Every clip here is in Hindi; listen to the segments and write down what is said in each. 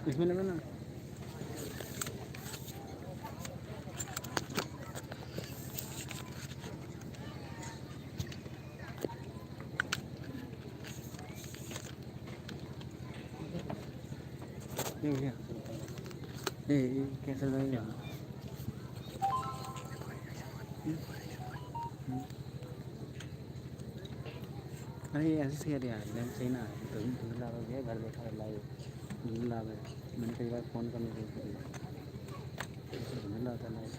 इसमें लगा ना ये कैसे लगेगा अरे ऐसे सही है यार लेकिन सही ना है तो धुंधला हो गया घर बैठा लाइव धुंधला है मैंने कई बार फ़ोन करने की कोशिश की धुंधला होता लाइव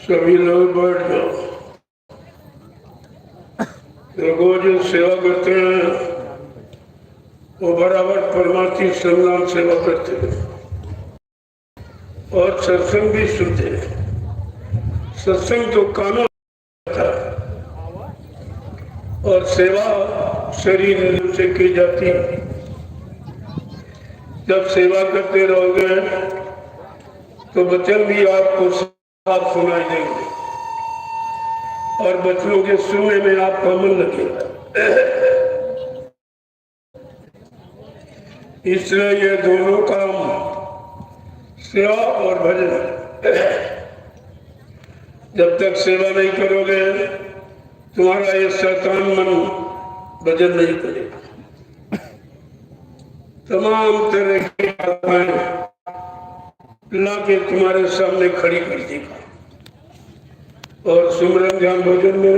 सभी लोग बैठ जाओ। लोगों जो सेवा करते हैं वो बराबर परमार्थी सम्मान सेवा करते हैं और सत्संग भी सुनते हैं। सत्संग तो कानून था और सेवा शरीर से की जाती है। जब सेवा करते रहोगे तो वचन भी आपको साफ सुनाई देंगे और बच्चों के सुनने में आपका मन लगेगा। इसलिए ये दोनों काम सेवा और भजन जब तक सेवा नहीं करोगे तुम्हारा ये शैतान मन भजन नहीं करेगा। तमाम तरह की बातें ला के तुम्हारे सामने खड़ी कर देगा और सुमरन ध्यान भोजन में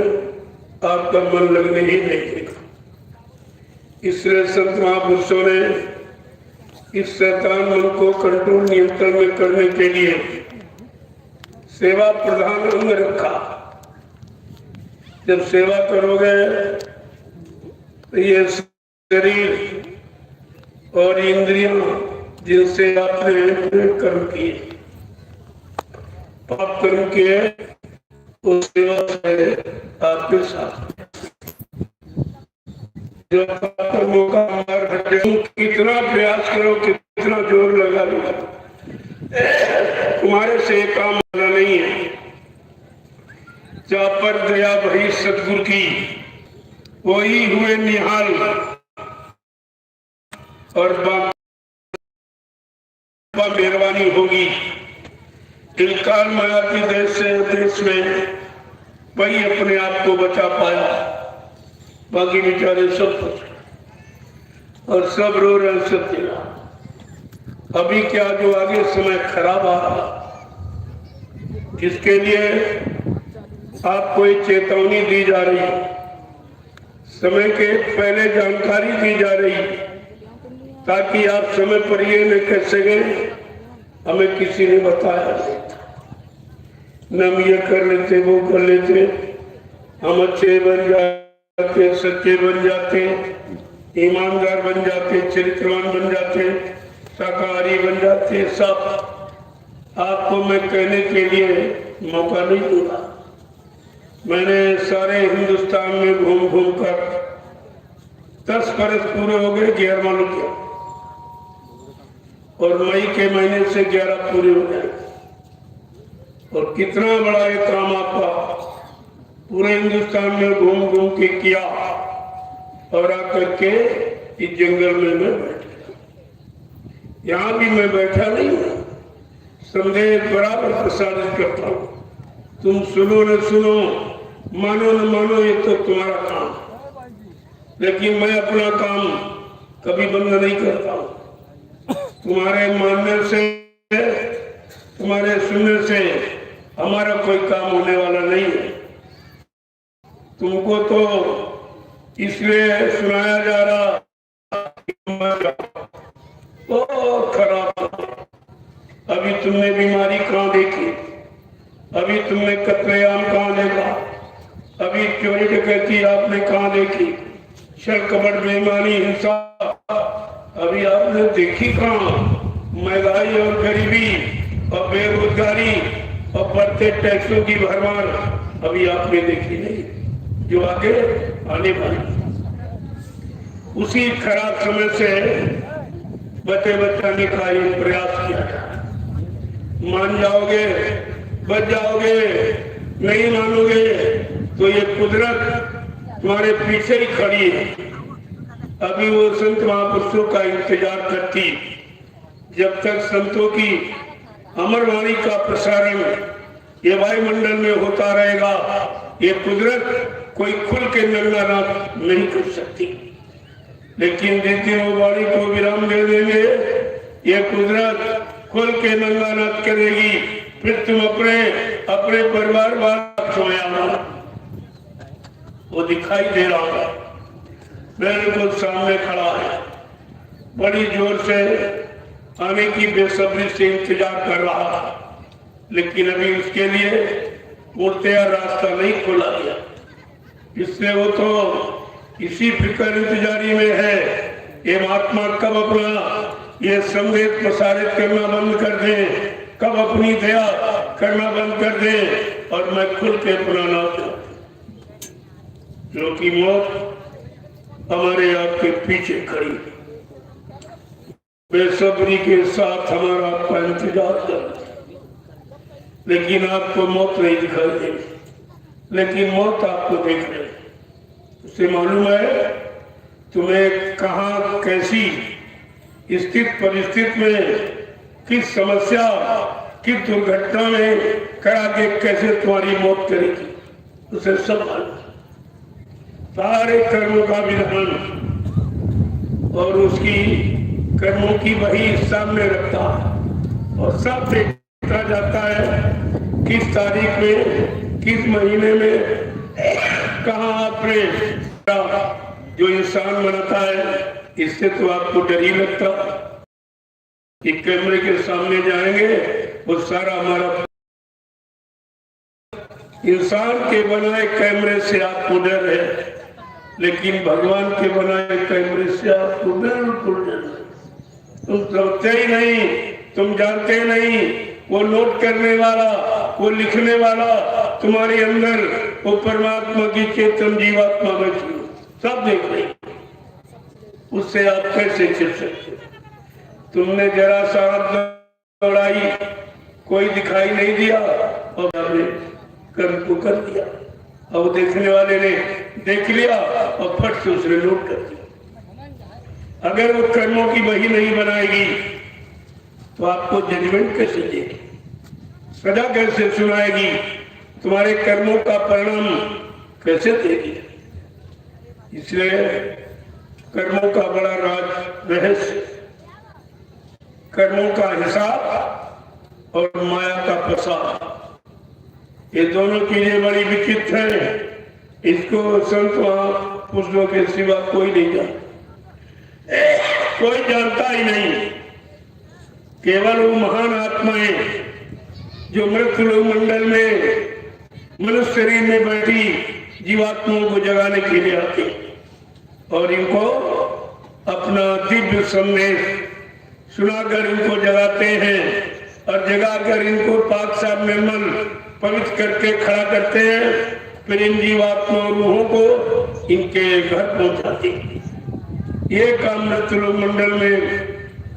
आपका मन लगने ही नहीं देगा। इसलिए संत महापुरुषों ने इस शैतान मन को कंट्रोल नियंत्रण में करने के लिए सेवा प्रधान अंग रखा। जब सेवा करोगे तो ये शरीर और इंद्रियां जिनसे आपने कर्म किए पाप कर्म किए उस सेवा से आपके साथ जो कर्मों का मार्ग कितना प्रयास करो कितना जोर लगा लो तुम्हारे से काम वाला नहीं है। जा पर दया भई सतगुरु की वही हुए निहाल और मेहरबानी होगी। इनकार माया के देश से देश में वही अपने आप को बचा पाया, बाकी बेचारे सब फंस गए और सब रो रहे, सब चिल्ला। अभी क्या, जो आगे समय खराब आ रहा, इसके लिए आपको एक चेतावनी दी जा रही है, समय के पहले जानकारी दी जा रही है, ताकि आप समय पर ये न कह सके हमें किसी ने बताया, न हम ये कर लेते वो कर लेते, हम अच्छे बन जाते, सच्चे बन जाते, ईमानदार बन जाते, चरित्रवान बन जाते, शाकाहारी बन जाते। सब आपको मैं कहने के लिए मौका नहीं दूंगा। मैंने सारे हिंदुस्तान में घूम घूम कर 10 बरस पूरे हो गए, 11 मालूम किया, और मई के महीने से 11 पूरे हो गए। और कितना बड़ा ये काम आपका पूरे हिंदुस्तान में घूम घूम के किया, और आकर के इस जंगल में मैं बैठ गया। यहाँ भी मैं बैठा नहीं हूँ, संदेश बराबर प्रसारित करता हूँ। तुम सुनो न सुनो, मानो न मानो, ये तो तुम्हारा काम, लेकिन मैं अपना काम कभी बंद नहीं करता हूँ। तुम्हारे मानने से, तुम्हारे सुनने से हमारा कोई काम होने वाला नहीं है। तुमको तो इसलिए सुनाया जा रहा, बहुत खराब। अभी तुमने बीमारी कहाँ देखी, अभी तुमने कत्लेआम कहाँ देखा, अभी चोरी डकैती आपने कहाँ देखी, छल कपट बेईमानी हिंसा अभी आपने देखी कहाँ? महंगाई और गरीबी और बेरोजगारी और बढ़ते टैक्सों की भरमार अभी आपने देखी नहीं, जो आगे आने वाली। उसी खराब समय से बचाने का ये प्रयास किया जाए। मान जाओगे, बच जाओगे, नहीं मानोगे तो ये कुदरत तुम्हारे पीछे ही खड़ी है। अभी वो संत महापुरुषों का इंतजार करती, जब तक संतों की अमर वाणी का प्रसारण ये वायुमंडल में होता रहेगा, ये कुदरत कोई खुल के नंगानाथ नहीं कर सकती। लेकिन जिस दिन वो वाणी को विराम दे देंगे, ये कुदरत खुल के नंगानाथ करेगी। फिर तुम अपने अपने परिवार वालों में आना, वो दिखाई दे रहा है, बिल्कुल सामने खड़ा है, बड़ी जोर से आने की बेसब्री से इंतजार कर रहा है, लेकिन अभी उसके लिए पूर्णतया रास्ता नहीं खोला गया। इसलिए वो तो इसी फिक्र इंतजारी में है, ये महात्मा कब अपना ये संदेश प्रसारित करना बंद कर दे, कब अपनी दया करना बंद कर दे और मैं खुल के अपना नाम चलाऊं, क्योंकि मौत हमारे आपके पीछे खड़ी बेसब्री के साथ हमारा आपका इंतजार कर, लेकिन आपको मौत नहीं दिखाई देगी, लेकिन मौत आपको देख रही। उससे मालूम है तुम्हें कहाँ कैसी स्थित परिस्थिति में, किस समस्या, किस दुर्घटना में करा के कैसे तुम्हारी मौत करेगी, उसे सब मालूम। सारे कर्मों का विधान और उसकी कर्मों की वही सामने रखता है, और सब देखता जाता है किस तारीख में, किस महीने में, कहाँ आपने जो इंसान बनाता है। इससे तो आपको डर ही लगता कि कैमरे के सामने जाएंगे, वो सारा हमारा इंसान के बनाए कैमरे से आपको डर है, लेकिन भगवान के बनाए कैमरे से आपको बिल्कुल डर है। तुम समझते ही नहीं, तुम जानते नहीं, वो नोट करने वाला, वो लिखने वाला तुम्हारे अंदर वो परमात्मा की चेतन जीवात्मा बैठी, सब देख रही, उससे आप कैसे छिप सकते? तुमने जरा सा दौड़ाई, कोई दिखाई नहीं दिया और आपने कर्म को कर दिया, और देखने वाले ने देख लिया और फट से उसने नोट कर दिया। अगर वो कर्मों की वही नहीं बनाएगी तो आपको जजमेंट कैसे देगी, सजा कैसे सुनाएगी, तुम्हारे कर्मों का परिणाम कैसे देगी। इसलिए कर्मों का बड़ा राज रहस्य, कर्मों का हिसाब और माया का प्रसाद, ये दोनों चीजें बड़ी विचित्र हैं। इसको संत महापुरुषों के सिवा कोई नहीं जानता, कोई जानता ही नहीं। केवल वो महान आत्माएं जो मृत्यु मंडल में मनुष्य शरीर में बैठी जीवात्माओं को जगाने के लिए आती और इनको अपना दिव्य संदेश सुनाकर इनको जगाते हैं और जगाकर इनको पाक साफ निर्मल पवित्र करके खड़ा करते हैं। फिर इन जीवात्मा रूहों को इनके घर पहुंचाते हैं। ये काम मृत्यु मंडल में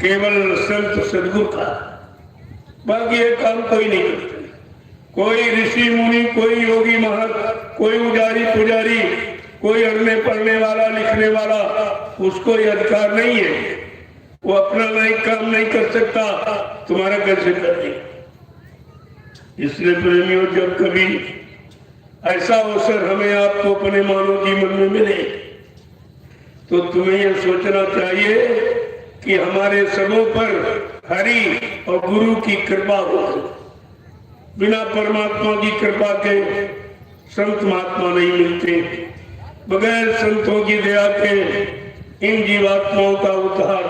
केवल संत सदगुरु का, बाकी ये काम कोई नहीं करते। कोई ऋषि मुनि, कोई योगी महंत, कोई उजारी पुजारी, कोई अड़ने पढ़ने वाला लिखने वाला, उसको ये अधिकार नहीं है। वो अपना नहीं काम नहीं कर सकता, तुम्हारा कैसे कर देगा। इसलिए प्रेमियों, जब कभी ऐसा अवसर हमें आपको अपने मानव जीवन में मिले तो तुम्हें यह सोचना चाहिए कि हमारे सबों पर हरि और गुरु की कृपा हो। बिना परमात्मा की कृपा के संत महात्मा नहीं मिलते। बगैर संतों की दया के इन जीवात्माओं का उद्धार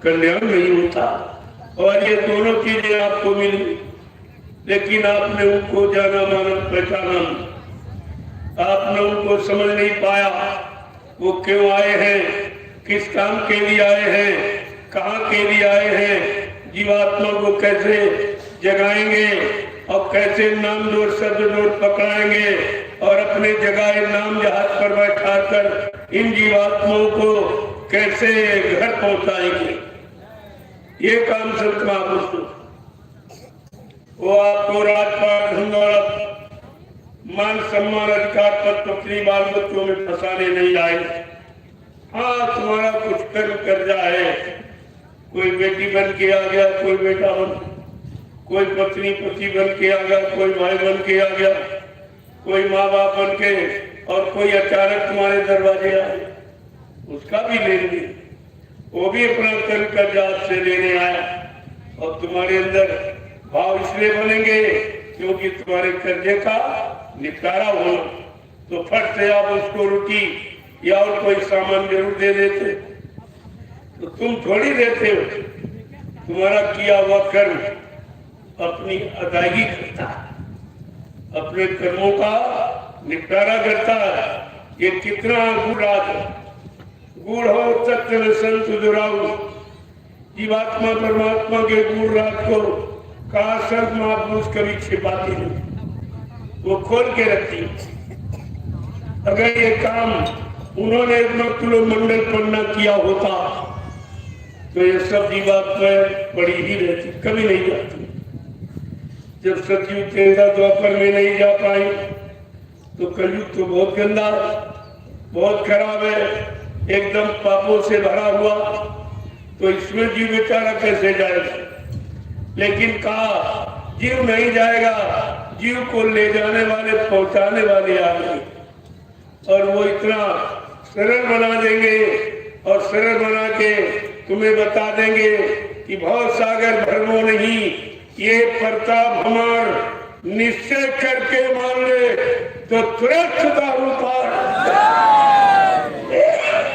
कल्याण नहीं होता। और ये दोनों चीजें आपको मिली, लेकिन आपने उनको जाना माना पहचाना, आपने उनको समझ नहीं पाया। वो क्यों आए हैं, किस काम के लिए आए हैं, कहाँ के लिए आए हैं, जीवात्मा को कैसे जगाएंगे और कैसे नाम जोड़ शब्द जोड़ पकड़ाएंगे और अपने जगाए नाम जहाज पर बैठा कर इन जीवात्माओं को कैसे घर पहुंचाएंगे। ये काम संत महापुरुष, वो आपको राजपाट धन मान सम्मान अधिकार पद पत्नी बाल बच्चों में फंसाने नहीं आए। हाँ, तुम्हारा कुछ कर्म कर जाए, कोई बेटी बन के आ गया, कोई बेटा बन, कोई पत्नी पति बन के आ गया, कोई भाई बन के आ गया, कोई माँ बाप बन के, और कोई अचानक तुम्हारे दरवाजे आए, उसका भी लेन देन, वो भी अपना कर्म कर्जा आपसे लेने आया। और तुम्हारे अंदर भाव इसलिए बनेंगे क्योंकि तुम्हारे कर्जे का निपटारा हो, तो फट से आप उसको रोटी या और कोई सामान जरूर दे देते, तो तुम थोड़ी देते हो। तुम्हारा किया हुआ कर्म अपनी अदायगी करता है, अपने कर्मों का निपटारा करता है। ये कितना गुड़ राज है। गुड़ हो सत्य में संत दुराऊ, जीवात्मा परमात्मा के गुड़ राज को कहा संत महापुरुष कभी छिपाती नहीं, वो खोल के रखती। अगर ये काम उन्होंने मृत्यु मंडल पर न किया होता तो ये सब जीवात्माएं पड़ी ही रहती, कभी नहीं जाती। जब सतयुग तेजा द्वापर में नहीं जा पाई तो कलयुग तो बहुत गंदा, बहुत खराब है, एकदम पापों से भरा हुआ, तो इसमें जीव बेचारा कैसे जाएगा। लेकिन कहा जीव नहीं जाएगा, जीव को ले जाने वाले पहुंचाने वाले आ गए, और वो इतना सरल बना देंगे और सरल बना के तुम्हें बता देंगे कि भव सागर भरमो नहीं, ये प्रताप हमार निश्चय करके मान ले तो तुरंत दारू पार।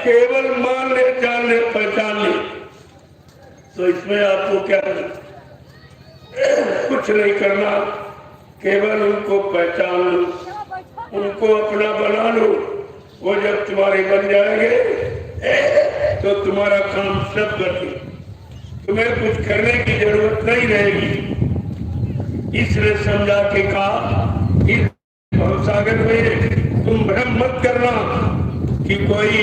केवल मान ले, जान ले, पहचान ले, तो इसमें आपको क्या कुछ नहीं करना, केवल उनको पहचान लो, उनको अपना बना लो। वो जब तुम्हारे बन जाएंगे तो तुम्हारा काम सब कर दो, तुम्हें कुछ करने की जरूरत नहीं रहेगी। इसलिए समझा के कहा इस भवसागर में तुम भ्रम मत करना कि कोई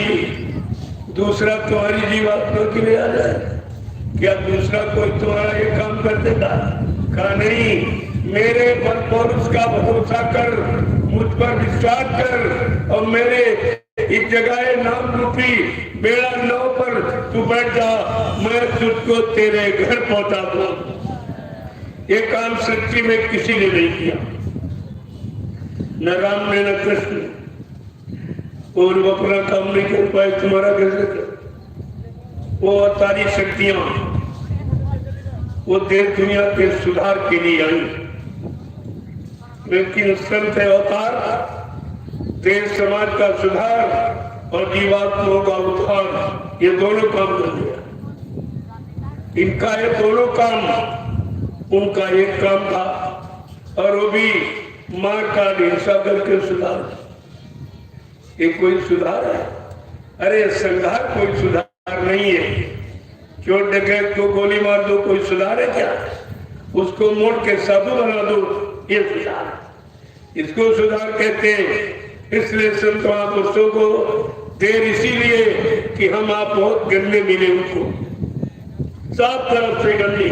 दूसरा तुम्हारी जीवात्मा के लिए आ जाए, क्या दूसरा कोई तुम्हारा ये काम कर देगा। कहा नहीं, मेरे बल पर उसका भरोसा कर, मुझ पर विश्वास कर और मेरे इस जगह नाम रूपी बेड़ा नाव पर तू बैठ जा, मैं तुझको तेरे घर पहुंचा दूं। ये काम सच्ची में किसी ने नहीं किया। न राम ने न कृष्ण, और वो अपना काम नहीं कर पाए, तुम्हारा कैसे कर? वो अवतारी शक्तियां वो देश दुनिया के सुधार के लिए आई, लेकिन संत अवतार देश समाज का सुधार और जीवात्माओं का उद्धार, ये दोनों काम कर दिया। इनका ये दोनों काम, उनका एक काम था, और वो भी मार का हिंसा करके सुधार। ये कोई सुधार है? अरे संघार कोई सुधार नहीं है। चोर डकैत को गोली मार दो, कोई सुधार है क्या? उसको मोड़ के साधु बना दो, ये सुधार। इसको सुधार कहते हैं। इसलिए संत महापुरुषों को देर इसीलिए कि हम आप बहुत गंदे मिले उनको, सात तरफ से गंदगी,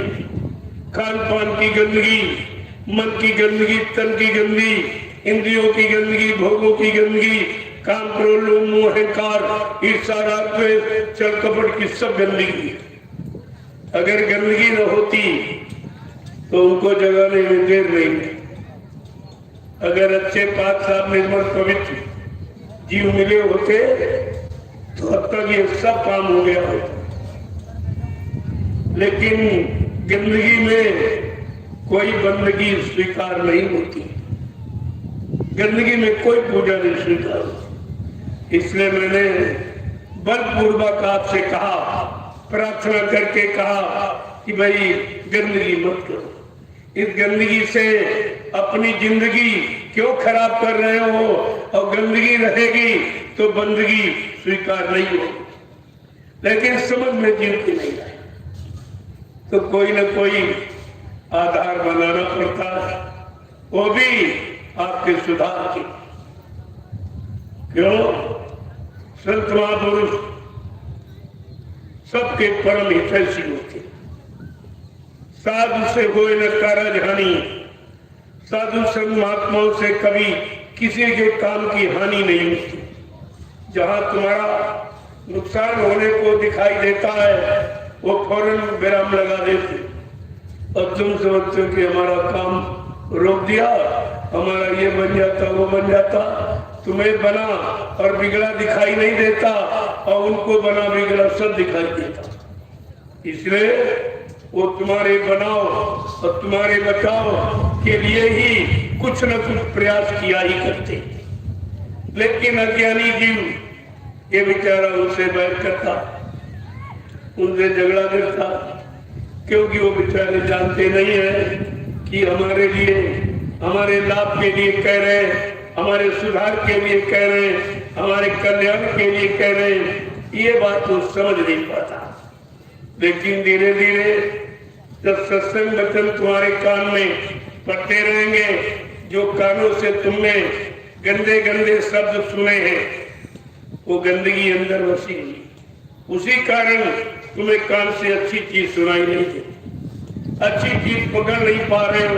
खान पान की गंदगी, मन की गंदगी, तन की गंदगी, इंद्रियों की गंदगी, भोगों की गंदगी, काम, क्रोध, लोभ, मोह, अहंकार, ईर्ष्या, राग, द्वेष, छल कपट की सब गंदगी। अगर गंदगी न होती तो उनको जगाने में देर नहीं। अगर अच्छे पाक साफ निर्मल पवित्र जीव मिले होते तो अब तक ये सब काम हो गया होता। लेकिन गंदगी में कोई बंदगी स्वीकार नहीं होती, गंदगी में कोई पूजा नहीं स्वीकार होती। इसलिए मैंने बलपूर्वक आपसे कहा, प्रार्थना करके कहा कि भाई गंदगी मत करो। इस गंदगी से अपनी जिंदगी क्यों खराब कर रहे हो? और गंदगी रहेगी तो बंदगी स्वीकार नहीं होगी। लेकिन समझ में जिनकी नहीं आए तो कोई न कोई आधार बनाना पड़ता है, वो भी आपके सुधार की। क्यों? संत महापुरुष सबके परम हितैषी होते। साधु से होए न कारज हानि, साधु संग महात्माओं से कभी किसी के काम की हानि नहीं होती। जहां तुम्हारा नुकसान होने को दिखाई देता है वो फौरन विराम लगा देते, और तुम समझते हो कि हमारा काम रोक दिया, हमारा ये बन जाता वो बन जाता। तुम्हें बना और बिगड़ा दिखाई नहीं देता, और उनको बना बिगड़ा सब दिखाई देता। इसलिए वो तुम्हारे बनाओ और तुम्हारे बचाओ के लिए ही कुछ न कुछ प्रयास किया ही करते। लेकिन अज्ञानी जीव ये बेचारा उनसे बैर करता, उनसे झगड़ा करता, क्योंकि वो बेचारे जानते नहीं है कि हमारे लिए, हमारे लाभ के लिए कह रहे हैं, हमारे सुधार के लिए कह रहे हैं, हमारे कल्याण के लिए कह रहे हैं। ये बात तो समझ नहीं पाता। लेकिन धीरे धीरे जब सत्संग वचन तुम्हारे कान में पड़ते रहेंगे, जो कानों से तुमने गंदे गंदे शब्द सुने हैं वो गंदगी अंदर बसी हुई, उसी कारण तुम्हें कान से अच्छी चीज सुनाई नहीं देती, अच्छी चीज पकड़ नहीं पा रहे हो,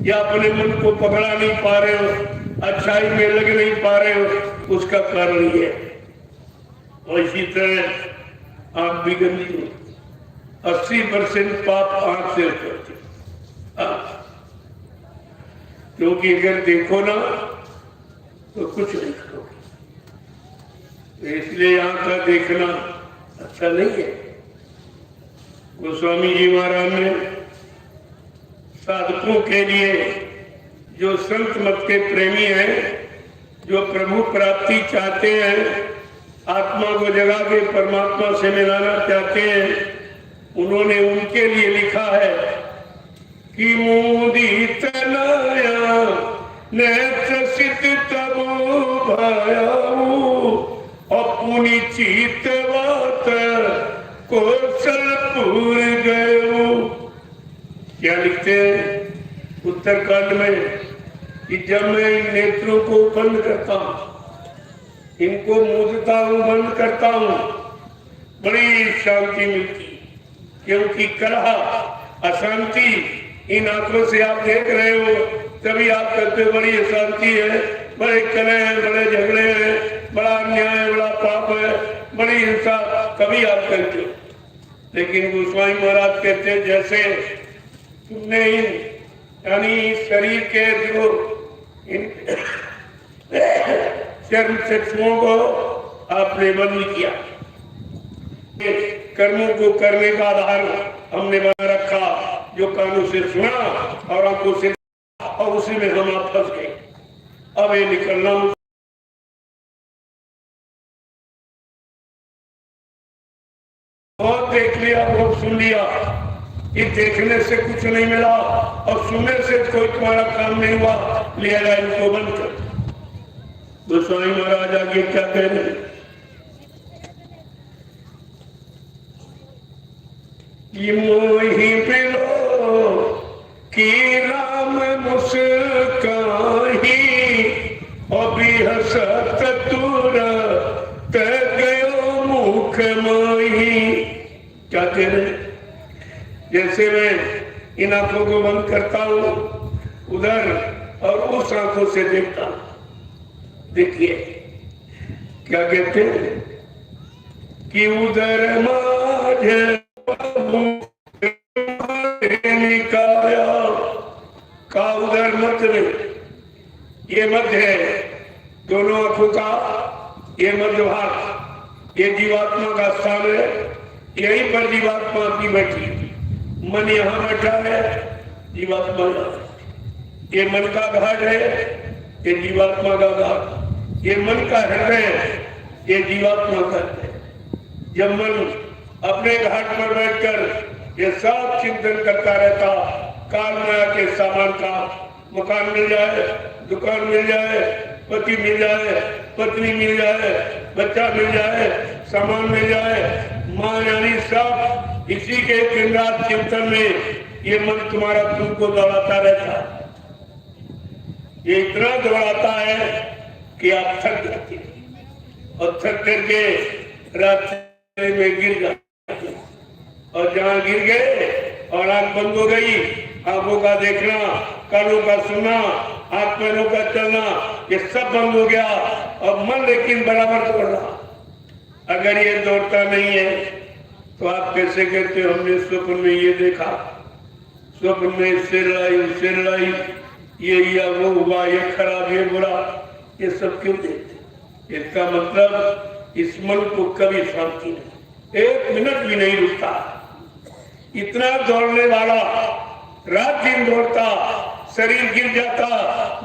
या अपने मन को पकड़ा नहीं पा रहे हो, अच्छाई में लग नहीं पा रहे हो। उसका कारण ये है। और इसी तरह आंख भी गंदी हो, 80% पाप आंख से होते, क्योंकि अगर देखो ना तो कुछ नहीं करोगे। इसलिए आंख का देखना अच्छा नहीं है। गोस्वामी जी महाराज ने साधकों के लिए, जो संत मत के प्रेमी हैं, जो प्रभु प्राप्ति चाहते हैं, आत्मा को जगा के परमात्मा से मिलाना चाहते हैं, उन्होंने उनके लिए लिखा है कि मुदित नया नेत्र सिद्ध तबो भयाऊ, अपनी चितवात कौशलपुर गयो। क्या लिखते हैं उत्तरकांड में कि जब मैं इन नेत्रों को बंद करता हूं, इनको मूदता हूं, बंद करता हूं, बड़ी शांति मिलती। क्योंकि कलह, अशांति इन आंखों से आप देख रहे हो, तभी आप कहते हो बड़ी अशांति है, बड़े कलह है, बड़े झगड़े हैं, बड़ा अन्याय है, बड़ा पाप है, बड़ी हिंसा, कभी आप कहते हो। लेकिन गोस्वामी महाराज कहते हैं जैसे तुमने इन यानी शरीर के जो चर्म चक्षुओं को आपने बंद किया। कर्मों को करने का आधार हमने बना रखा, जो कानों से सुना और आंखों से, और उसी में हम आप फंस गए। अब ये निकलना, बहुत देख लिया, बहुत सुन लिया, ये देखने से कुछ नहीं मिला और सुनने से कोई तुम्हारा काम नहीं हुआ, लिया जाए इनको बंद कर। गोस्वामी महाराज आगे क्या कह रहे हैं? कि मोहि बिलो कि राम मुस्काही अभिहसत तुरत गयो मुख मोही। क्या कह रहे? जैसे मैं इन आंखों को बंद करता हूं उधर और उस आंखों से देखता हूं। देखिए क्या कहते हैं कि उधर माझे निकाया का, उधर मध्य में, ये मध्य है दोनों आंखों का, ये मध्य भाग, ये जीवात्मा का स्थान है। यहीं पर जीवात्मा की बैठी, मन यहाँ बैठा है, जीवात्मा यहाँ। ये मन का घाट है, ये जीवात्मा का घाट। ये मन का हृदय है, ये जीवात्मा का हृदय। जब मन अपने घाट पर बैठकर ये सब चिंतन करता रहता, काल माया के सामान का, मकान मिल जाए, दुकान मिल जाए, पति मिल जाए, पत्नी मिल जाए, बच्चा मिल जाए, सामान मिल जाए, माँ यानी सब, इसी के दिन रात चिंतन में ये मन तुम्हारा तुमको दौड़ाता रहता। ये इतना दौड़ाता है कि आप थक जाते हैं और थक करके रास्ते में गिर जाते हैं। और जहां गिर गए और आंख बंद हो गई, आंखों का देखना, कानों का सुनना, हाथ पैरों का चलना, ये सब बंद हो गया और मन लेकिन बराबर दौड़ रहा। अगर ये दौड़ता नहीं है तो आप कैसे कहते हो हमने स्वप्न में ये देखा, स्वप्न में इससे लड़ाई, उससे लड़ाई, ये या वो हुआ, ये खराब, ये बुरा, ये सब क्यों देखते? इसका मतलब इस मन को कभी शांति नहीं, एक मिनट भी नहीं रुकता। इतना दौड़ने वाला, रात दिन दौड़ता, शरीर गिर जाता,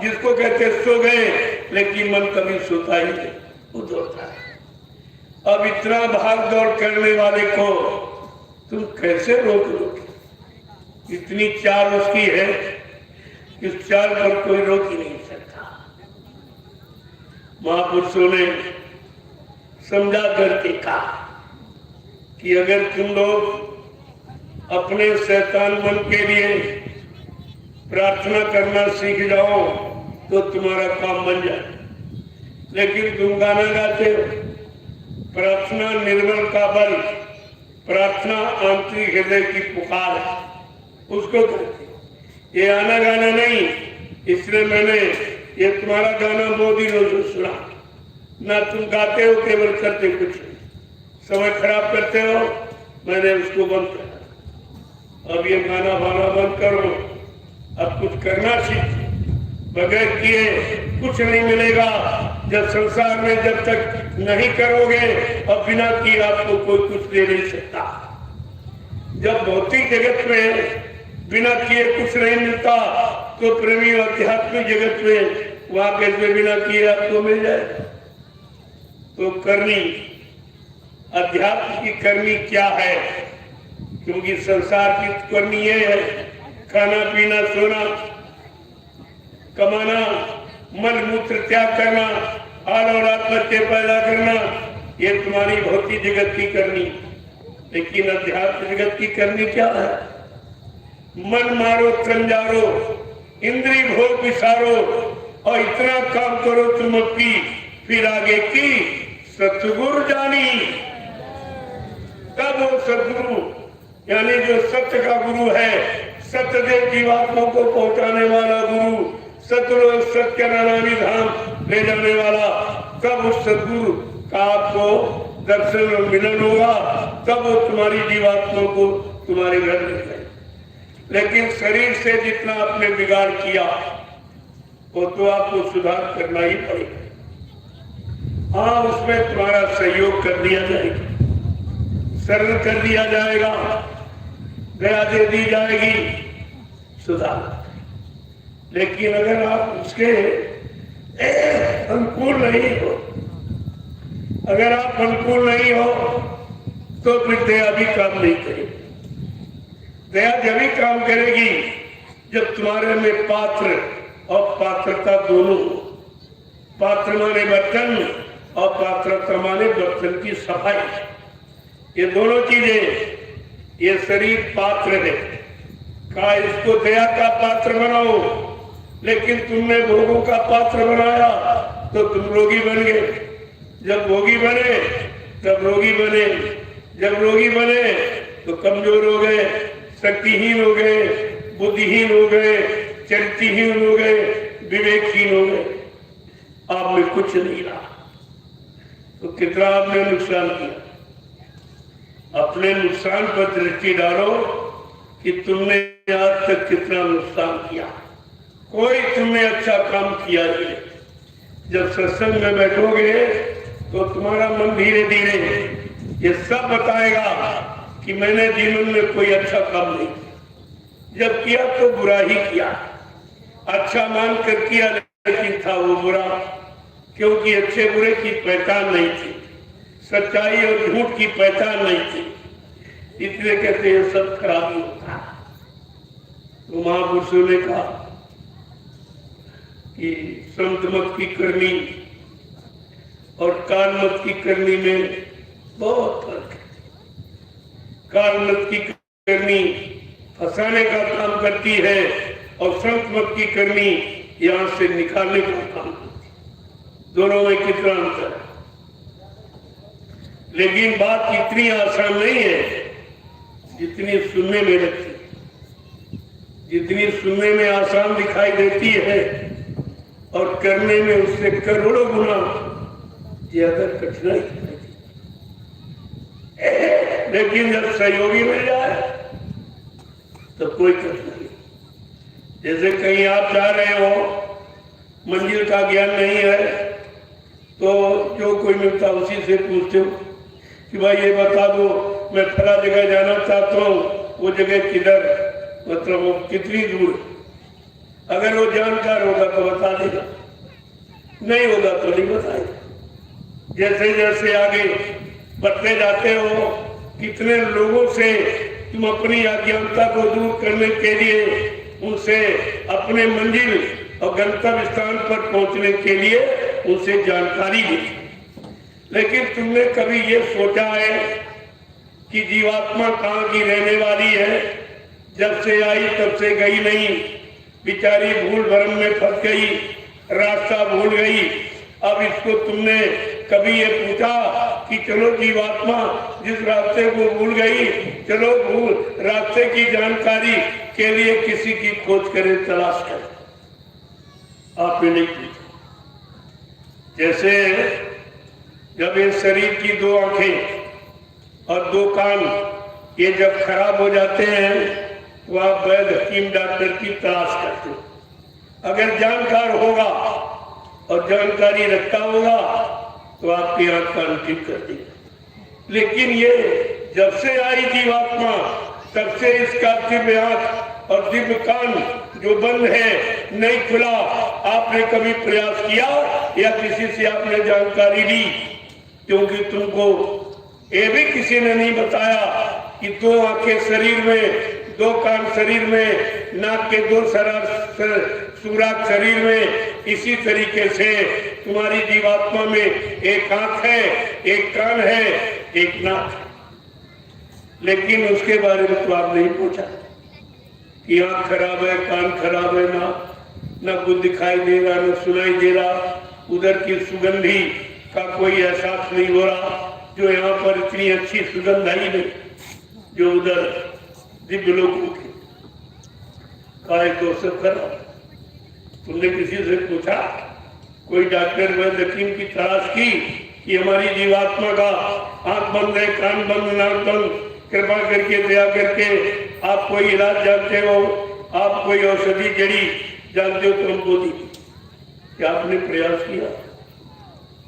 जिसको कहते सो गए, लेकिन मन कभी सोता ही नहीं, वो दौड़ता है। अब इतना भाग दौड़ करने वाले को तुम कैसे रोक लोगे? इतनी चाल उसकी है, इस चाल पर कोई रोक ही नहीं सकता। महापुरुषों ने समझा करके कहा कि अगर तुम लोग अपने शैतान मन के लिए प्रार्थना करना सीख जाओ तो तुम्हारा काम बन जाए। लेकिन तुम गाना गाते हो, प्रार्थना निर्बल का बल, प्रार्थना आंतरिक हृदय की पुकार है, उसको कहते। ये आना गाना नहीं। इसलिए मैंने ये तुम्हारा गाना बहुत दिनों से सुना ना, तुम गाते हो केवल, करते कुछ समय खराब करते हो। मैंने उसको बंद करा। अब ये गाना बाना बंद करो, अब कुछ करना सीखो। बगैर किए कुछ नहीं मिलेगा। जब संसार में जब तक नहीं करोगे और बिना किए आपको कोई कुछ दे नहीं सकता। जब भौतिक जगत में बिना किए कुछ नहीं मिलता तो प्रेमी आध्यात्मिक जगत में वहां कैसे बिना किए आपको मिल जाए? तो करनी, अध्यात्म की करनी क्या है? क्योंकि संसार की करनी ये है, खाना पीना सोना कमाना, मन मूत्र त्याग करना, आल औलाद बच्चे पैदा करना, ये तुम्हारी भौतिक जगत की करनी। लेकिन अध्यात्म जगत की करनी क्या है? मन मारो तंजारो, इंद्री भोग विसारो और इतना काम करो तुम की, फिर आगे की सतगुरु जानी। तब वो सतगुरु यानी जो सत्य का गुरु है, सत्यदेव जीवात्मा को पहुंचाने वाला गुरु, सतलोक सत्य नारायणी धाम ले जाने वाला, तब उस सतगुरु का आपको दर्शन और मिलन होगा। तब वो तुम्हारी जीवात्मा को तुम्हारे घर ले जाए। लेकिन शरीर से जितना आपने बिगाड़ किया, वो तो आपको सुधार करना ही पड़ेगा। हाँ, उसमें तुम्हारा सहयोग कर दिया जाएगा, सरल कर दिया जाएगा, दया दे दी जाएगी, सुधार। लेकिन अगर आप उसके अनुकूल नहीं हो, अगर आप अनुकूल नहीं हो तो फिर दया भी काम नहीं करेगी। दया जब भी काम करेगी जब तुम्हारे में पात्र और पात्रता दोनों, पात्र माने बर्तन और पात्रता माने बर्तन की सफाई, ये दोनों चीजें, ये शरीर पात्र है। कहा इसको दया का पात्र बनाओ, लेकिन तुमने भोगों का पात्र बनाया तो तुम रोगी बन गए। जब भोगी बने तब रोगी बने, जब रोगी बने तो कमजोर हो गए, शक्तिहीन हो गए, बुद्धिहीन हो गए, चरित्रहीन हो गए, विवेकहीन हो गए। आप में कुछ नहीं रहा तो कितना आपने नुकसान किया। अपने नुकसान पर दृष्टि डालो कि तुमने आज तक कितना नुकसान किया। कोई तुमने अच्छा काम किया नहीं। जब सत्संग में बैठोगे तो तुम्हारा मन धीरे धीरे ये सब बताएगा कि मैंने जीवन में कोई अच्छा काम नहीं किया। जब किया तो बुरा ही किया, अच्छा मान कर किया लेकिन था वो बुरा, क्योंकि अच्छे बुरे की पहचान नहीं थी, सच्चाई और झूठ की पहचान नहीं थी। इसलिए कहते हैं सब खराब होता है। तो महापुरुषों ने कहा कि संत मत की करनी और काल मत की करनी में बहुत फर्क है। काल मत की करनी फंसाने का काम करती है और संत मत की करनी यहां से निकालने का काम करती है। दोनों में कितना अंतर है। लेकिन बात इतनी आसान नहीं है जितनी सुनने में लगती है। जितनी सुनने में आसान दिखाई देती है और करने में उससे करोड़ों गुना ज्यादा कठिनाई दिखाई देती। लेकिन जब सहयोगी मिल जाए तो कोई कठिनाई। जैसे कहीं आप जा रहे हो, मंजिल का ज्ञान नहीं है, तो जो कोई मिलता उसी से पूछते हो कि भाई ये बता दो, मैं फला जगह जाना चाहता हूँ, वो जगह किधर, मतलब वो कितनी दूर है। अगर वो जानकार होगा तो बता देगा, नहीं होगा तो नहीं बताएगा। जैसे जैसे आगे बढ़ते जाते हो, कितने लोगों से तुम अपनी अज्ञानता को दूर करने के लिए उनसे अपने मंजिल और गंतव्य स्थान पर पहुंचने के लिए उनसे जानकारी ली। लेकिन तुमने कभी ये सोचा है कि जीवात्मा कहाँ की रहने वाली है? जब से आई तब से गई नहीं, बेचारी भूल भरम में फंस गई, रास्ता भूल गई। अब इसको तुमने कभी ये पूछा कि चलो जीवात्मा जिस रास्ते को भूल गई, चलो भूल रास्ते की जानकारी के लिए किसी की खोज करें, तलाश करें? आपने नहीं पूछा। जैसे जब ये शरीर की दो आंखें और दो कान ये जब खराब हो जाते हैं तो आप वैद्य हकीम डॉक्टर की तलाश करते हो। अगर जानकार होगा और जानकारी रखता होगा तो आपकी आंख कान ठीक कर देगा। लेकिन ये जब से आई जीवात्मा तब से इसका दिव्य आंख और दिव्य कान जो बंद है, नहीं खुला। आपने कभी प्रयास किया या किसी से आपने जानकारी ली? क्योंकि तुमको ये भी किसी ने नहीं बताया कि दो आंखें शरीर में, दो कान शरीर में, नाक के दो सुराग शरीर में, इसी तरीके से तुम्हारी जीवात्मा में एक आंख है, एक कान है, एक नाक है। लेकिन उसके बारे में तो आप नहीं पूछा कि आंख खराब है, कान खराब है, ना कुछ दिखाई दे रहा, ना सुनाई दे रहा, उधर की सुगंधी का कोई एहसास नहीं हो रहा, जो यहाँ पर इतनी अच्छी सुगंध आई नहीं जो उधर दिव्य लोगों की। काय तो सब खराब। तुमने किसी से पूछा, कोई डॉक्टर वैद्य हकीम की तलाश की कि हमारी जीवात्मा का आंख बंद है, कान बंद, नाक बंद, कृपा करके दया करके आप कोई इलाज जानते हो, आप कोई औषधि जड़ी जानते हो तो हमको दी? क्या आपने प्रयास किया?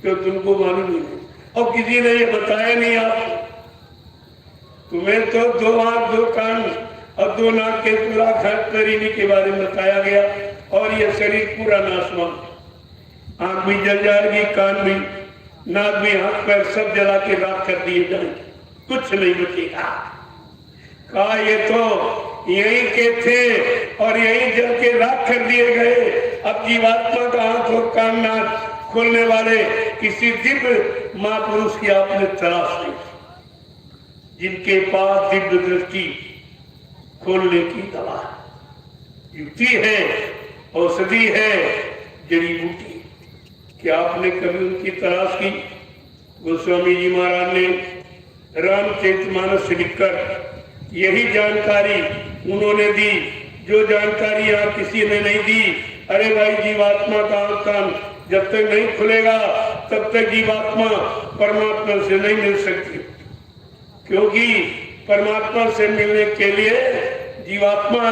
क्यों तुमको मालूम नहीं? और किसी ने ये बताया नहीं आपको? तुम्हें तो 2 आंख 2 कान और 2 नाक के पूरा खरीदने के बारे में बताया गया, और ये शरीर पूरा नाशवान, आंख भी जल जाएगी, कान भी, नाक भी, हाथ पैर सब जला के राख कर दिए जाएंगे, कुछ नहीं बचेगा। कहा ये तो यही के थे और यही जल के राख कर दिए गए। अब जीवात्मा का आंख और कान नाक खोलने वाले किसी दिव्य महापुरुष की आपने तलाश नहीं, जिनके पास दिव्य दृष्टि खोलने की दवा है, युक्ति है, औषधि है, जड़ी बूटी। क्या आपने कभी उनकी तलाश की? गोस्वामी जी महाराज ने रामचरितमानस से लिखकर यही जानकारी उन्होंने दी, जो जानकारी यहाँ किसी ने नहीं दी। अरे भाई, जीवात्मा का आंख कान जब तक नहीं खुलेगा तब तक जीवात्मा परमात्मा से नहीं मिल सकती, क्योंकि परमात्मा से मिलने के लिए जीवात्मा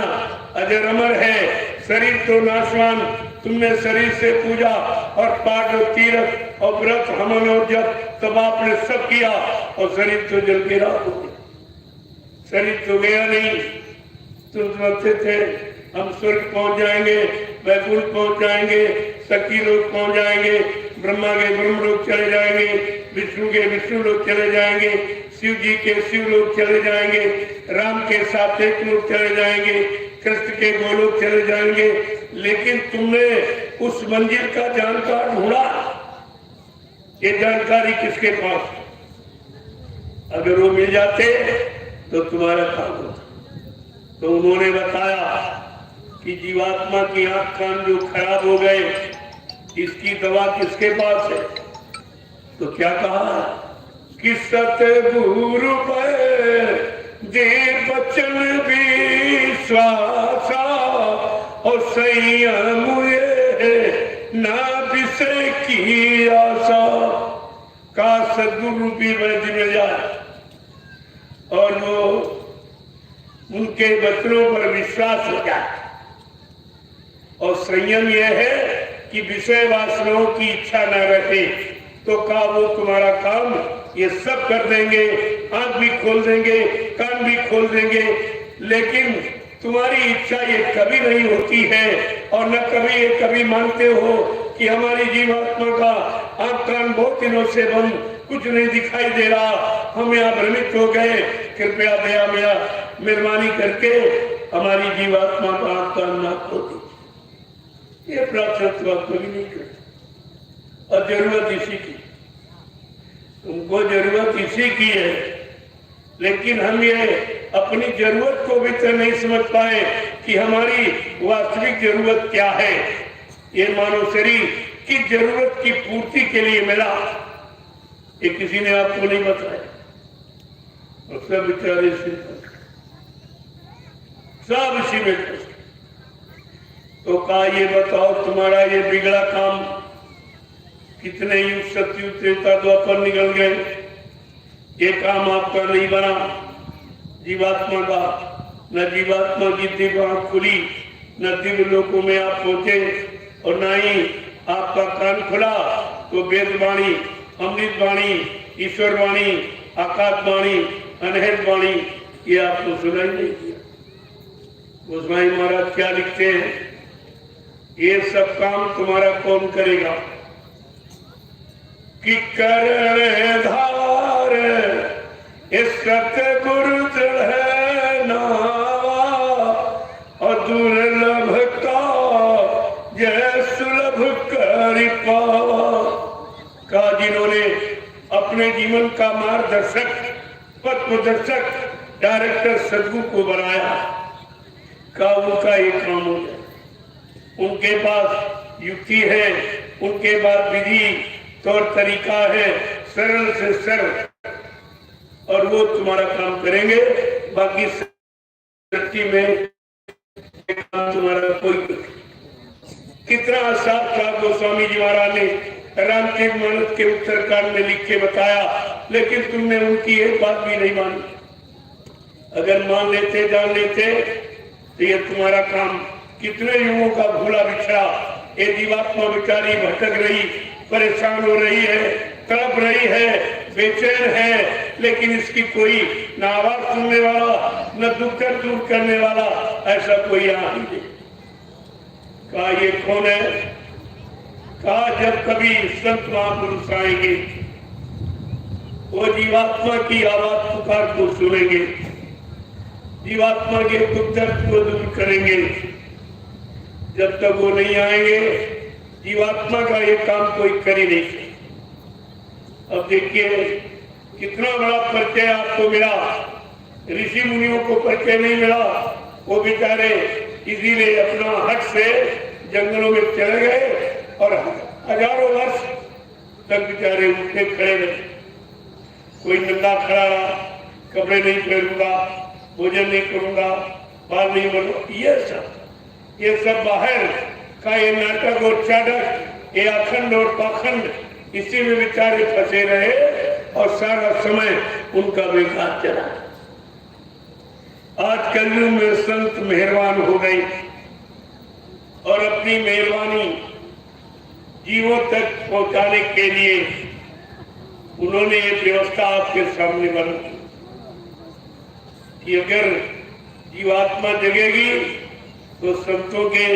अजर अमर है, शरीर तो नाशवान। तुमने शरीर से पूजा और पाठ और तीर्थ और व्रत हवन और जप तब आपने सब किया, और शरीर तो जल के राख हो गया, शरीर तो गया नहीं। तुम समझते थे हम स्वर्ग पहुंच जाएंगे, वैकुंठ पहुंच जाएंगे, सखी लोग पहुंच जाएंगे, ब्रह्मा के ब्रह्म लोग चले जाएंगे, विष्णु के विष्णु लोग चले जाएंगे, शिव जी के शिव लोग चले जाएंगे, राम के सापेक्ष लोग चले जाएंगे, कृष्ण के गोलोक चले जाएंगे। लेकिन तुमने उस मंजिल का जानकार ढूंढा? ये जानकारी किसके पास? अगर वो मिल जाते तो तुम्हारा काम होता। तो उन्होंने बताया कि जीवात्मा की आंख कान जो खराब हो गए, इसकी दवा किसके पास है? तो क्या कहा कि सतगुरु पर दे बचन विश्वासा और संयम ना विषय की आशा। का सदगुरु भी वैद्य मिल जाए और वो उनके वचनों पर विश्वास हो जाए, और संयम यह है कि विषय वासनाओं की इच्छा न रखे, तो का वो तुम्हारा काम ये सब कर देंगे, आंख भी खोल देंगे, कान भी खोल देंगे। लेकिन तुम्हारी इच्छा ये कभी नहीं होती है, और न कभी ये कभी मानते हो कि हमारी जीवात्मा का आंख कान बहुत दिनों से बंद, कुछ नहीं दिखाई दे रहा, हम यहाँ भ्रमित हो गए, कृपया दया मेरा मेहरबानी करके हमारी जीवात्मा का आंख कान ना खोल दीजिए। ये प्रार्थना तो आप कभी नहीं करते, और जरूरत इसी की, तुमको जरूरत इसी की है। लेकिन हम ये अपनी जरूरत को भी तो नहीं समझ पाए कि हमारी वास्तविक जरूरत क्या है। ये मानव शरीर की जरूरत की पूर्ति के लिए मिला, ये किसी ने आपको नहीं बताया, और सब बेचारे सब इसी में फंस। तो कहा ये बताओ, तुम्हारा ये बिगड़ा काम कितने युग सतयुग त्रेता द्वापर निकल गए, ये काम आपका नहीं बना जीवात्मा का। न जीवात्मा की दिव्य आंख खुली, न दिव्य लोकों में आप पहुंचे, और न ही आपका कान खुला तो वेद वाणी, अमृत वाणी, ईश्वर वाणी, आकाश वाणी, अनहद वाणी ये आपको सुनाई नहीं दिया। गोस्वामी महाराज क्या लिखते हैं? ये सब काम तुम्हारा कौन करेगा? कि करण धार इस सतगुरु चढ़ नावा, और दुर्लभ का जय सुलभ कर पावा। का जिन्होंने अपने जीवन का मार्गदर्शक, पथ प्रदर्शक, डायरेक्टर सदगुरु को बनाया, का उनका एक काम हो जाए। उनके पास युक्ति है, उनके पास विधि तौर तरीका है, सरल से सरल, और वो तुम्हारा काम करेंगे। बाकी सृष्टि में काम तुम्हारा कोई। कितना साफ साफ गोस्वामी जी महाराज ने रामचरितमानस के उत्तरकांड में लिख के बताया, लेकिन तुमने उनकी एक बात भी नहीं मानी। अगर मान लेते, जान लेते, तो ये तुम्हारा काम कितने युगों का भूला बिछड़ा ये जीवात्मा बेचारी भटक रही, परेशान हो रही है, तड़प रही है, बेचैन है, लेकिन इसकी कोई न आवाज सुनने वाला, न दुख दूर करने वाला ऐसा कोई यहाँ नहीं। कहा ये कौन है? कहा जब कभी संत महापुरुष आएंगे, वो जीवात्मा की आवाज पुकार को सुनेंगे, जीवात्मा के दुख दर्द को दूर करेंगे। जब तक वो नहीं आएंगे, जीवात्मा का ये काम कोई कर ही नहीं सकता। अब देखिए कितना बड़ा परिचय आपको मिला, ऋषि मुनियों को परिचय नहीं मिला। वो बेचारे इसीलिए अपना हट से जंगलों में चले गए और हजारों वर्ष तक बेचारे उठे खड़े रहे। कोई नंगा खड़ा रहा, कपड़े नहीं पहनूंगा, भोजन नहीं करूंगा, बाल नहीं बनूंगा, ये सब बाहर का ये नाटक और चाटक, ये अखंड और पाखंड, इसी में बेचारे फंसे रहे और सारा समय उनका बेकार चला। आज कलयुग में संत मेहरबान हो गए और अपनी मेहरबानी जीवों तक पहुंचाने के लिए उन्होंने ये व्यवस्था आपके सामने बनाई कि अगर जीवात्मा जगेगी तो संतों के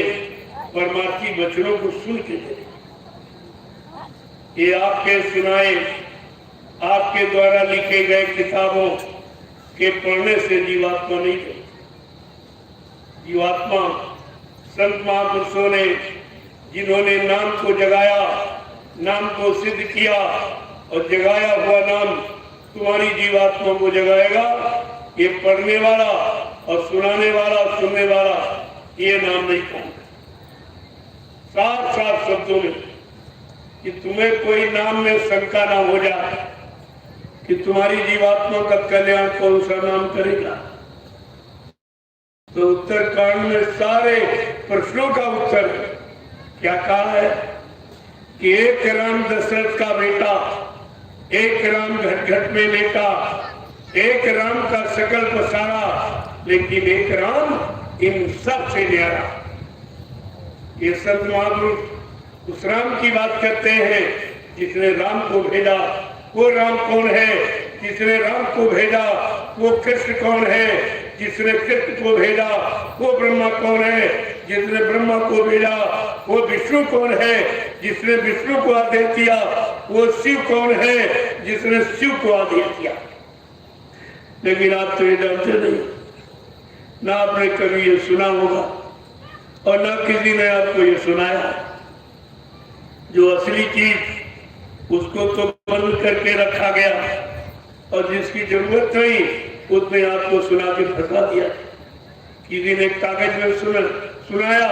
परमार्थी वचनों को सुन के जगेगी। ये आपके सुनाए, आपके द्वारा लिखे गए किताबों के पढ़ने से जीवात्मा नहीं गई। जीवात्मा संत महापुरुषों ने जिन्होंने नाम को जगाया, नाम को सिद्ध किया और जगाया हुआ नाम तुम्हारी जीवात्मा को जगाएगा। ये पढ़ने वाला और सुनाने वाला, सुनने वाला, ये नाम नहीं कहूंगा। साफ साफ शब्दों में कि तुम्हें कोई नाम में शंका ना हो जाए कि तुम्हारी जीवात्मा का कल्याण कौन सा नाम करेगा। तो उत्तरकांड में सारे प्रश्नों का उत्तर क्या कहा है कि एक राम दशरथ का बेटा, एक राम घट घट में लेटा, एक राम का सकल पसारा, लेकिन एक राम इन सब से न्यारा। ये संत महापुरुष उस राम की बात करते हैं जिसने राम को भेजा। वो राम कौन है जिसने राम को भेजा? वो कृष्ण कौन है जिसने कृष्ण को भेजा? वो ब्रह्मा कौन है जिसने ब्रह्मा को भेजा? वो विष्णु कौन है जिसने विष्णु को आदेश दिया? वो शिव कौन है जिसने शिव को आदेश दिया? लेकिन आप तो ये जानते नहीं, ना आपने कभी ये सुना होगा और ना किसी ने आपको ये सुनाया। जो असली चीज उसको तो बंद करके रखा गया और जिसकी जरूरत नहीं उसने आपको सुना के फंसा दिया। किसी ने कागज में सुनाया,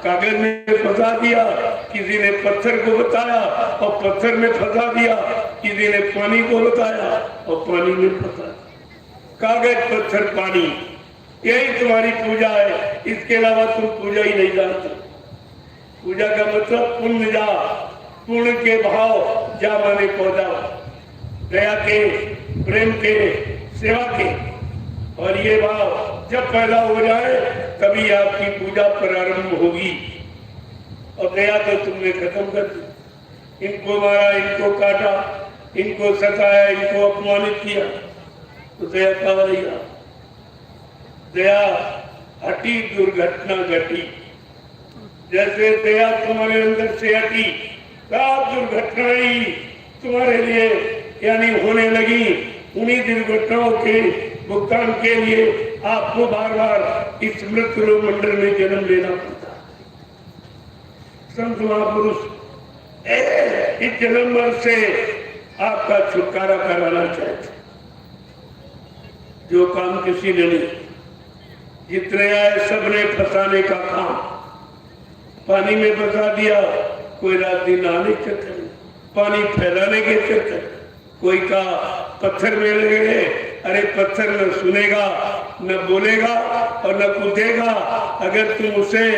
कागज में फंसा दिया। किसी ने पत्थर को बताया और पत्थर में फंसा दिया। किसी ने पानी को बताया और पानी में फंसा। कागज, पत्थर, पानी, यही तुम्हारी पूजा है। इसके अलावा तुम पूजा ही नहीं जानते। पूजा का मतलब पुण्य जा, पुण्य के भाव जा माने पौधा, दया के, प्रेम के, सेवा के। और ये भाव जब पैदा हो जाए तभी आपकी पूजा प्रारंभ होगी। और दया तो तुमने खत्म कर दी। इनको मारा, इनको काटा, इनको सताया, इनको अपमानित किया, तो दया कहाँ रही? दया हटी, दुर्घटना घटी। जैसे दया तुम्हारे अंदर से हटी, सब दुर्घटनाएं तुम्हारे लिए यानी होने लगी। उन्हीं दुर्घटनाओं के भुगतान के लिए आपको बार बार इस मृत्यु मंडल में जन्म लेना पड़ता। संत महापुरुष इस जन्म भर से आपका छुटकारा कराना चाहते। जो काम किसी ने नहीं, जितने आए सबने फंसाने का काम, पानी में फंसा दिया। कोई रात दिन नहाने के चक्कर, पानी फैलाने के चक्कर, कोई का पत्थर में लगे गए। अरे पत्थर न सुनेगा, न बोलेगा और न कूदेगा। अगर तुम उसे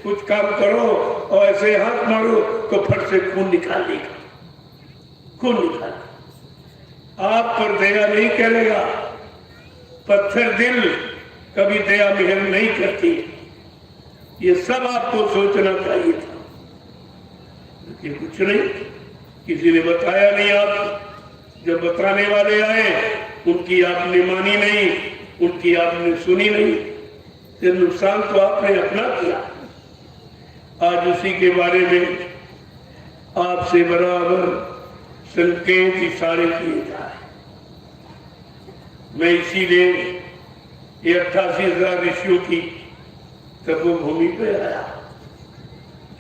कुछ काम करो और ऐसे हाथ मारो तो फट से खून निकाल देगा, खून निकाल। आप पर दया नहीं करेगा। पत्थर दिल कभी दया मेहर नहीं करती। ये सब आपको सोचना चाहिए था। ये कुछ नहीं, किसी ने बताया नहीं। आप जब बताने वाले आए उनकी आपने मानी नहीं, उनकी आपने सुनी नहीं, तो नुकसान तो आपने अपना किया। आज उसी के बारे में आपसे बराबर संकेत इशारे किए जा रहे। मैं इसीलिए ये 88,000 ऋषियों की तपोभूमि पे आया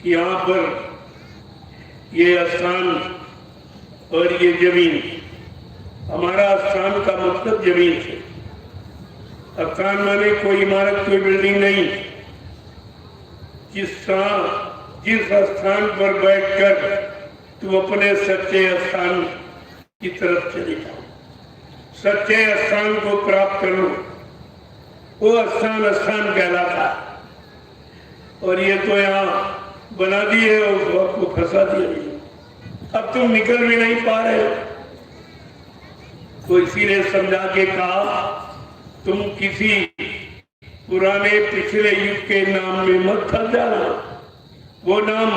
कि यहाँ पर ये स्थान और ये जमीन, हमारा स्थान का मतलब जमीन से। स्थान माने कोई इमारत, कोई बिल्डिंग नहीं। जिस स्थान पर बैठकर तुम अपने सच्चे स्थान की तरफ चले जाओ, सच्चे स्थान को प्राप्त करो, वो स्थान कहलाता। और ये तो यहाँ बना दिए और आपको फंसा दिया, अब तुम निकल भी नहीं पा रहे हो। तो इसीलिए समझा के कहा, तुम किसी पुराने पिछले युग के नाम में मत फंस जाना। वो नाम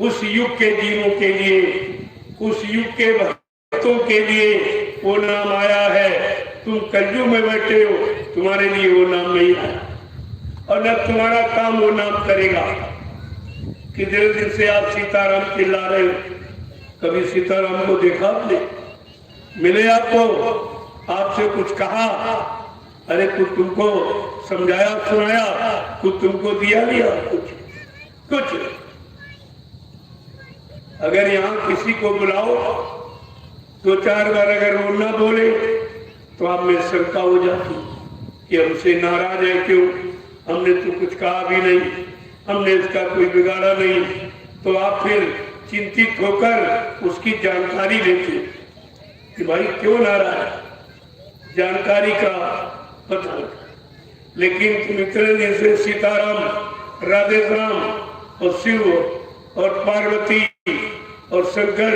उस युग के जीवों के लिए, उस युग के भक्तों के लिए वो नाम आया है। तुम कलयुग में बैठे हो, तुम्हारे लिए वो नाम नहीं आया और न तुम्हारा काम वो नाम करेगा। कितने दिन से आप सीताराम चिल्ला रहे हो, कभी सीताराम को देखा आपने? मिले आपको? आपसे कुछ कहा? अरे कुछ तुमको समझाया सुनाया? कुछ तुमको दिया लिया? कुछ अगर यहाँ किसी को बुलाओ तो 4 बार अगर वो ना बोले तो आप में शंका हो जाती कि हमसे नाराज है क्यों, हमने तो कुछ कहा भी नहीं, हमने इसका कोई बिगाड़ा नहीं। तो आप फिर चिंतित होकर उसकी जानकारी लेते कि भाई क्यों नाराज है, जानकारी का पता लगा। लेकिन तुम इतने दिन से सीताराम, राधे श्याम और शिव और पार्वती और शंकर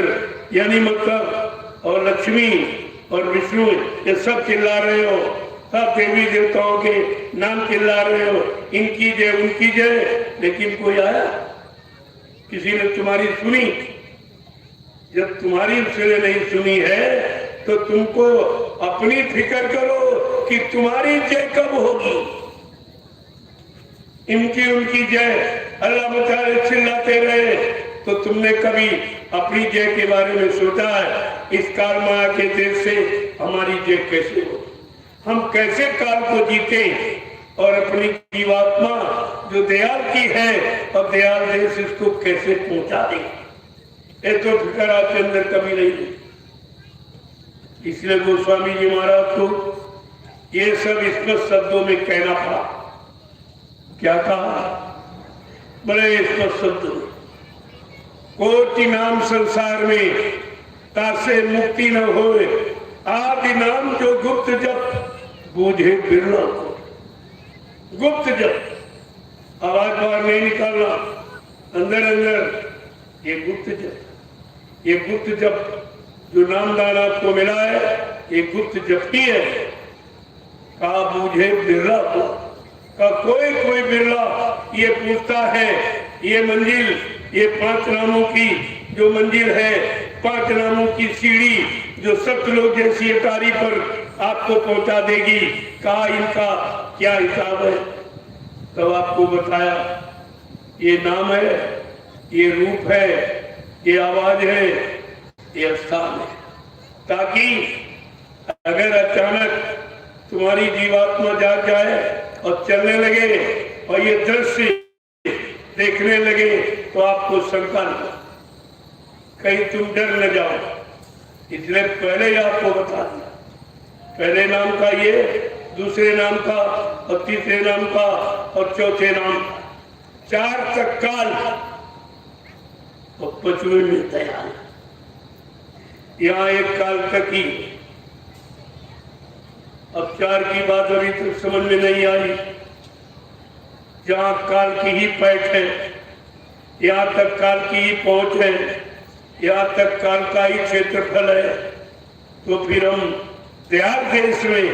यानी मतलब और लक्ष्मी और विष्णु ये सब चिल्ला रहे हो, सब देवी देवताओं के नाम चिल्ला रहे हो, इनकी जय उनकी जय, लेकिन कोई आया? किसी ने तुम्हारी सुनी? जब तुम्हारी उसने नहीं सुनी है तो तुमको अपनी फिक्र करो कि तुम्हारी जय कब होगी। इनकी उनकी जय अल्लाह बचाए चिल्लाते रहे तो तुमने कभी अपनी जय के बारे में सोचा है? इस काल माया के देश से हमारी जय कैसे हो, हम कैसे काल को जीते और अपनी जीवात्मा जो दयाल की है और दयाल देश इसको कैसे पहुंचा दे। ये तो फिक्र आपके अंदर कभी नहीं है। इसलिए गोस्वामी जी महाराज को ये सब स्पष्ट शब्दों में कहना पड़ा। क्या कहा? बड़े स्पष्ट शब्दों में, कोटि नाम संसार में तासे मुक्ति न होए, आदि नाम जो गुप्त जप बूझे बिरला को। गुप्त जप, आवाज बाहर नहीं निकालना, अंदर अंदर ये गुप्त जप, ये गुप्त जप जो नामदान आपको मिला है ये गुप्त जप की है। कहा बूझे बिरला को, का कोई बिरला ये पूछता है ये मंजिल, ये 5 नामों की जो मंजिल है, 5 नामों की सीढ़ी जो सतलोक जैसी अटारी पर आपको पहुंचा देगी, कहा इनका क्या हिसाब है? तब आपको बताया ये नाम है, ये रूप है, ये आवाज है, ये स्थान है। ताकि अगर अचानक तुम्हारी जीवात्मा जाग जाए और चलने लगे और ये दृश्य देखने लगे तो आपको शंका न, कहीं तुम डर न जाओ। इसलिए पहले ही आपको बता दिया, पहले नाम का ये, दूसरे नाम का और तीसरे नाम का और चौथे नाम का, 4 तत्काल और 5वें में तैयार। यहाँ एक काल तक ही, अब 4 की बात अभी तक समझ में नहीं आई। जहाँ काल की ही पैठ है, यहाँ तक काल की ही पहुंच है, यहाँ तक काल का ही क्षेत्रफल है, तो फिर हम दयाल देश में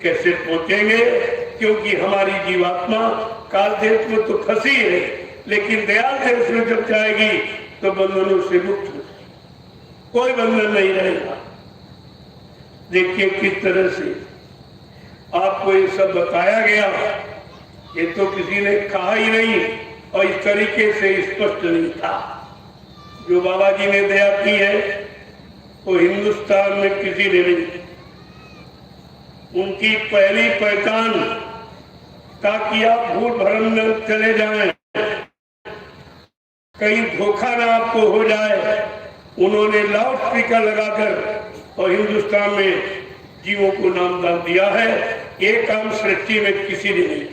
कैसे पहुंचेंगे? क्योंकि हमारी जीवात्मा काल देश में तो फंसी है, लेकिन दयाल देश में जब जाएगी तो बंधनों से मुक्त हो जाए, कोई बंधन नहीं रहेगा। देखिए किस तरह से आपको ये सब बताया गया, ये तो किसी ने कहा ही नहीं और इस तरीके से स्पष्ट नहीं था। जो बाबा जी ने दया की है वो हिंदुस्तान में किसी ने नहीं। उनकी पहली पहचान, ताकि आप भूल भरम न चले जाएं, कहीं धोखा ना आपको हो जाए, उन्होंने लाउड स्पीकर लगाकर और हिंदुस्तान में जीवों को नामदान दिया है। ये काम सृष्टि में किसी ने नहीं।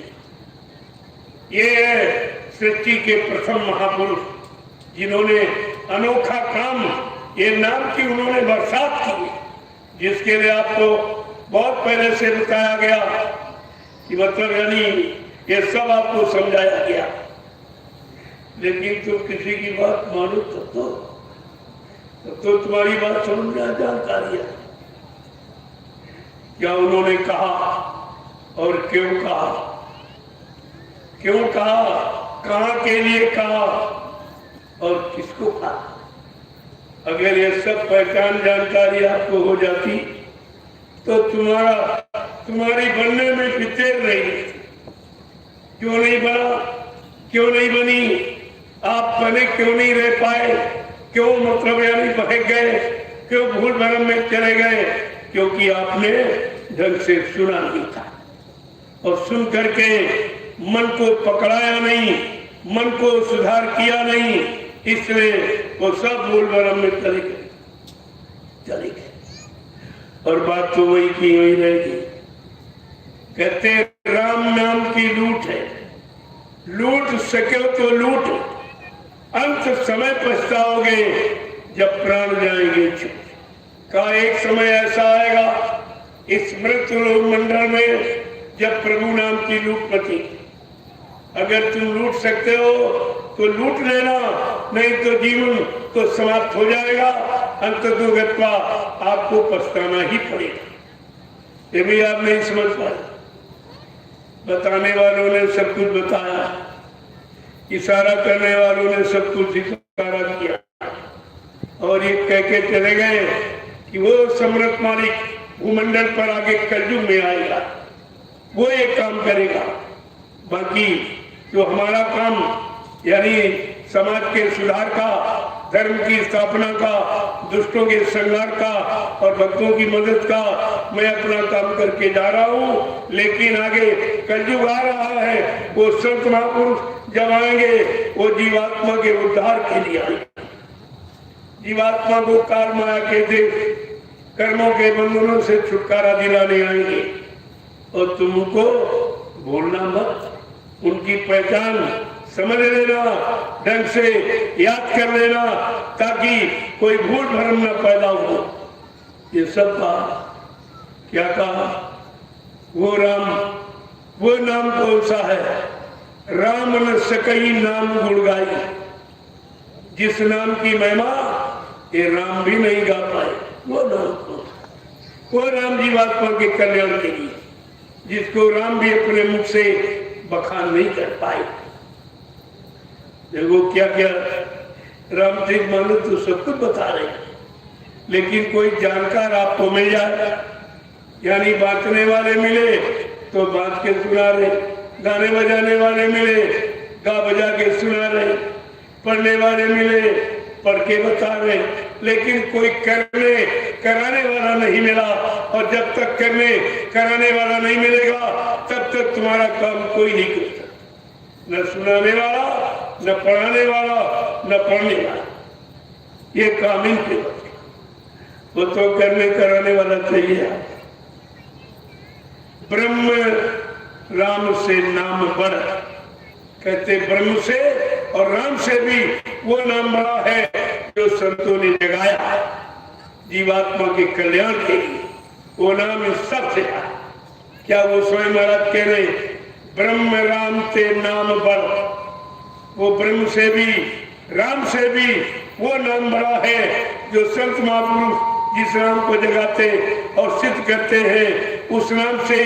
ये है सृष्टि के प्रथम महापुरुष जिन्होंने अनोखा काम, ये नाम की उन्होंने बरसात की, जिसके लिए आपको बहुत पहले से बताया गया कि मतलब यानी ये सब आपको समझाया गया। लेकिन तुम किसी की बात मानो तब तो तुम्हारी बात समझ में जानकारी है क्या उन्होंने कहा और क्यों कहा, क्यों कहा, कहां के लिए कहा और किसको कहा। अगर ये सब पहचान जानकारी आपको हो जाती तो तुम्हारी बनने में फितेर नहीं। क्यों नहीं बना, क्यों नहीं बनी, आप बने क्यों नहीं रह पाए, क्यों मतलब यानी बहक गए, क्यों भूल भरम में चले गए, क्योंकि आपने ढंग से सुना नहीं था और सुन करके मन को पकड़ाया नहीं, मन को सुधार किया नहीं, इसलिए वो सब भूल भरम में चले गए। और बात तो वही की वही रहेगी। कहते राम नाम की लूट है, लूट सके तो लूट, अंत समय पछताओगे जब प्राण जाएंगे छूट। का एक समय ऐसा आएगा इस मृत मंडल में जब प्रभु नाम की लूट मची। अगर तुम लूट सकते हो तो लूट लेना, नहीं तो जीवन तो समाप्त हो जाएगा। अंततोगत्वा आपको पछताना ही पड़ेगा। ये भी आप नहीं समझ पाए। बताने वालों ने सब कुछ बताया, इशारा करने वालों ने सब कुछ इशारा किया और ये कह के चले गए कि वो सम्राट मालिक भूमंडल पर आगे कलयुग में आएगा, वो एक काम करेगा। बाकी जो हमारा काम यानी समाज के सुधार का, धर्म की स्थापना का, दुष्टों के संहार का और भक्तों की मदद का, मैं अपना काम करके जा रहा हूँ। लेकिन आगे कलयुग आ रहा है, वो संत महापुरुष जब आएंगे वो जीवात्मा के उद्धार के लिए आएंगे। जीवात्मा को काल माया के देश कर्मों के बंधनों से छुटकारा दिलाने आएंगे और तुमको भूलना मत। उनकी पहचान समझ लेना, ढंग से याद कर लेना, ताकि कोई भूल भ्रम न पैदा हो। ये सब कहा, क्या कहा, वो राम, वो नाम कौन सा है, राम न सकई नाम गुण गाई। जिस नाम की महिमा ये राम भी नहीं गा पाए, वो नाम कौन, वो राम जीवात्मा के कल्याण के लिए, जिसको राम भी अपने मुख से बखान नहीं कर पाए। देखो क्या क्या राम जी मानो तो सब कुछ बता रहे हैं, लेकिन कोई जानकार आपको मिल जाए, यानी बांटने वाले मिले तो बांट के सुना रहे, गाने बजाने वाले मिले गा बजा के सुना रहे, पढ़ने वाले मिले पढ़ के बता रहे, लेकिन कोई करने कराने वाला नहीं मिला। और जब तक करने कराने वाला नहीं मिलेगा तब तक तुम्हारा काम कोई नहीं कर सकता, न सुनाने वाला, न पढ़ाने वाला, न पढ़ने वाला। ये काम इनके बस, वो तो करने कराने वाला चाहिए। ब्रह्म राम से नाम बड़, कहते ब्रह्म से और राम से भी वो नाम बड़ा है जो संतों ने जगाया जीवात्मा के कल्याण के लिए। वो नाम सबसे क्या वो स्वयं महाराज कह रहे, ब्रह्म राम से नाम बड़, वो ब्रह्म से भी राम से भी वो नाम बड़ा है जो संत महापुरुष जिस नाम को जगाते और सिद्ध करते हैं, उस नाम से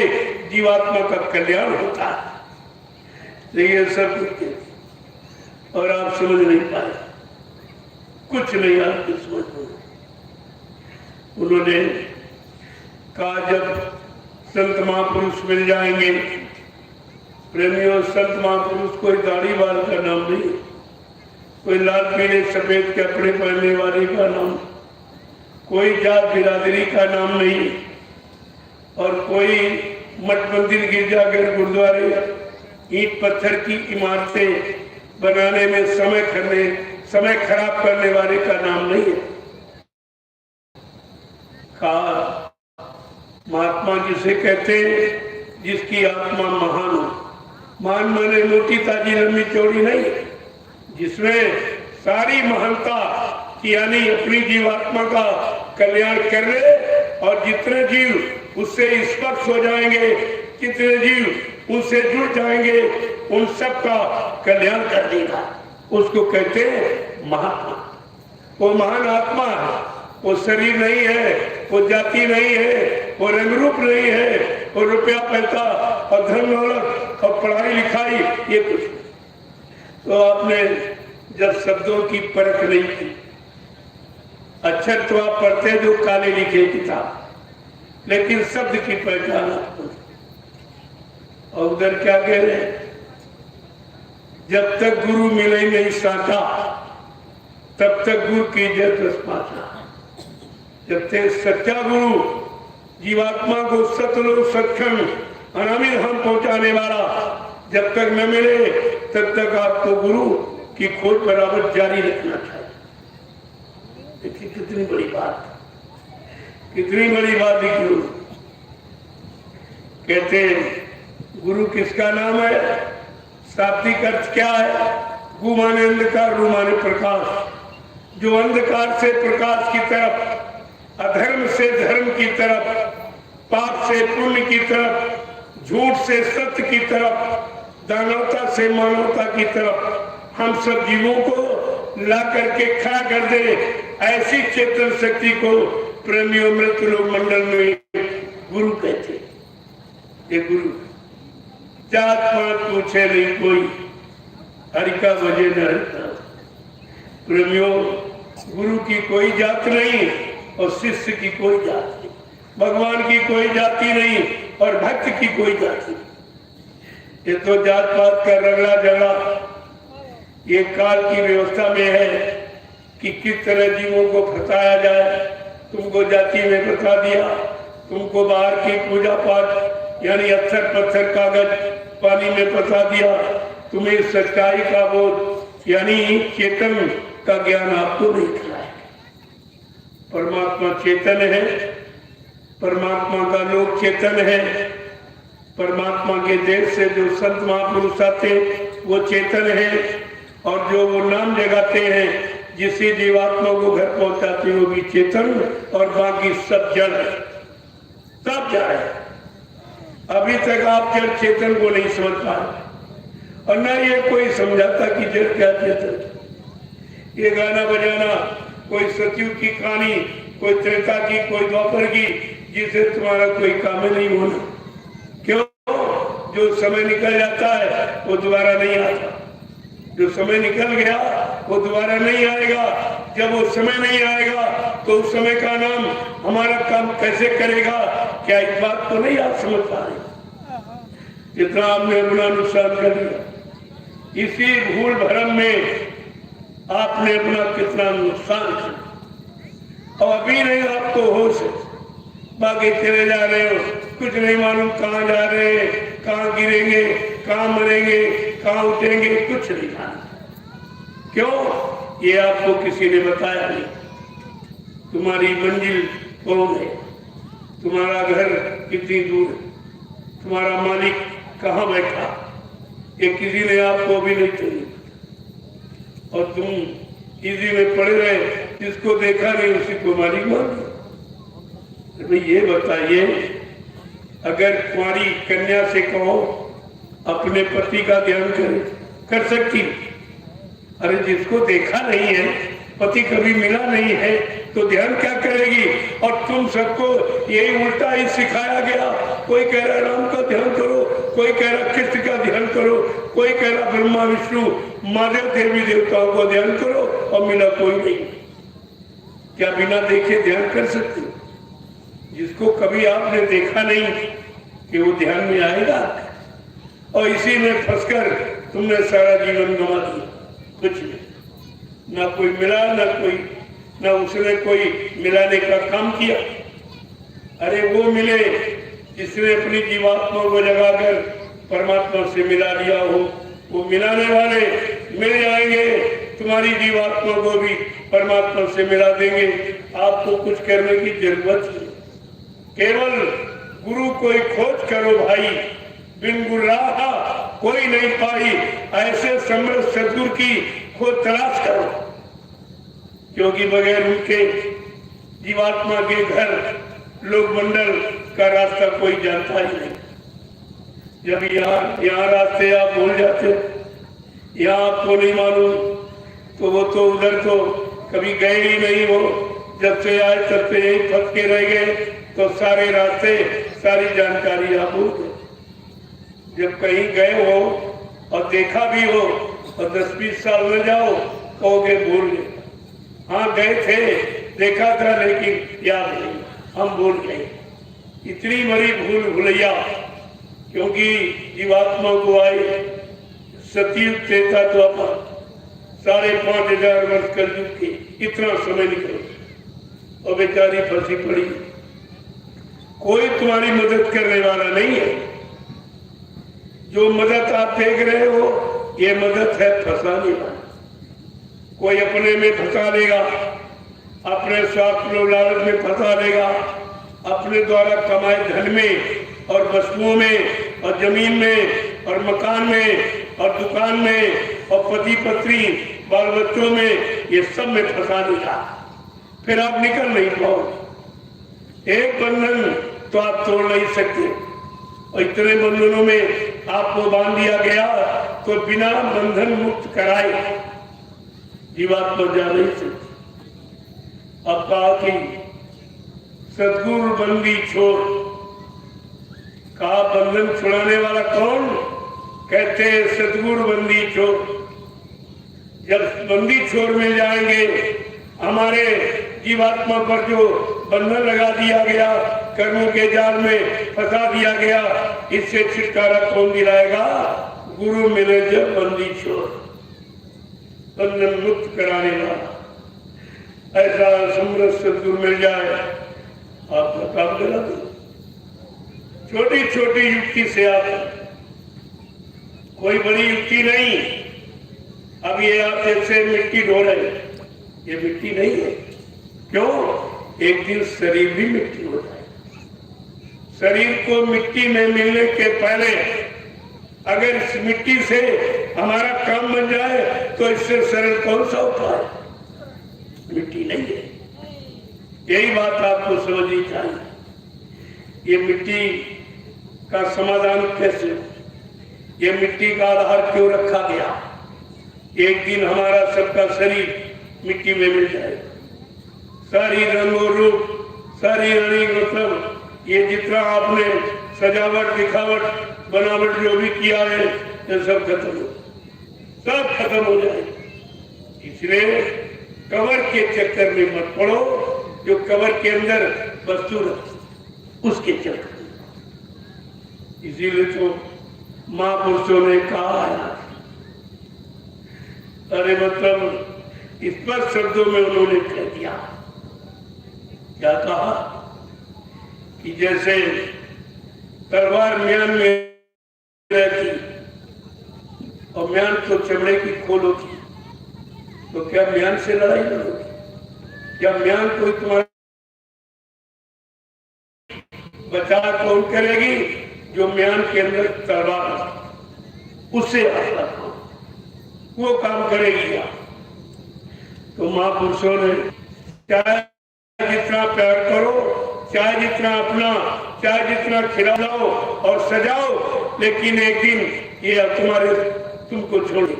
जीवात्मा का कल्याण होता है। ये सब कुछ और आप समझ नहीं पाए। कुछ नहीं आपकी समझ में। उन्होंने कहा जब संत महापुरुष मिल जाएंगे, प्रेमियों, संत महापुरुष कोई दाढ़ी वाल का नाम नहीं, कोई लाल पीले सफेद कपड़े पहनने वाले का नाम, कोई जात बिरादरी का नाम नहीं, और कोई मठ मंदिर गिरजाघर गुरुद्वारे ईंट पत्थर की इमारतें बनाने में समय खराब करने वाले का नाम नहीं है। कहा महात्मा जिसे कहते हैं जिसकी आत्मा महान हो, महान माने मोटी ताजी लंबी चौड़ी नहीं, जिसमें सारी महानता यानी अपनी जीवात्मा का कल्याण कर रहे, और जितने जीव उससे स्पर्श हो जाएंगे, जितने जीव उससे जुड़ जाएंगे, उन सब का कल्याण कर देगा, उसको कहते हैं महात्मा। वो महान आत्मा है, वो शरीर नहीं है, वो जाति नहीं है, वो रंग रूप नहीं है, वो रुपया पैसा और धन दौलत और पढ़ाई लिखाई ये कुछ नहीं। तो आपने जब शब्दों की परख नहीं की, अक्षर तो आप पढ़ते जो काले लिखे किताब, लेकिन शब्द की पहचान आपको। और उधर क्या कह रहे हैं, जब तक गुरु मिले नहीं साचा, तब तक गुरु की जय पाचा। जब तक सच्चा गुरु जीवात्मा को सतलोक सक्षम अनामी धाम पहुंचाने वाला जब तक न मिले, तब तक आपको गुरु की खोज बराबर जारी रखना चाहिए। देखिए कितनी बड़ी बात, कितनी बड़ी बात लिखी। कहते गुरु किसका नाम है, शाब्दिक अर्थ क्या है, गु माने अंधकार, रू माने प्रकाश। जो अंधकार से प्रकाश की तरफ, अधर्म से धर्म की तरफ, पाप से पुण्य की तरफ, झूठ से सत्य की तरफ, दानवता से मानवता की तरफ हम सब जीवों को ला करके खड़ा कर दे, ऐसी चेतन शक्ति को प्रेमियों मृत लोक मंडल में गुरु कहते। ये गुरु जात पात पूछे नहीं कोई, हरि का वजह न हरता। प्रेमियों, गुरु की कोई जात नहीं और शिष्य की कोई जात नहीं, भगवान की कोई जाति नहीं और भक्त की कोई जाति नहीं। ये तो जात पात का रगड़ा झगड़ा ये काल की व्यवस्था में है कि किस तरह जीवों को फंसाया जाए। तुमको जाति में फंसा दिया, तुमको बाहर की पूजा पाठ यानी अक्षर पत्थर कागज पानी में फंसा दिया, तुम्हें सच्चाई का बोध यानी चेतन का ज्ञान आपको नहीं कराया। परमात्मा चेतन है, परमात्मा का लोक चेतन है, परमात्मा के देश से जो संत महापुरुष आते वो चेतन है, और जो वो नाम जगाते हैं जिससे जीवात्मा को घर पहुंचाते हैं वो भी चेतन, और बाकी सब जड़ है, सब जड़ है। अभी तक आप जड़ चेतन को नहीं समझ पाए, और ना ये कोई समझाता कि जड़ क्या चेतन। ये गाना बजाना कोई सतयुग की कहानी, कोई त्रेता की, कोई द्वापर की, जिसे तुम्हारा कोई काम नहीं होना। क्यों? जो समय निकल जाता है वो दोबारा नहीं आता, जो समय निकल गया वो दोबारा नहीं आएगा। जब वो समय नहीं आएगा तो उस समय का नाम हमारा काम कैसे करेगा? क्या इस बात को नहीं आप समझ पा रहे? जितना आपने अपना नुकसान कर लिया, इसी भूल भरम में आपने अपना कितना नुकसान किया, और अभी नहीं आपको होश, बाकी चले जा रहे हो, कुछ नहीं मालूम कहाँ जा रहे हैं, कहाँ गिरेंगे, कहाँ मरेंगे, कहाँ उठेंगे, कुछ नहीं मालूम। क्यों? ये आपको किसी ने बताया नहीं। तुम्हारी मंजिल कौन है, तुम्हारा घर कितनी दूर है, तुम्हारा मालिक कहाँ बैठा, ये किसी ने आपको भी नहीं चाहिए। और तुम इसी में पड़े रहे, जिसको देखा नहीं उसी को मालिक मान लो। भाई ये बताइए, अगर कुंवारी कन्या से कहो अपने पति का ध्यान करे, कर सकती? अरे जिसको देखा नहीं है, पति कभी मिला नहीं है, तो ध्यान क्या करेगी? और तुम सबको यही उल्टा ही सिखाया गया। कोई कह रहा राम का ध्यान करो, कोई कह रहा कृष्ण का ध्यान करो, कोई कह रहा ब्रह्मा विष्णु महादेव देवी देवताओं का ध्यान करो, और मिला कोई नहीं। क्या बिना देखे ध्यान कर सकते हो? जिसको कभी आपने देखा नहीं कि वो ध्यान में आएगा, और इसी में फंसकर तुमने सारा जीवन गंवा दिया। कुछ नहीं, ना कोई मिला, ना उसने कोई मिलाने का काम किया। अरे वो मिले जिसने अपनी जीवात्मा को जगाकर परमात्मा से मिला लिया हो। वो मिलाने वाले मिल जाएंगे, तुम्हारी जीवात्मा को भी परमात्मा से मिला देंगे। आपको कुछ करने की जरूरत नहीं, केवल गुरु कोई खोज करो भाई, बिन गुरु राहा कोई नहीं पाई। ऐसे समर्थ सदगुरु की खोज तलाश करो, क्योंकि बगैर उनके जीवात्मा के घर लोक मंडल का रास्ता कोई जानता ही नहीं। जब यहाँ रास्ते आप भूल जाते, यहाँ आपको नहीं मालूम, तो वो तो उधर तो कभी गए ही नहीं हो। जब से आए तब से यही फंस के रह गए, तो सारे रास्ते सारी जानकारी आप भूल गए। जब कहीं गए हो और देखा भी हो और 10-20 साल में जाओ कहोगे भूल गए। हाँ गए थे, देखा था, लेकिन याद नहीं, हम भूल गए। इतनी बड़ी भूल भुलैया, क्योंकि जीवात्मा को आए सतयुग त्रेता द्वापर 5,500 वर्ष कलयुग के इतना समय निकल, और बेचारी फंसी पड़ी। कोई तुम्हारी मदद करने वाला नहीं है। जो मदद आप देख रहे हो, ये मदद है फंसाने वाली। कोई अपने में फंसा देगा, अपने स्वार्थ लालच में फंसा देगा, अपने द्वारा कमाए धन में और वस्तुओं में और जमीन में और मकान में और दुकान में और पति पत्नी बाल बच्चों में, ये सब में फंसा देगा। फिर आप निकल नहीं पाओगे। एक बंधन तो आप तोड़ नहीं सकते, और इतने बंधनों में आपको बांध दिया गया, तो बिना बंधन मुक्त कराए जीवात्मा जा नहीं सकती। अब कहा कि सदगुरु बंदी छोड़, कहा बंधन छुड़ाने वाला कौन? कहते हैं सदगुरु बंदी छोड़। जब बंदी छोड़ मिल जाएंगे, हमारे जीवात्मा पर जो बंधन लगा दिया गया, कर्मों के जाल में फंसा दिया गया, इससे छुटकारा कौन दिलाएगा? गुरु मिले जब बंदी छोड़, बंधन मुक्त कराने वाला। ऐसा समृद्ध सदगुरु मिल जाए, आपका काम गलत है। छोटी छोटी युक्ति से आप, कोई बड़ी युक्ति नहीं। अब ये आप जैसे मिट्टी ढो रहे, ये मिट्टी नहीं है। क्यों? एक दिन शरीर भी मिट्टी हो जाए। शरीर को मिट्टी में मिलने के पहले अगर इस मिट्टी से हमारा काम बन जाए, तो इससे सरल कौन सा उपाय? मिट्टी नहीं है। यही बात आपको समझनी चाहिए। ये मिट्टी का समाधान कैसे? ये मिट्टी का आधार क्यों रखा गया? एक दिन हमारा सबका शरीर मिट्टी में मिल जाएगा। सारी रंग और रूप, सारी अनेक मतलब, ये जितना आपने सजावट, दिखावट, बनावट जो भी किया है, ये सब खत्म हो जाए। इसलिए कवर के चक्कर में मत पड़ो, जो कवर के अंदर वस्तु रखती उसके चक्कर में। इसीलिए तो महापुरुषों ने कहा है, अरे मतलब स्पष्ट शब्दों में उन्होंने कह दिया। क्या कहा? कि जैसे तलवार म्यान में रहती और म्यान तो चमड़े की खोल होती, तो क्या म्यान से लड़ाई लड़ोगी? क्या म्यान कोई तुम्हारा बचाव कौन करेगी? जो म्यान के अंदर तलवार, उससे वो काम करेगी। क्या? तो महापुरुषों ने चाहे जितना प्यार करो, चाहे जितना अपना, चाहे जितना खिलाओ और सजाओ, लेकिन एक दिन ये तुम्हारे तुमको छोड़े,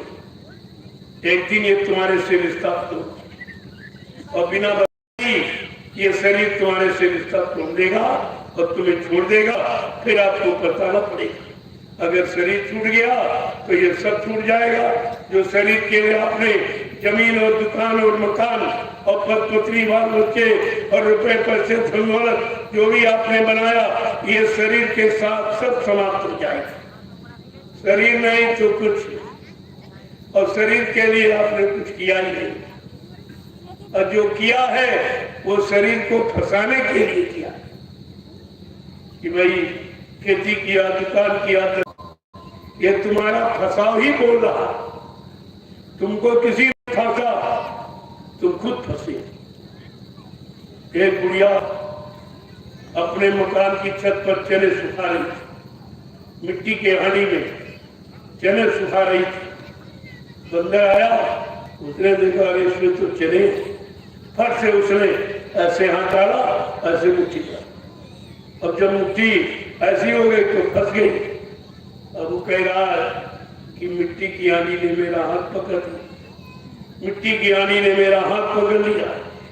एक दिन ये तुम्हारे से रिश्ता तोड़, और बिना बताई ये शरीर तुम्हारे से रिश्ता तोड़ देगा और तुम्हें छोड़ देगा। फिर आपको बताना पड़ेगा। अगर शरीर छूट गया तो ये सब छूट जाएगा। जो शरीर के लिए आपने जमीन और दुकान और मकान और पत्नी बाल बच्चे और रुपए पैसे धन दौलत जो भी आपने बनाया, ये शरीर के साथ सब समाप्त हो जाएगा। शरीर नहीं तो कुछ, और शरीर के लिए आपने कुछ किया ही नहीं, और जो किया है वो शरीर को फंसाने के लिए किया कि भाई खेती किया, दुकान किया, ये तुम्हारा फंसाव ही बोल रहा। तुमको किसी ने फंसा, तुम खुद फंसे। एक बुढ़िया अपने मकान की छत पर चने सुखा रही थी, मिट्टी के हांडी में चने सुखा रही थी। बंदर आया, उसने देखा अरे इसमें तो चने, फट से उसने ऐसे हाथ डाला, ऐसे मुट्ठी डाला। अब जब मुट्ठी ऐसी हो गई तो फंस गई। अब वो कह रहा है कि मिट्टी की आंधी ने मेरा हाथ पकड़ लिया, मिट्टी की आंधी ने मेरा हाथ पकड़ लिया।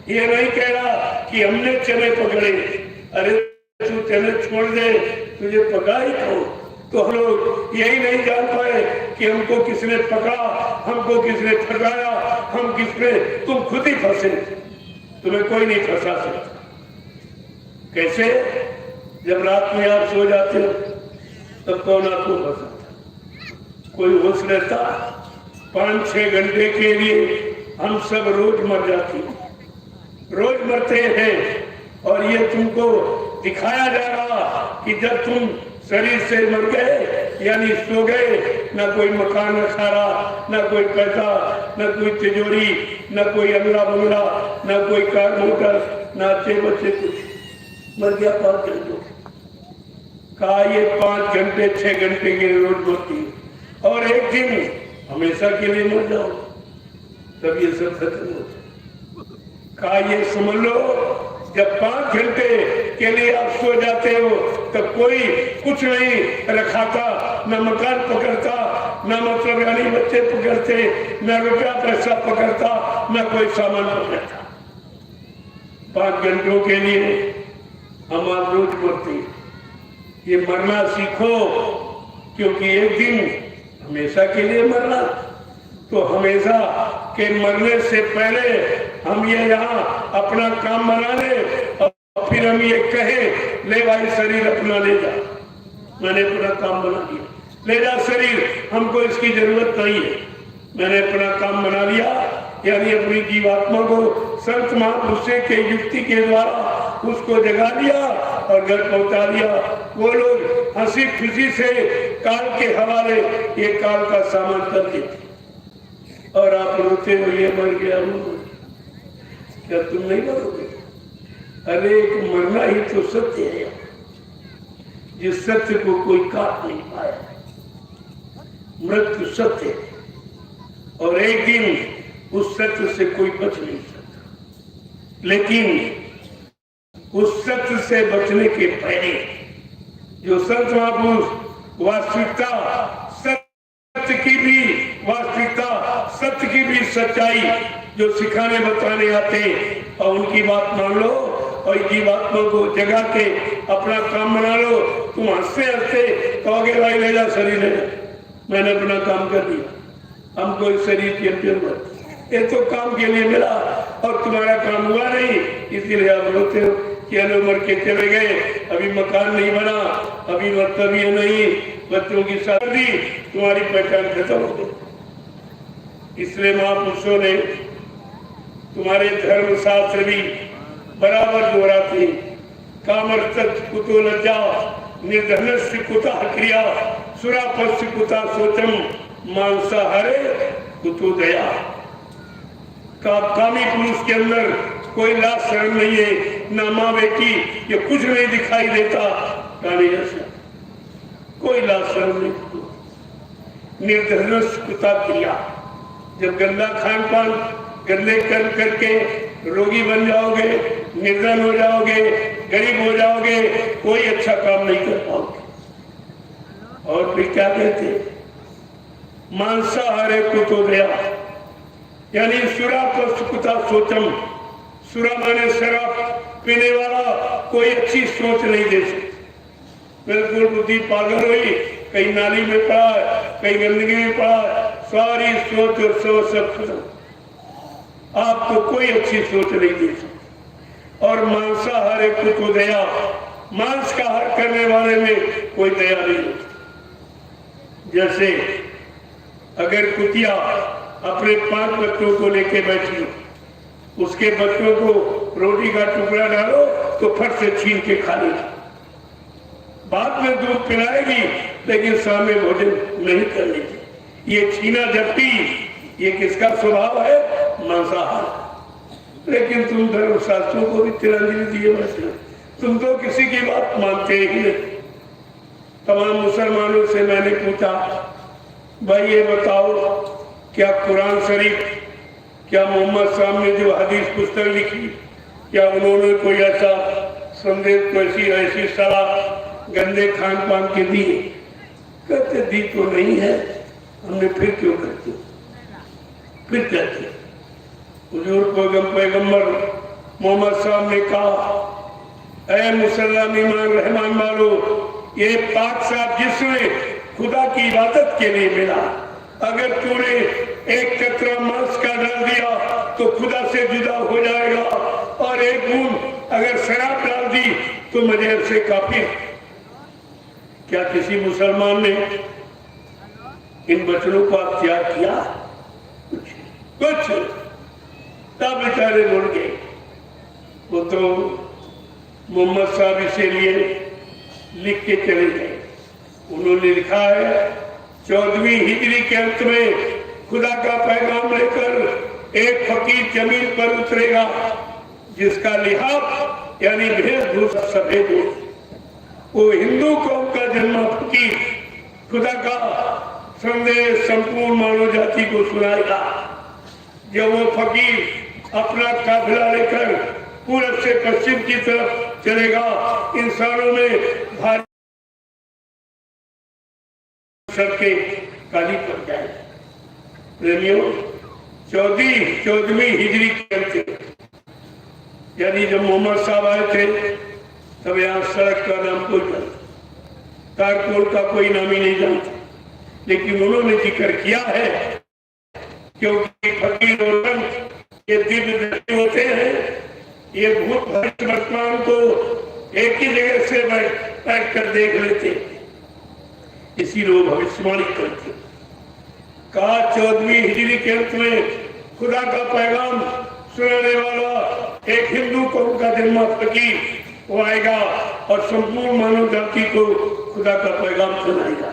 ये नहीं कह रहा कि हमने चने पकड़े, अरे तू चने छोड़ दे, तुझे पकड़ा ही कौन। तो हम लोग यही नहीं जान पाए कि हमको किसने पकड़ा, हमको किसने ठगाया, हम किसने, तुम खुद ही फंसे, तुम्हें कोई नहीं फंसा सकता। कैसे? जब रात में आप सो जाते हो तब कौन आपको फंसाता? कोई होश रहता? 5-6 घंटे के लिए हम सब रोज मर जाते हैं, रोज मरते हैं। और ये तुमको दिखाया जा रहा कि जब तुम शरीर से मर गए यानी सो गए, ना कोई मकान रखा रहा, ना कोई पैसा, ना कोई तिजोरी, ना कोई अगला बंगला, ना कोई कार मोटर, ना अच्छे बच्चे, कुछ मर गया 5 घंटों। कहा ये 5 घंटे 6 घंटे के रोज मरती, और एक दिन हमेशा के लिए मर जाओ, तब ये सब खत्म हो जाए। कहा ये समझ लो, जब 5 घंटे के लिए आप सो जाते हो तब कोई कुछ नहीं रखाता, न मकान पकड़ता, न मतलब यानी बच्चे पकड़ते, न रुपया पैसा पकड़ता, न कोई सामान पकड़ता। 5 घंटों के लिए हम आप रोज मरते। ये मरना सीखो, क्योंकि एक दिन हमेशा के लिए मरना, तो हमेशा के मरने से पहले हम ये यहाँ अपना काम बना ले, और फिर हम ये कहें ले भाई शरीर अपना ले जा, मैंने अपना काम बना लिया, ले जा शरीर, हमको इसकी जरूरत नहीं है, मैंने अपना काम बना लिया। यानी अपनी जीवात्मा को संत महापुरुषों के युक्ति के द्वारा उसको जगा दिया और घर पहुंचा दिया। वो लोग हंसी खुशी से काल के हवाले ये काल का सामान कर देते, और आप रोते हो ये मर गया, क्या तुम नहीं मरोगे? अरे एक मरना ही तो सत्य है, जिस सत्य को कोई काट नहीं पाया। मृत्यु सत्य है, और एक दिन उस सत्य से कोई बच नहीं सकता। लेकिन उस सत्य से बचने के पहले जो संत महापुरुष वास्तविकता, सत्य की भी वास्तविकता, सत्य की भी सच्चाई जो सिखाने बताने आते, और उनकी बात मान लो और जीवात्मा को जगा के अपना काम बना लो। तुम हंसते हंसते कहोगे भाई ले जा शरीर ले जा, मैंने अपना काम कर दिया, हमको इस शरीर की जरूरत, ये तो काम के लिए मिला और तुम्हारा काम हुआ नहीं, इसीलिए आप रोते हो कि अरे मर के चले गए, अभी मकान नहीं बना, अभी मतलब ये नहीं, बच्चों की शादी, तुम्हारी पहचान खत्म हो गई। इसलिए महापुरुषों ने तुम्हारे धर्म शास्त्र भी बराबर दोहराते, कामर्तक कुतो लज्जा, निर्धनस्य कुतः क्रिया, सुरापस्य कुतः शोचम, मांसाहारे कुतो दया। कामी पुरुष के अंदर कोई लाज शर्म नहीं है, ना माँ बेटी, ये कुछ नहीं दिखाई देता, कामी जैसा कोई लाज शर्म नहीं। निर्धनस्य कुतः क्रिया, जब गंदा खान पान गंदे कर करके रोगी बन जाओगे, निर्धन हो जाओगे, गरीब हो जाओगे, कोई अच्छा काम नहीं कर पाओगे। और फिर क्या कहते, मांसाहारे कुतो दया, यानी सुरा कुता सोचम, सुरा माने शराब पीने वाला कोई अच्छी सोच नहीं दे सकता। बिल्कुल बुद्धि पागल हुई, कहीं नाली में पड़ा, कहीं गंदगी में पड़ा, सारी सोच और सब खत्म। आपको कोई अच्छी सोच नहीं दे सकती। और मांसाहार को दया, मांस का आहार करने वाले में कोई दया नहीं होती। जैसे अगर कुतिया अपने 5 बच्चों को लेके बैठी हो, उसके बच्चों को रोटी का टुकड़ा डालो तो फट से छीन के खा लेगी, बाद में दूध पिलाएगी लेकिन सामने भोजन नहीं कर लेगी। ये छीना झपटी, ये किसका स्वभाव है? मांसाहार। लेकिन तुम धर्मशास्त्रों को भी तिरंजलि दिए बैठे, तुम तो किसी की बात मानते ही नहीं। तमाम मुसलमानों से मैंने पूछा, भाई ये बताओ, क्या कुरान शरीफ, क्या मोहम्मद साहब ने जो हदीस पुस्तक लिखी, क्या उन्होंने कोई ऐसा संदेश, कोई ऐसी सलाह गंदे खान पान के दिए? कहते दी तो नहीं है, हमने फिर क्यों करते? फिर कहते हुजूर पैगंबर मोहम्मद साहब ने कहा, ऐ मुसलमान ईमान रहमान वालो, ये पाक साहब जिसने खुदा की इबादत के लिए मिला, अगर तूने एक कतरा मांस का डाल दिया तो खुदा से जुदा हो जाएगा, और एक बूंद अगर शराब डाल दी तो मजहब से काफी। क्या किसी मुसलमान ने इन वचनों को अख्तियार किया? कुछ तब बेचारे मुड़ गए। वो तो मोहम्मद साहब इसीलिए लिख के चले गए। उन्होंने लिखा है 14वीं हिजरी के अंत में खुदा का पैगाम लेकर एक फकीर जमीन पर उतरेगा जिसका लिहाज यानी वेशभूषा सफेद हो। वो हिंदू कौम का जन्मा फकीर खुदा का संदेश संपूर्ण मानव जाति को सुनाएगा। जब वो फकीर अपना काफिला लेकर पूरब से पश्चिम की तरफ चलेगा, इंसानों में भारी सड़कें काली पड़ जाएगी। प्रेमियों, 14वीं हिजरी के अंत, यानी जब मोहम्मद साहब आए थे तब यहाँ सड़क का नाम कोई तारकोल का कोई नाम ही नहीं जानता, लेकिन उन्होंने जिक्र किया है क्योंकि फकीर और रंग ये दिव्य दृष्टि होते हैं, ये भूत भविष्य वर्तमान को एक ही जगह से बैठ कर देख लेते, इसीलिए भविष्यवाणी करते। कहा 14वीं हिजरी के अंत में खुदा का पैगाम सुनाने वाला एक हिंदू कौम का जन्मा फकीर वो आएगा और संपूर्ण मानव जाति को खुदा का पैगाम सुनाएगा।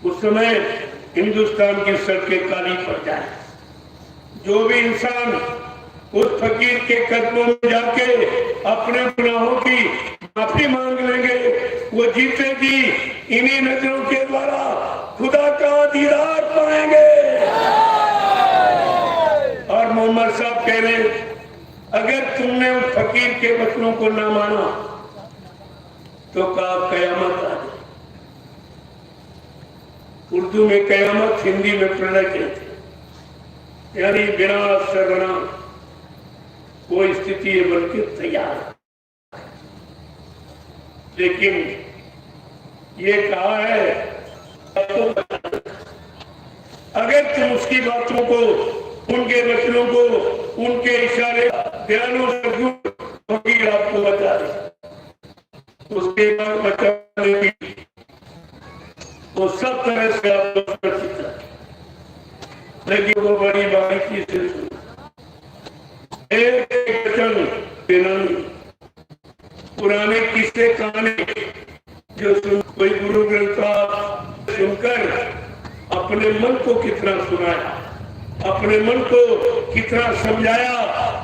उस समय हिंदुस्तान की सड़कें काली पड़ जाए। जो भी इंसान उस फकीर के कदमों में जाके अपने गुनाहों की माफी मांग लेंगे, वो जीते जी इन्हीं नजरों के द्वारा खुदा का दीदार पाएंगे। और मोहम्मद साहब कह रहे, अगर तुमने उस फकीर के वचनों को ना माना तो कहा कयामत आ जाए। उर्दू में कयामत, हिंदी में प्रलय कहते, यानी विनाश सर्वनाश वो स्थिति है बल्कि तैयार। लेकिन ये कहा है अगर तुम उसकी बातों को, उनके वचनों को, उनके इशारे ध्यानों से फकीर आपको बता दे, उसके बाद बचाने की वो सब तरह से आपको सुरक्षित है। लेकिन वो बड़ी बारीकी से एक वचन बिना पुराने किस्से कहानी जो कोई गुरु ग्रंथ सुनकर अपने मन को कितना सुनाया, अपने मन को कितना समझाया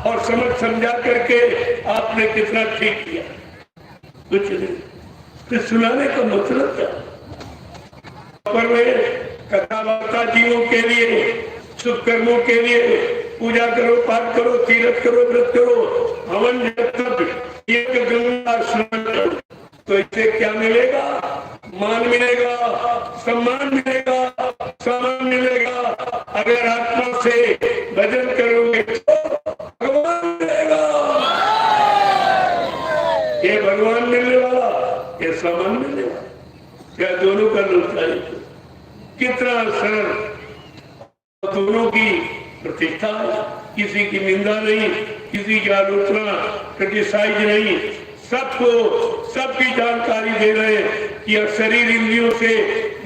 और समझा करके आपने कितना ठीक किया। कुछ नहीं, फिर सुनाने का मतलब क्या? पर कथा वार्ता जीवों के लिए, शुभ कर्मों के लिए पूजा करो, पाठ करो, तीर्थ करो, व्रत करो, हवन गंगा स्नान करो, तो इससे क्या मिलेगा? मान मिलेगा, सम्मान मिलेगा, सम्मान मिलेगा। अगर आत्मा से भजन करोगे तो भगवान मिलेगा। ये भगवान मिलने वाला, ये सम्मान मिलने वाला, क्या दोनों का नुकसान? कितना सरल, दोनों की प्रतिष्ठा है, किसी की निंदा नहीं, किसी की आलोचना क्रिटिसाइज नहीं, सबको सबकी जानकारी दे रहे हैं कि शरीर इंद्रियों से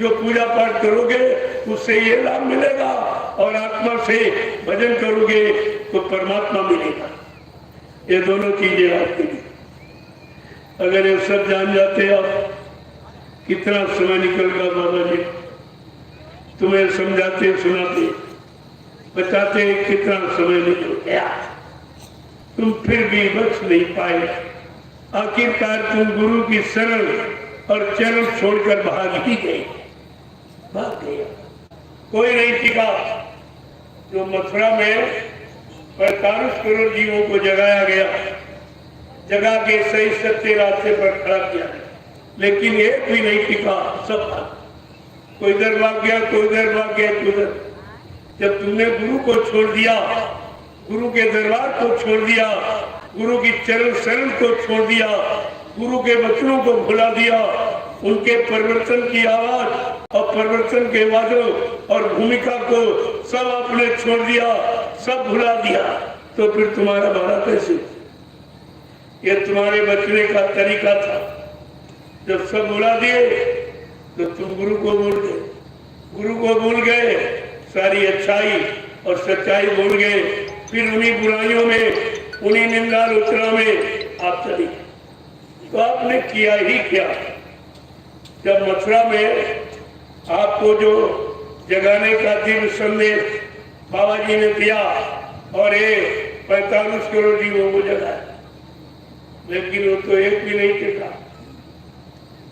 जो पूजा पाठ करोगे उससे ये लाभ मिलेगा और आत्मा से भजन करोगे तो परमात्मा मिलेगा। ये दोनों चीजें आपके लिए, अगर ये सब जान जाते आप, कितना समय निकल गया बाबा जी तुम्हें समझाते सुनाते बताते, कितना समय निकल गया, तुम फिर भी बच नहीं पाए। आखिरकार तुम गुरु की शरण और चरण छोड़कर भाग ही गए, भाग गए, कोई नहीं टिका। जो मथुरा में 45 करोड़ जीवों को जगाया गया, जगा के सही सच्चे रास्ते पर खड़ा किया, लेकिन एक भी नहीं टिका, सब भाग, कोई इधर भाग गया, कोई इधर भाग गया, कोई उधर। जब तुमने गुरु को छोड़ दिया, गुरु के दरबार को छोड़ दिया, गुरु की चरण शरण को छोड़ दिया, गुरु के वचनों को भुला दिया, उनके परिवर्तन की आवाज और परिवर्तन के वादों और भूमिका को सब आपने छोड़ दिया, सब भुला दिया, तो फिर तुम्हारा भला कैसे? ये तुम्हारे बचने का तरीका था। जब सब भुला दिए तो तुम गुरु को भूल गए, गुरु को भूल गए, सारी अच्छाई और सच्चाई भूल गए, फिर उन्हीं बुराइयों में, उन्हीं निंदा आलोचना में आप चली। तो आपने किया ही क्या? जब मथुरा में आपको जो जगाने का दिव्य संदेश बाबा जी ने दिया और ये 45 करोड़ जीवों को जगाया, लेकिन वो तो एक भी नहीं टिका।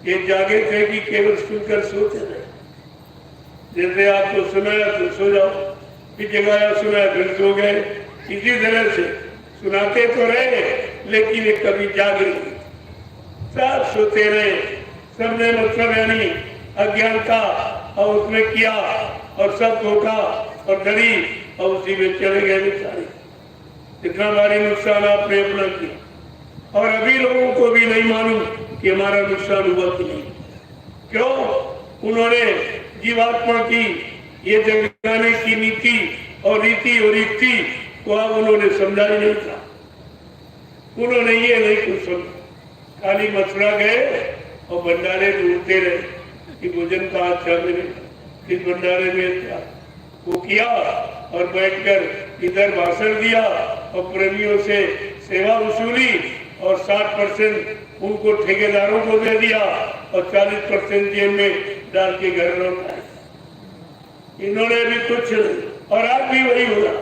ये जागे थे कि केवल सुनकर सोते रहे। जैसे आपको सुनाया तो सो जाओ, फिर जगाया सुनाया फिर सो गए, इसी तरह से सुनाते तो रहे लेकिन ये कभी जागे नहीं, सब सोते रहे। सबने मतलब यानी अज्ञानता और उसमें किया और सब धोखा और डरी और उसी में चले गए बेचारे। इतना भारी नुकसान आपने अपना किया और अभी लोगों को भी नहीं मालूम कि हमारा नुकसान हुआ कि नहीं। क्यों? उन्होंने जीवात्मा की ये जगाने की नीति और रीति और युक्ति को अब उन्होंने समझा ही नहीं था। उन्होंने ये नहीं कुछ समझा, खाली मथुरा गए और भंडारे ढूंढते रहे कि भोजन का अच्छा मिले, इस भंडारे में क्या वो किया और बैठकर इधर भाषण दिया और प्रेमियों से सेवा वसूली और 60% उनको ठेकेदारों को दे दिया और 40% जेब में डाल के घर लौट आए। इन्होंने भी कुछ नहीं और आज भी वही होगा।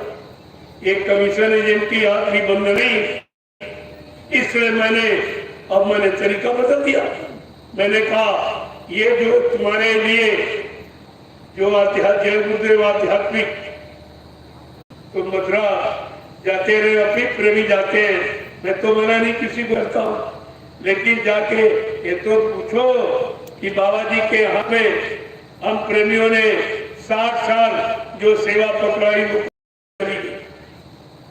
एक कमीशन एजेंट की हाथ भी बंद नहीं, इसलिए मैंने तरीका बदल दिया। मैंने कहा ये जो तुम्हारे लिए जो गुरुदेव आध्यात्मिक, तो मथुरा जाते रहे, अपनी प्रेमी जाते हैं, मैं तो मना नहीं किसी को करता हूँ, लेकिन जाके ये तो पूछो कि बाबा जी के हाथ में हम प्रेमियों ने 60 साल जो सेवा पकड़ाई वो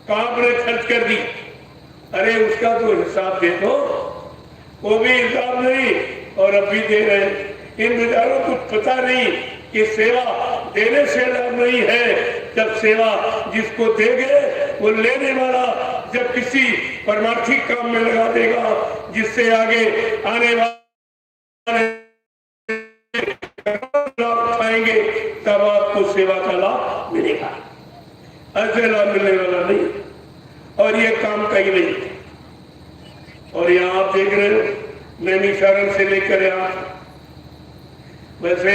कहाँ पर खर्च कर दी। अरे उसका तो हिसाब दे दो, वो भी हिसाब नहीं और अभी दे रहे। इन बेचारों को पता नहीं कि सेवा देने से लाभ नहीं है, जब सेवा जिसको देंगे वो लेने वाला जब किसी परमार्थिक काम में लगा देगा जिससे आगे आने वाले लाभ पाएंगे, तब आपको सेवा का लाभ मिलेगा। ऐसे लाभ मिलने वाला नहीं और ये काम कहीं नहीं। और यहाँ आप देख रहे हो नैमिषारण्य से लेकर यहाँ, वैसे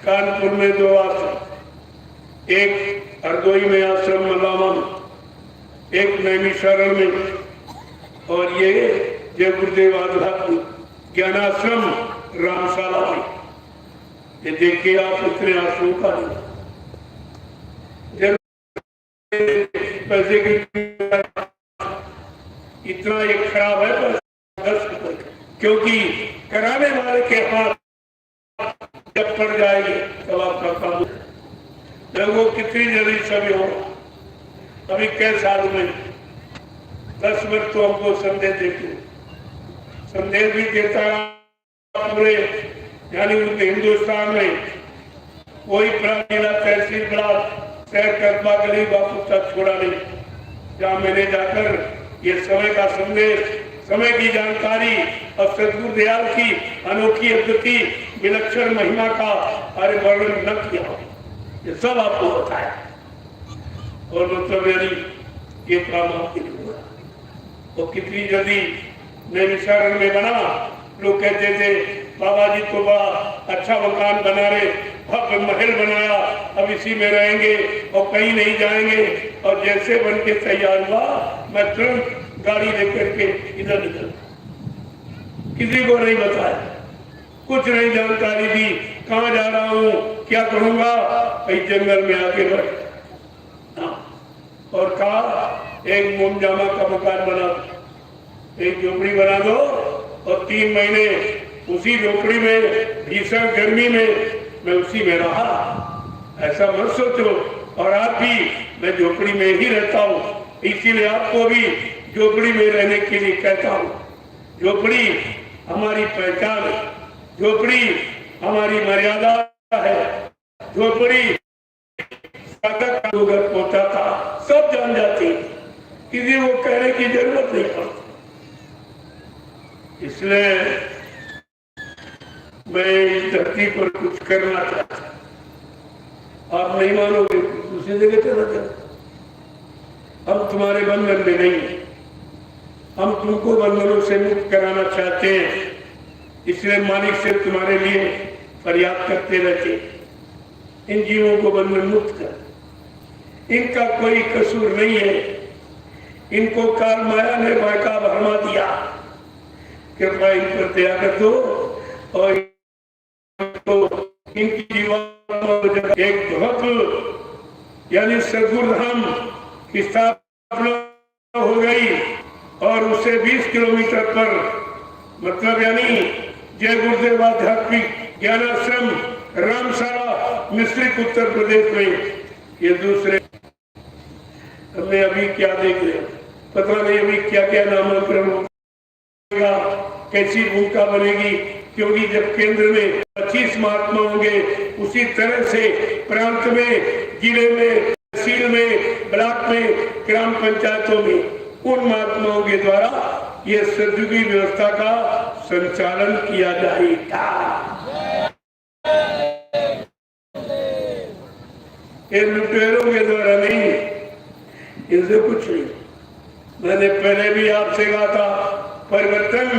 कानपुर में 2 आश्रम, एक हरदोई में आश्रम मलावन, एक नैमिषारण्य में, और ये जय गुरुदेव आध्यात्मिक ज्ञानाश्रम रामशाला में। ये देखिए आप इतने आश्रम का पैसे की इतना ये खराब है 10 रुपए, क्योंकि कराने वाले के हाथ जब पड़ जाएंगे तब आपका काम लोगों कितनी जल्दी सभी हो। अभी कई सालों में 10 वर्ष तो हमको संदेश देते, संदेश भी देता है पूरे यानी हिंदुस्तान में कोई जिला तहसील ब्लॉक सैर करवा के लिए वापस का छोड़ा नहीं। जहाँ मैंने जाकर ये समय का संदेश, समय की जानकारी और सदगुरु दयाल की अनोखी अद्वितीय विलक्षण महिमा का अरे वर्णन न किया, ये सब आपको बताया। और मतलब यानी ये काम आपके लिए हुआ। और कितनी जल्दी नैमिषारण्य में बना। लोग कहते थे बाबा जी तो बड़ा अच्छा मकान बना रहे, भव्य महल बनाया, अब इसी में रहेंगे और कहीं नहीं जाएंगे। और जैसे बन के तैयार हुआ, मैं तुरंत गाड़ी लेकर के इधर निकल, किसी को नहीं बताया, कुछ नहीं जानकारी दी, कहाँ जा रहा हूँ, क्या करूंगा। कहीं जंगल में आके बैठ और कहा एक मोमजामा का मकान बना, एक झोपड़ी बना दो। और 3 महीने उसी झोपड़ी में भीषण गर्मी में मैं उसी में रहा। ऐसा मत सोचो। और आप भी, मैं झोपड़ी में ही रहता हूँ, इसीलिए आपको भी झोपड़ी में रहने के लिए कहता हूँ। झोपड़ी हमारी पहचान है, झोपड़ी हमारी मर्यादा है, झोपड़ी साधक पहुंचा था, सब जान जाती, किसी को कहने की जरूरत नहीं पड़ती। इसलिए मैं इस धरती पर कुछ करना चाहता, आप नहीं मानोगे, दूसरी जगह चला जाओ। हम तुम्हारे बंधन में नहीं, हम तुमको बंधनों से मुक्त कराना चाहते हैं। इसलिए मालिक से तुम्हारे लिए फरियाद करते रहते, इन जीवों को बंधन मुक्त कर। इनका कोई कसूर नहीं है, इनको काल माया ने बहका भरमा दिया। कृपया इन पर दया कर दो और इनकी जीवन एक बहुत यानी सदगुरु धाम की स्थापना हो गई। और उससे 20 किलोमीटर पर मतलब यानी जय गुरुदेव आध्यात्मिक ज्ञानाश्रम रामसारा मिश्रित उत्तर प्रदेश में ये दूसरे। हमने अभी क्या देख रहे, पता नहीं अभी क्या क्या नामांकन होगा, कैसी भूमिका बनेगी। क्योंकि जब केंद्र में 25 महात्मा होंगे, उसी तरह से प्रांत में, जिले में, तहसील में, ब्लॉक में, ग्राम पंचायतों में उन महात्माओं के द्वारा ये सदयुगी व्यवस्था का संचालन किया जाएगा। ये लुटेरों के द्वारा नहीं, इनसे कुछ नहीं। मैंने पहले भी आपसे कहा था, परिवर्तन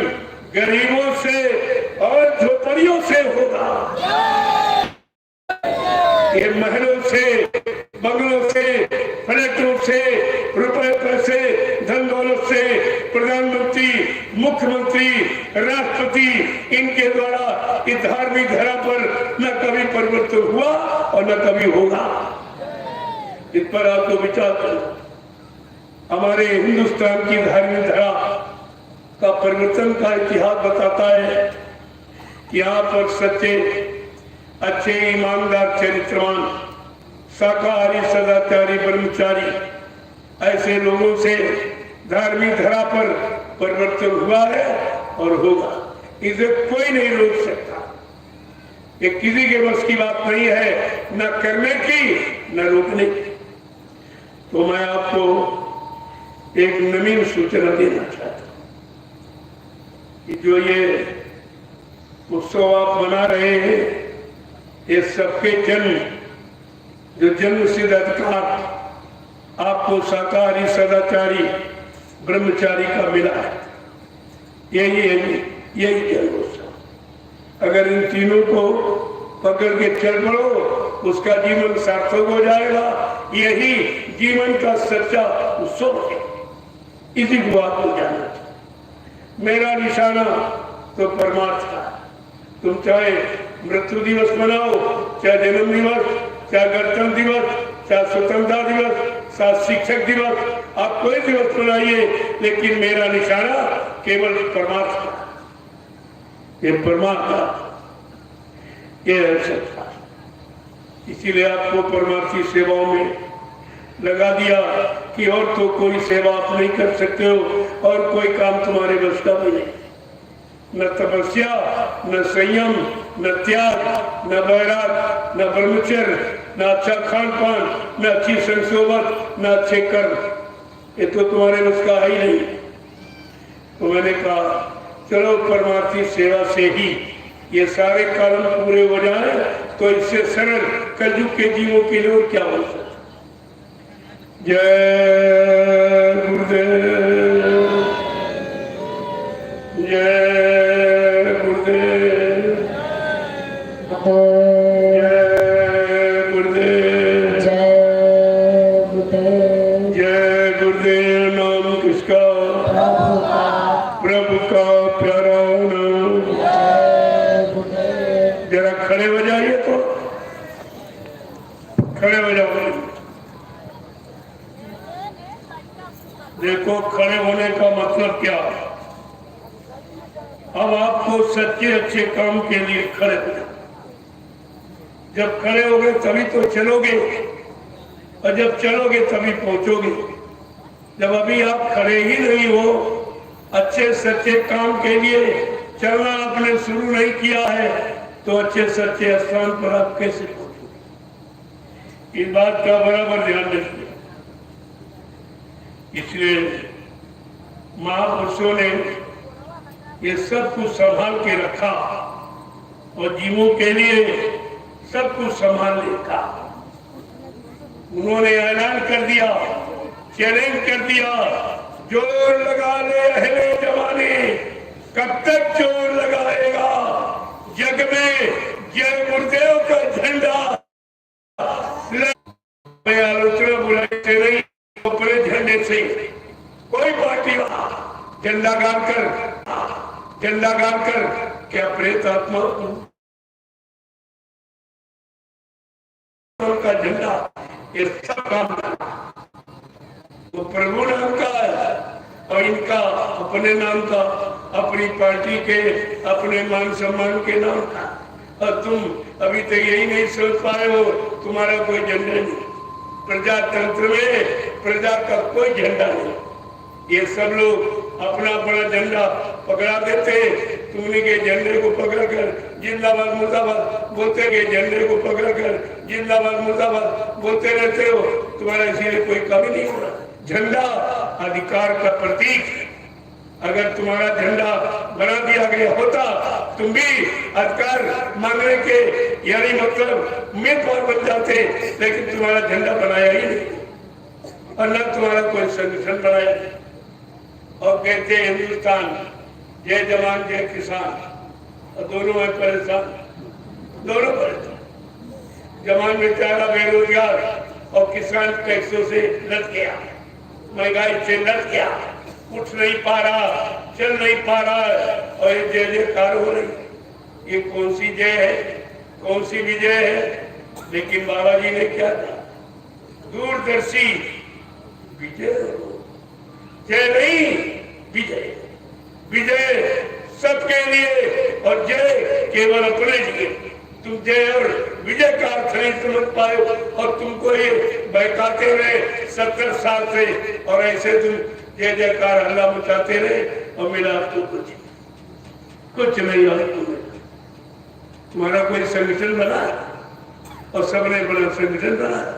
गरीबों से और झोपड़ियों से होगा। ये महलों से, बंगलों से, फ्लैटों से, रुपए पैसे, धन दौलत से प्रधानमंत्री, मुख्यमंत्री, राष्ट्रपति इनके द्वारा इस धार्मिक धरा पर न कभी परिवर्तन हुआ और न कभी होगा। इस पर आपको विचार करना। हमारे हिंदुस्तान की धार्मिक धरा का परिवर्तन का इतिहास बताता है कि यहाँ पर सच्चे, अच्छे, ईमानदार, चरित्रवान, शाकाहारी, सदाचारी, ब्रह्मचारी ऐसे लोगों से धार्मिक धरा पर परिवर्तन हुआ है और होगा। इसे कोई नहीं रोक सकता। ये किसी के बस की बात नहीं है, न करने की न रोकने की। तो मैं आपको एक नवीन सूचना देना चाहता हूं कि जो ये उत्सव आप मना रहे हैं, ये सबके जन्म, जो जन्म सिद्ध अधिकार आपको शाकाहारी, सदाचारी, ब्रह्मचारी का मिला है, यही जन्मोत्सव। अगर इन तीनों को पकड़ के चल पड़ो, उसका जीवन सार्थक हो जाएगा। यही जीवन का सच्चा उत्सव है। इसी को आपको जानना चाहिए। मेरा निशाना तो परमार्थ का। तुम चाहे मृत्यु दिवस मनाओ, चाहे जन्म दिवस, चाहे गणतंत्र दिवस, चाहे स्वतंत्रता दिवस, चाहे शिक्षक दिवस, आप कोई दिवस मनाइए, लेकिन मेरा निशाना केवल परमार्थ का। ये परमार्थ का, ये है सत्ता। इसीलिए आपको परमार्थी सेवाओं में लगा दिया कि और तो कोई सेवा आप नहीं कर सकते हो और कोई काम तुम्हारे बस का भी नहीं। न तपस्या, न संयम, न त्याग, न वैराग, न ब्रह्मचर्य, न अच्छा खान पान, न अच्छी संसोबत, न अच्छे कर्म। ये तो तुम्हारे उसका है ही नहीं। तो मैंने कहा चलो परमार्थी सेवा से ही ये सारे कारण पूरे हो जाए तो इससे सरल कलयुग के जीवों के लिए और क्या हो सकता। जय गुरुदेव, जय गुरुदेव, जय गुरुदेव, जय गुरुदेव। नाम किसका? प्रभु का प्यारा नाम। जरा खड़े हो जाइए, तो खड़े हो जाओ। देखो खड़े होने का मतलब क्या। अब आपको सच्चे अच्छे काम के लिए खड़े हो जाओ। जब खड़े होगे तभी तो चलोगे, और जब चलोगे तभी पहुंचोगे। जब अभी आप खड़े ही नहीं हो, अच्छे सच्चे काम के लिए चलना आपने शुरू नहीं किया है, तो अच्छे सच्चे स्थान पर आप कैसे पहुंचोगे। इस बात का बराबर ध्यान रखिए। इसलिए महापुरुषों ने ये सब कुछ संभाल के रखा और जीवों के लिए सब कुछ संभाल रखा। उन्होंने ऐलान कर दिया, चैलेंज कर दिया, जोर लगा ले अहले जवानी, कब तक जोर लगाएगा। जग में जय गुरुदेव का झंडा। मैं आलोचना बुलाई से नहीं, अपने झंडे से कोई पार्टी झंडा गाड़ कर क्या प्रेत आत्मा का झंडा ये सब काम तो प्रभु नाम का है, और इनका अपने नाम का, अपनी पार्टी के, अपने मान सम्मान के नाम का। और तुम अभी तक यही नहीं सोच पाए हो तुम्हारा कोई झंडा नहीं। प्रजातंत्र में प्रजा का कोई झंडा नहीं। ये सब लोग अपना अपना झंडा पकड़ा देते। तुमने के झंडे को पकड़कर जिंदाबाद मुर्दाबाद बोलते के झंडे को पकड़कर जिंदाबाद मुर्दाबाद बोलते रहते हो। तुम्हारा इसीलिए कोई कमी नहीं हो रहा। झंडा अधिकार का प्रतीक। अगर तुम्हारा झंडा बना दिया गया होता, तुम भी अधिकार मांगने के यानी मतलब उम्मीदवार बन जाते, लेकिन तुम्हारा झंडा बनाया ही नहीं और न तुम्हारा कोई संगठन बनाया। और कहते हिंदुस्तान जय जवान जय किसान, और दोनों है परेशान, दोनों परेशान। जवान बेचारा बेरोजगार और किसान टैक्सों से लद गया, महंगाई से लद गया, उठ नहीं पा रहा, चल नहीं पा रहा है, और ये जय जयकार हो रही। ये कौन सी जय है, कौन सी विजय है। लेकिन बाबा जी ने क्या कहा, दूरदर्शी विजय, जय नहीं विजय। विजय सबके लिए और जय केवल अपने लिए। तुम जय और विजय का अर्थ नहीं समझ पाए, और तुमको ये बहकाते रहे 70 साल से, और ऐसे तुम जय जयकार हल्ला मचाते रहे, और मिला आपको कुछ नहीं। और तुम्हारा कोई संगठन बना, और सबने बड़ा संगठन बनाया,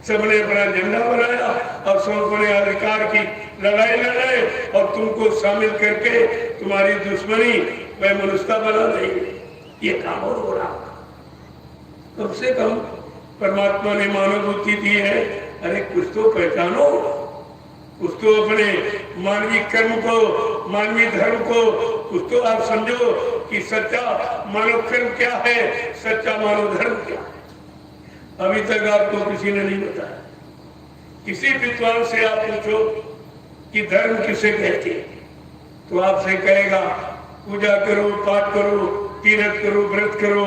सबने बड़ा झंडा बनाया, और सबने अधिकार की लड़ाई लड़ाई, और तुमको शामिल करके तुम्हारी दुश्मनी वह मनुष्यता बना रही। ये काम और हो रहा। कम से कम परमात्मा ने मानव बुद्धि दी है, अरे कुछ तो पहचानो, कुछ तो अपने मानवीय कर्म को, मानवीय धर्म को कुछ तो आप समझो कि सच्चा मानव कर्म क्या है, सच्चा मानव धर्म क्या है। अभी तक आपको किसी ने नहीं बताया। किसी विद्वान से आप पूछो कि धर्म किसे कहते हैं, तो आपसे कहेगा पूजा करो, पाठ करो, तीर्थ करो, व्रत करो,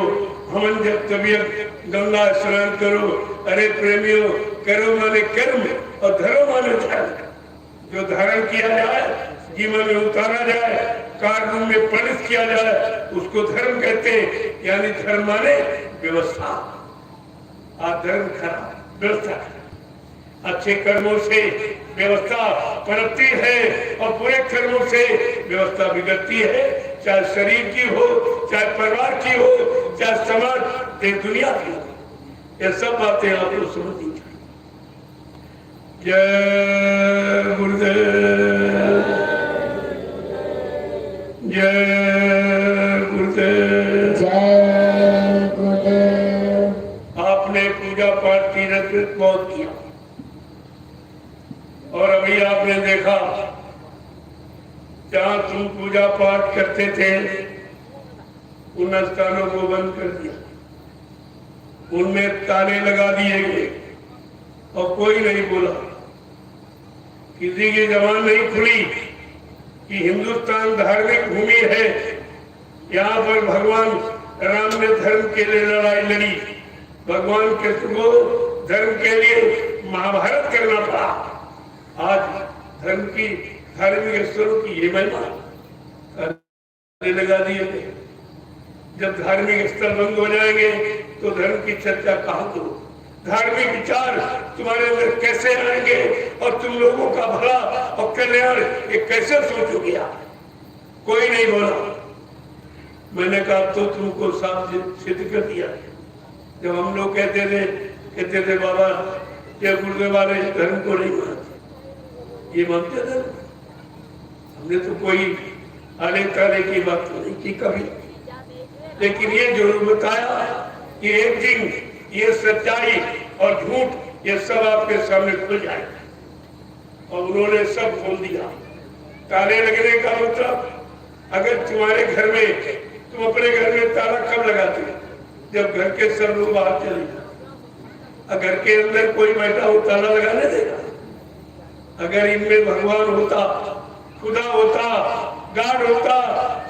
हवन जब तबियत, गंगा स्नान करो। अरे प्रेमियों, करो माने कर्म और धरो माने धर्म। जो धारण किया जाए, जीवन में उतारा जाए, कार्य में परिणत किया जाए, उसको धर्म कहते हैं। यानी धर्म माने व्यवस्था। आप धर्म खराब, व्यवस्था अच्छे कर्मों से व्यवस्था पनपती है, और बुरे कर्मों से व्यवस्था बिगड़ती है। चाहे शरीर की हो, चाहे परिवार की हो, चाहे समाज, ये दुनिया की हो, ये सब बातें आपको समझनी चाहिए। जय गुरुदेव, जय गुरुदेव, जय गुरुदेव। आपने पूजा पाठ तीरथ बहुत किया और अभी आपने देखा जहां तुम पूजा पाठ करते थे उन स्थानों को बंद कर दिया, उनमें ताले लगा दिए गए और कोई नहीं बोला, किसी की जबान नहीं खुली कि हिंदुस्तान धार्मिक भूमि है, यहाँ पर भगवान राम ने धर्म के लिए लड़ाई लड़ी, भगवान कृष्ण को धर्म के लिए महाभारत करना पड़ा। आज धर्म की धार्मिक स्थलों की ये महिमा लगा दिए गए। जब धार्मिक स्थल बंद हो जाएंगे तो धर्म की चर्चा कहाँ करो? धार्मिक विचार तुम्हारे अंदर कैसे आएंगे और तुम लोगों का भला और कल्याण ये कैसे सोचोगे आप? कोई नहीं बोला। मैंने कहा तो तुमको साफ सिद्ध कर दिया। जब हम लोग कहते थे बाबा ये गुरुदेव वाले धर्म को नहीं मानते, ये मानते थे। हमने तो कोई आले ताले की बात तो नहीं की कभी, लेकिन ये जरूर बताया कि एक दिन ये सच्चाई और झूठ ये सब आपके सामने खुल जाए, और उन्होंने सब खोल दिया। ताले लगने का मतलब, अगर तुम्हारे घर में, तुम अपने घर में ताला कब लगाते हो? जब घर के सब लोग बाहर चले जाए। घर के अंदर कोई बैठा हो ताला लगाने देगा? अगर इनमें भगवान होता, खुदा होता, गाड होता,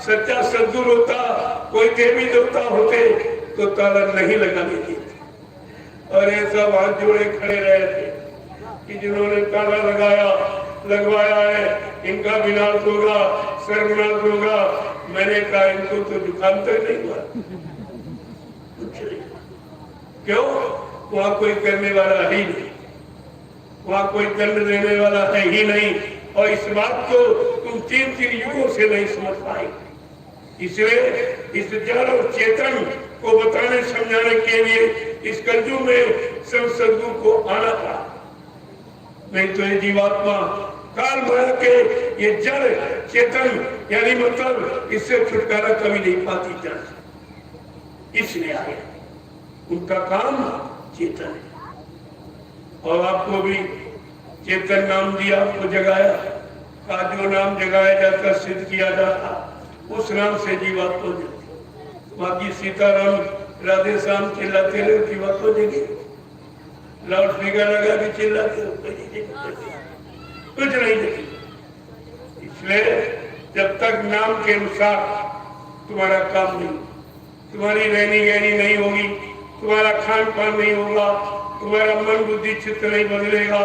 सच्चा सद्गुरु होता, कोई देवी देवता होते तो ताला नहीं लगाने देते। और ये सब हाथ जोड़े खड़े रहे थे कि जिन्होंने ताला लगवाया है इनका विनाश होगा, सर्वनाश होगा। मैंने कहा इनको तो जुकाम तक नहीं हुआ। क्यों? वहां कोई करने वाला है ही नहीं, वहां कोई दंड देने वाला है ही नहीं। और इस बात को तुम 3 युगों से नहीं समझ पाए। इसलिए इस जड़ और चेतन को बताने समझाने के लिए इस कलयुग में सदगुरु को आना था। नहीं तो ये जीवात्मा काल माया के ये जड़ चेतन यानी मतलब इससे छुटकारा कभी नहीं पाती जड़, इसलिए आए। उनका काम चेतन है। और आपको भी चेतन नाम दिया, आपको जगाया। का जो नाम जगाया जाता, सिद्ध किया जाता, उस नाम से जीवात्मा जगती। बाकी सीताराम राधे श्याम चिल्लाते रहे, जीवात्मा जगी। लाउड स्पीकर लगा के चिल्लाते रहो, कुछ नहीं जगी। इसलिए जब तक नाम के अनुसार तुम्हारा काम नहीं, तुम्हारी रहनी गहनी नहीं होगी, तुम्हारा खान पान नहीं होगा, तुम्हारा मन बुद्धि चित्त नहीं बदलेगा,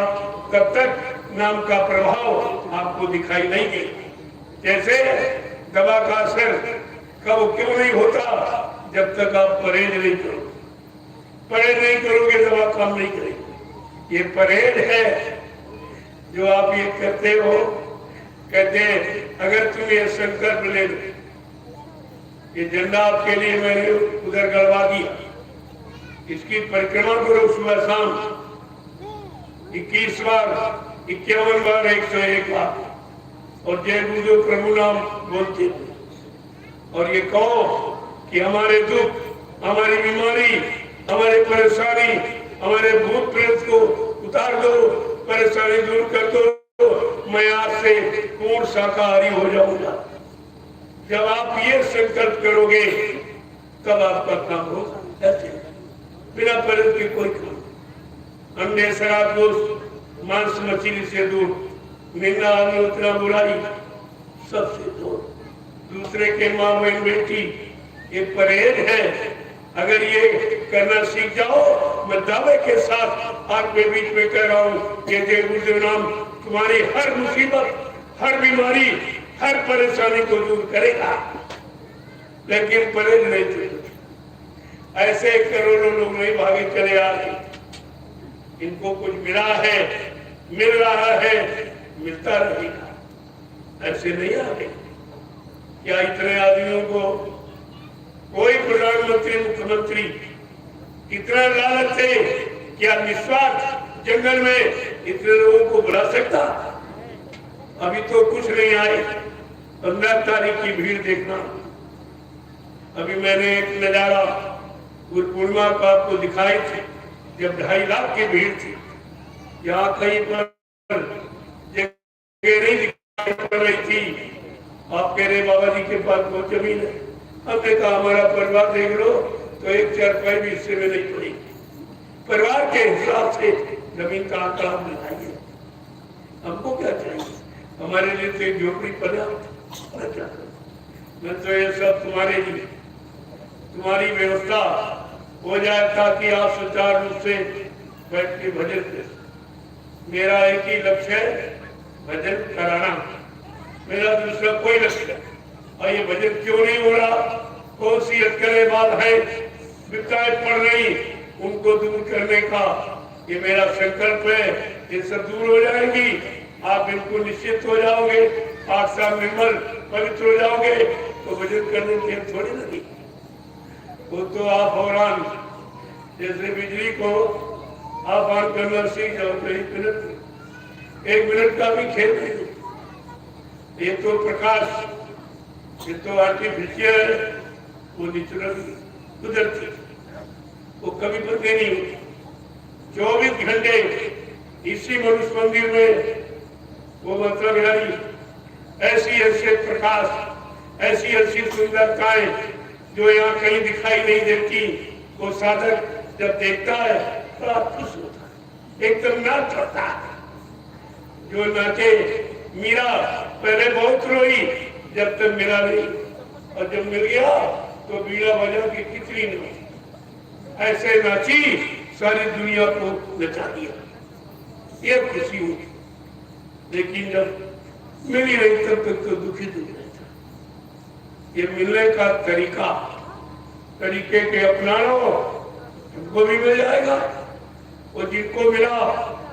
तब तक नाम का प्रभाव आपको दिखाई नहीं देगा। जैसे दवा का असर कब क्यों नहीं होता? जब तक आप परहेज नहीं करोगे। परहेज नहीं करोगे दवा काम नहीं करेगी। ये परहेज है जो आप ये करते हो। कहते हैं अगर तुम ये संकल्प ले लो, ये झंडा आपके लिए मैंने उधर गड़वा दिया, इसकी परिक्रमा करो सुबह शाम 21 बार, 51 बार, 101 बार, और जय गुरुदेव प्रभु नाम बोलते हो। और ये कहो कि हमारे दुख, हमारी बीमारी, हमारी परेशानी, हमारे भूत प्रेत को उतार दो, परेशानी दूर कर दो, मैं आज से पूर्ण शाकाहारी हो जाऊंगा। जब आप ये संकल्प करोगे तब आपका काम होगा। ऐसे बिना परहेज के कोई काम, अंडे शराब दोस्त, मांस मछली से दूर, निंदा आलोचना बुराई सबसे दूर, दूसरे के माँ बहन बेटी, ये परहेज है। अगर ये करना सीख जाओ, मैं दावे के साथ आपके बीच में कह रहा हूँ कि जय गुरुदेव नाम तुम्हारी हर मुसीबत, हर बीमारी, हर परेशानी को दूर करेगा। लेकिन परहेज नहीं चाहिए। ऐसे करोड़ों लोग नहीं भागे चले आ रहे, इनको कुछ मिला है, मिल रहा है, मिलता रहेगा। ऐसे नहीं आ रहे क्या इतने आदमियों को कोई प्रधानमंत्री मुख्यमंत्री इतना लालच से क्या निस्वार्थ जंगल में इतने लोगों को बुला सकता? अभी तो कुछ नहीं आए। 15 तारीख की भीड़ देखना। अभी मैंने एक नजारा गुरु पूर्णिमा का आपको दिखाई थी, जब 2.5 लाख की भीड़ थी। यहाँ कहीं पर जगह नहीं दिखाई पड़ रही थी। आप कह रहे बाबा जी के पास बहुत जमीन है। हमने कहा हमारा परिवार देख लो तो 1 4 भी हिस्से में नहीं पड़ी। परिवार के हिसाब से जमीन का आंकड़ा हम लगाइए। हमको क्या चाहिए? हमारे लिए तो एक झोपड़ी पर्याप्त। मैं तो ये सब तुम्हारे लिए, तुम्हारी व्यवस्था हो जाए ताकि आप सुचारू रूप से बैठ के भजन करें। मेरा एक ही लक्ष्य है, भजन कराना। मेरा दूसरा कोई लक्ष्य है। और ये भजन क्यों नहीं हो रहा? कौन सी अटकलें बात है, विपदाएं पड़ रही, उनको दूर करने का ये मेरा संकल्प है। ये सब दूर हो जाएंगी, आप बिल्कुल निश्चित हो जाओगे, आप सब निर्मल पवित्र हो जाओगे। तो भजन करने की थोड़ी लगी। वो तो आप और जैसे बिजली को आप ऑन करना सीख जाओ तो 1 मिनट का भी खेल नहीं। ये तो प्रकाश, ये तो आर्टिफिशियल है, वो नेचुरल कुदरती, वो कभी बंदे नहीं होती। 24 घंटे इसी मनुष्य मंदिर में वो मतलब यानी ऐसी ऐसे प्रकाश, ऐसी ऐसी सुंदरताएं जो यहाँ कहीं दिखाई नहीं देती। वो साधक जब देखता है बड़ा खुश होता है, एकदम नाच होता है। जो नाचे मीरा पहले बहुत रोई जब तक मिला नहीं, और जब मिल गया तो बीड़ा बजा के कितनी नाची, ऐसे नाची सारी दुनिया को नचा दिया। ये खुशी हुई। लेकिन जब मिली नहीं तब तक तो दुखी रहता। ये मिलने का तरीके के अपना लो, तुमको भी मिल जाएगा। वो जिनको मिला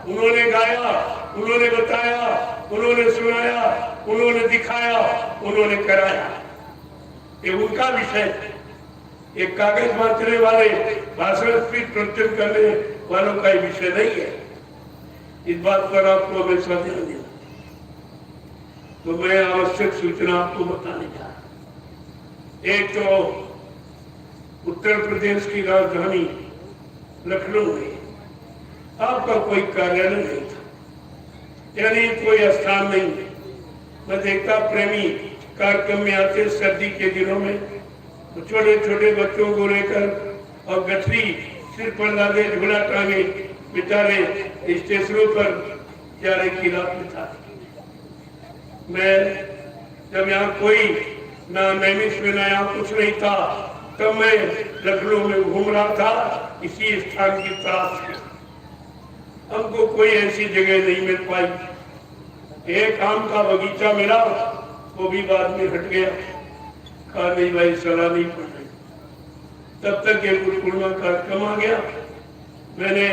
उन्होंने गाया, उन्होंने बताया, उन्होंने सुनाया, उन्होंने दिखाया, उन्होंने कराया। ये उनका विषय। एक कागज बांटने वाले, भाषण स्पीच प्रवचन करने वालों का विषय नहीं है। इस बात पर आपको हमेशा ध्यान देना। तो मैं आवश्यक सूचना आपको बताने जा रहा। एक तो उत्तर प्रदेश की राजधानी लखनऊ में आपका कोई कार्यालय नहीं था, यानी कोई स्थान नहीं। मैं देखता प्रेमी कार्यक्रम में आते सर्दी के दिनों में, तो छोटे छोटे बच्चों को लेकर और गठरी सिर पर लादे, झोला टांगे बेचारे स्टेशनों पर जाने की रात में था। मैं जब यहाँ कोई ना नैमिष में ना यहाँ कुछ नहीं था, तब मैं लखनऊ में घूम रहा था इसी स्थान की तलाश में। हमको कोई ऐसी जगह नहीं मिल पाई। एक आम का बगीचा मिला, वो भी बाद में हट गया। कहा नहीं भाई सलाह नहीं पड़ रही। तब तक ये गुरु पूर्णिमा कार्यक्रम आ गया। मैंने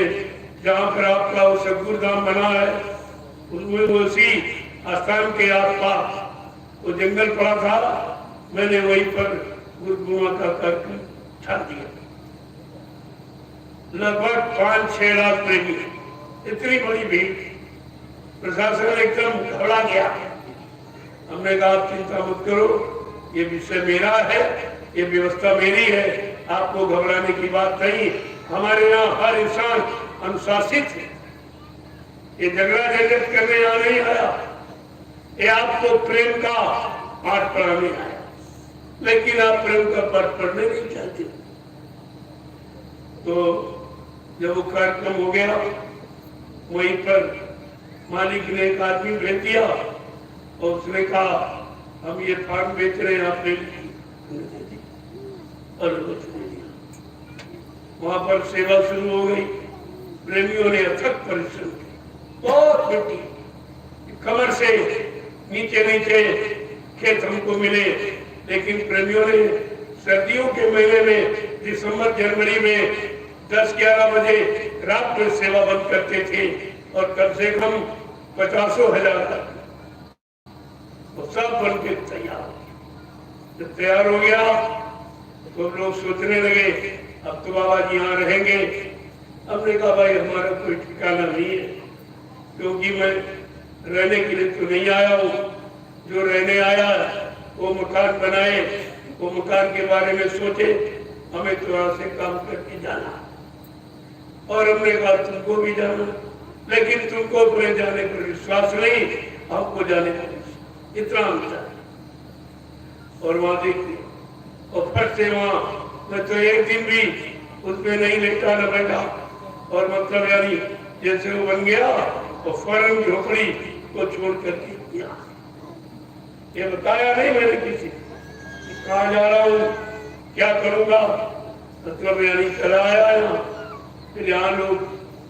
जहाँ पर आपका वो सतगुरु धाम बना है, उसमें उसी स्थान के आसपास वो जंगल पड़ा था। मैंने वहीं पर गुरु पूर्णिमा का कार्यक्रम छा दिया। लगभग 5-6 लाख प्रेमी, इतनी बड़ी भीड़। प्रशासन एकदम घबरा गया। हमने कहा आप चिंता मत करो, ये विषय मेरा है, ये व्यवस्था मेरी है, आपको घबराने की बात नहीं। हमारे यहाँ हर इंसान अनुशासित है। ये झगड़ा झंझट करने यहाँ नहीं आया, ये आपको प्रेम का पाठ पढ़ाने आया। लेकिन आप प्रेम का पाठ पढ़ने नहीं चाहते। तो जब वो कार्यक्रम हो गया, वहीं पर मालिक ने एक आदमी भेज दिया और उसने कहा हम ये फार्म बेच रहे हैं, आपने और वहां पर सेवा शुरू हो गई। प्रेमियों ने अथक परिश्रम किया, बहुत मिट्टी कमर से नीचे नीचे खेत हमको मिले। लेकिन प्रेमियों ने सर्दियों के महीने में दिसंबर जनवरी में 10-11 बजे रात में सेवा बंद करते थे और कम से कम 50,000 सब बन के तैयार। जब तैयार हो गया तो लोग सोचने लगे अब तो बाबा जी यहाँ रहेंगे। हमने कहा भाई हमारा कोई ठिकाना नहीं है, क्योंकि मैं रहने के लिए तो नहीं आया हूँ। जो रहने आया वो मकान बनाए, वो मकान के बारे में सोचे, हमें तो यहाँ से काम करके जाना। और हमने कहा तुमको भी जाना, लेकिन तुमको अपने जाने पर विश्वास नहीं, हमको जाने पर विश्वास, इतना हम चाहे। और वहां देखिए, और फट से वहां मैं तो एक दिन भी उसमें नहीं लेटा न बैठा। और मतलब यानी जैसे वो बन गया तो फौरन झोपड़ी को छोड़ कर दिया। ये बताया नहीं मैंने किसी कि कहाँ जा रहा हूँ, क्या करूँगा, मतलब यानी चला आया यहाँ। फिर यहाँ लोग,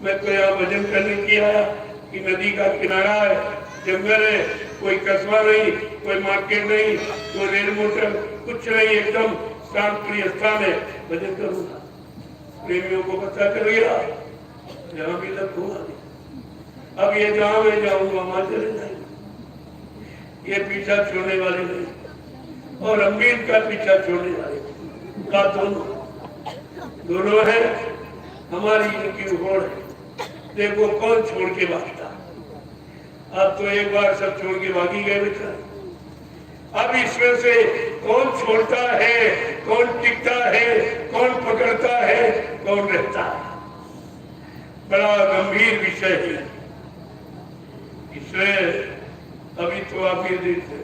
मैं तो यहाँ भजन करने की आया कि नदी का किनारा है, जंगल है, कोई कस्बा नहीं, कोई मार्केट नहीं, कोई रेल मोटर, कुछ नहीं, एकदम शांत प्रिय स्थान है, भजन करूँगा। प्रेमियों को पता चल गया, जहाँ भी लग हुआ। अब ये जहाँ मैं जाऊँगा वहाँ चले जाएंगे। ये पीछा छोड़ने वाले नहीं, और हम भी इनका पीछा छोड़ने वाले का दोनों है। हमारी इनकी होड़ है, देखो कौन छोड़ के भागता। अब तो एक बार सब छोड़ के भागी गए बेचारे। अब इसमें से कौन छोड़ता है, कौन टिकता है, कौन पकड़ता है, कौन रहता है, बड़ा गंभीर विषय है। इसलिए अभी तो आप ये देखते,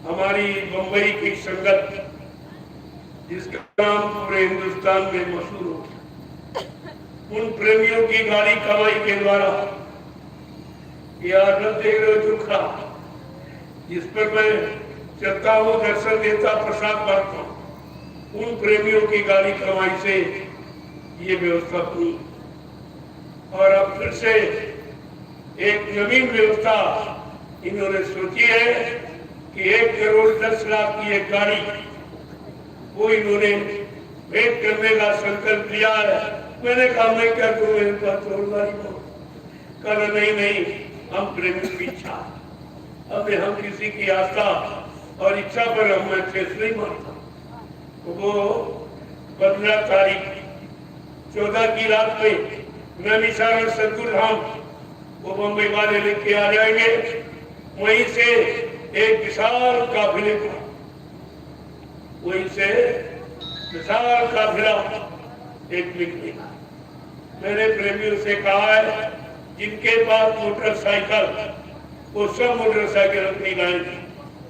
हमारी बंबई की संगत जिसका नाम पूरे हिंदुस्तान में मशहूर हो, उन प्रेमियों की गाड़ी कमाई के द्वारा यार देख रहे हो दुखा, जिस पर मैं चलता हूँ, दर्शन देता, प्रसाद बांटता हूँ, उन प्रेमियों की गाड़ी कमाई से ये व्यवस्था हुई। और अब फिर से एक नवीन व्यवस्था इन्होंने सोची है कि 1,10,00,000 की एक गाड़ी वो इन्होंने भेंट करने का संकल्प लिया है। मैंने कहा मैं क्या करूं, मेरे पास तो गाड़ी बहुत। कल नहीं, हम प्रेमी की इच्छा, अब हम किसी की आस्था और इच्छा पर हम मैं ठेस नहीं मारता। वो 15 तारीख 14 की रात में नैमिषारण्य सतगुरु धाम वो बम्बई वाले लेके आ जाएंगे। वहीं से एक विशाल काफिले को, वहीं से विशाल काफिला एक निकलेगा। मैंने प्रेमियों से कहा है जिनके पास मोटरसाइकिल, वो सब मोटरसाइकिल अपनी लाएंगे।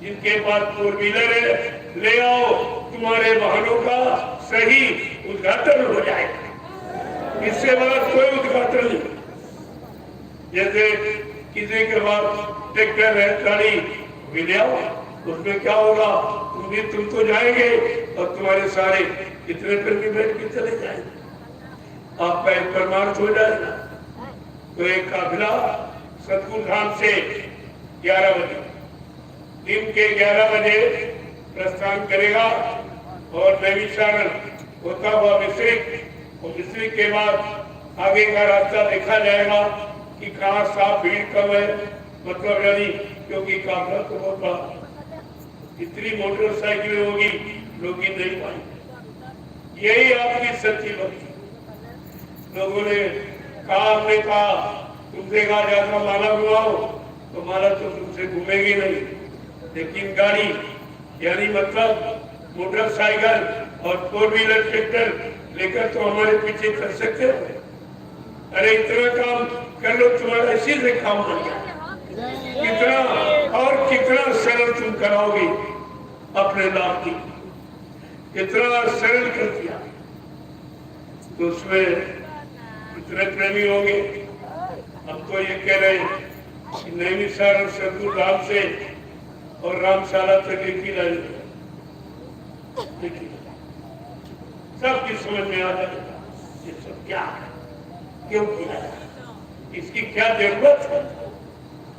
जिनके पास 4 व्हीलर है, ले आओ, तुम्हारे वाहनों का सही उद्घाटन हो जाएगा। इससे बड़ा कोई उद्घाटन नहीं। जैसे किसी के पास ट्रैक्टर है, गाड़ी भी ले आओ, उसमें क्या होगा, तुम तो जाएंगे और तुम्हारे सारे कितने पर भी बैठ के चले जाएंगे, आपका एक परमार्थ हो जाएगा। तो एक काफिला सतगुरु धाम से 11 बजे, दिन के 11 बजे प्रस्थान करेगा और नैमिषारण्य होता हुआ मिश्रिक, और मिश्रिक के बाद आगे का रास्ता देखा जाएगा कि कहाँ साफ भीड़ कम है, मतलब यानी क्योंकि काफिला तो बहुत बड़ा, इतनी मोटरसाइकिलें होगी, लोग ही नहीं पाएंगे। यही आपकी सच्ची भक्ति। लोगों ने कहा, हमने कहा तुमसे कहा जाता माला घुमाओ, तो माला तो तुमसे घूमेगी नहीं, लेकिन गाड़ी यानी मतलब मोटरसाइकिल और 4 व्हीलर ट्रैक्टर लेकर तो हमारे पीछे कर सकते हो। अरे इतना काम कर लो, तुम्हारा इसी से काम बन गया। कितना और कितना सरल तुम कराओगे अपने लाभ की, कितना सरल कर दिया। तो उसमें इतने प्रेमी होंगे। अब तो ये कह रहे कि नैमिषारण्य सतगुरु धाम से और रामशाला तक एक ही लाइन, सबकी समझ में आ जाएगा ये सब क्या है, क्यों किया है, इसकी क्या जरूरत है,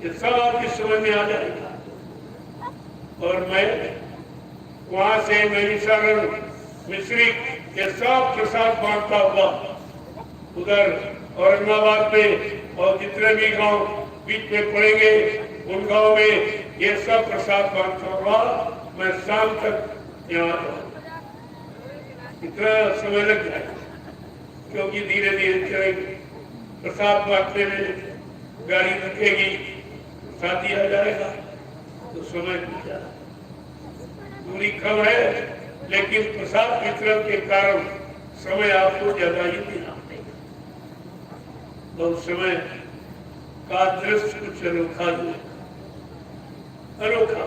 ये सब आपकी समझ में आ जाएगा। और मैं वहां से नैमिषारण्य मिश्रिक ये सब प्रसाद बांटता हुआ उधर औरंगाबाद में और जितने भी गांव बीच में पड़ेंगे, उन गांव में ये सब प्रसाद बांटता हुआ मैं शाम तक यहाँ आता हूँ, इतना समय लग जाए क्योंकि धीरे धीरे चलेंगे। प्रसाद बांटने में गाड़ी रुकेगी, प्रसाद दिया जाएगा तो समय बीत जाएगा। दूरी कम है लेकिन प्रसाद वितरण के कारण समय आपको ज्यादा ही देना पड़ेगा। तो उस समय का दृश्य कुछ अनोखा ही अनोखा,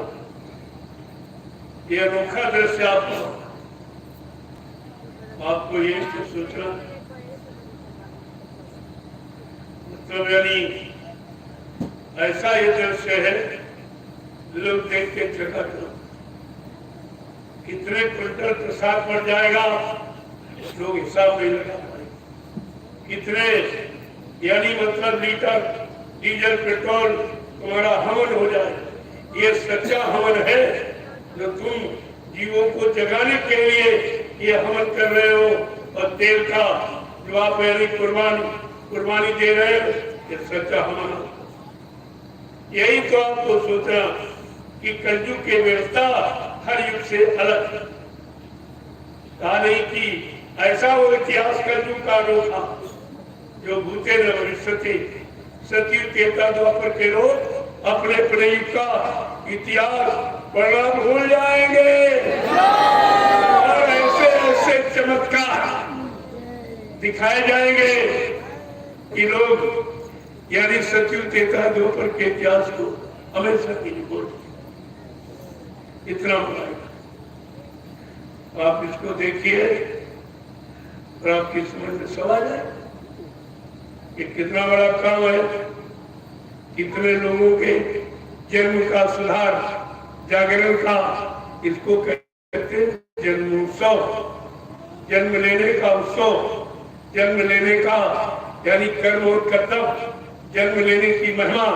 ये अनोखा दृश्य आपको ये सोचना, मतलब यानी ऐसा ये दृश्य है, लोग देख के जगह कितने क्विंटल प्रसाद पड़ जाएगा लोग हिसाब नहीं लगा पाएंगे, कितने यानी मतलब लीटर डीजल पेट्रोल तुम्हारा हवन हो जाए। ये सच्चा हवन है जो तुम जीवों को जगाने के लिए ये हवन कर रहे हो, और तेल का जो आप यानी कुर्बानी दे रहे हो, ये सच्चा हवन। यही तो आपको सोचना कि कलयुग की व्यवस्था हर युग से अलग कहा नहीं कि ऐसा वो इतिहास कलयुग का अनोखा जो भूते न भविष्यति सतयुग त्रेता द्वापर के लोग अपने अपने युग का इतिहास पढ़ना भूल जाएंगे, और ऐसे ऐसे चमत्कार दिखाए जाएंगे कि लोग यानी सतयुग त्रेता द्वापर के इतिहास को हमेशा के लिए बोल इतना बुलाएगा। आप इसको देखिए और आपकी समझ में सवाल है कि कितना बड़ा काम है, कितने लोगों के जन्म का सुधार जागरण का, इसको कहते हैं जन्मोत्सव, जन्म लेने का उत्सव, जन्म लेने का यानी कर्म और कर्तव्य, जन्म लेने की महिमा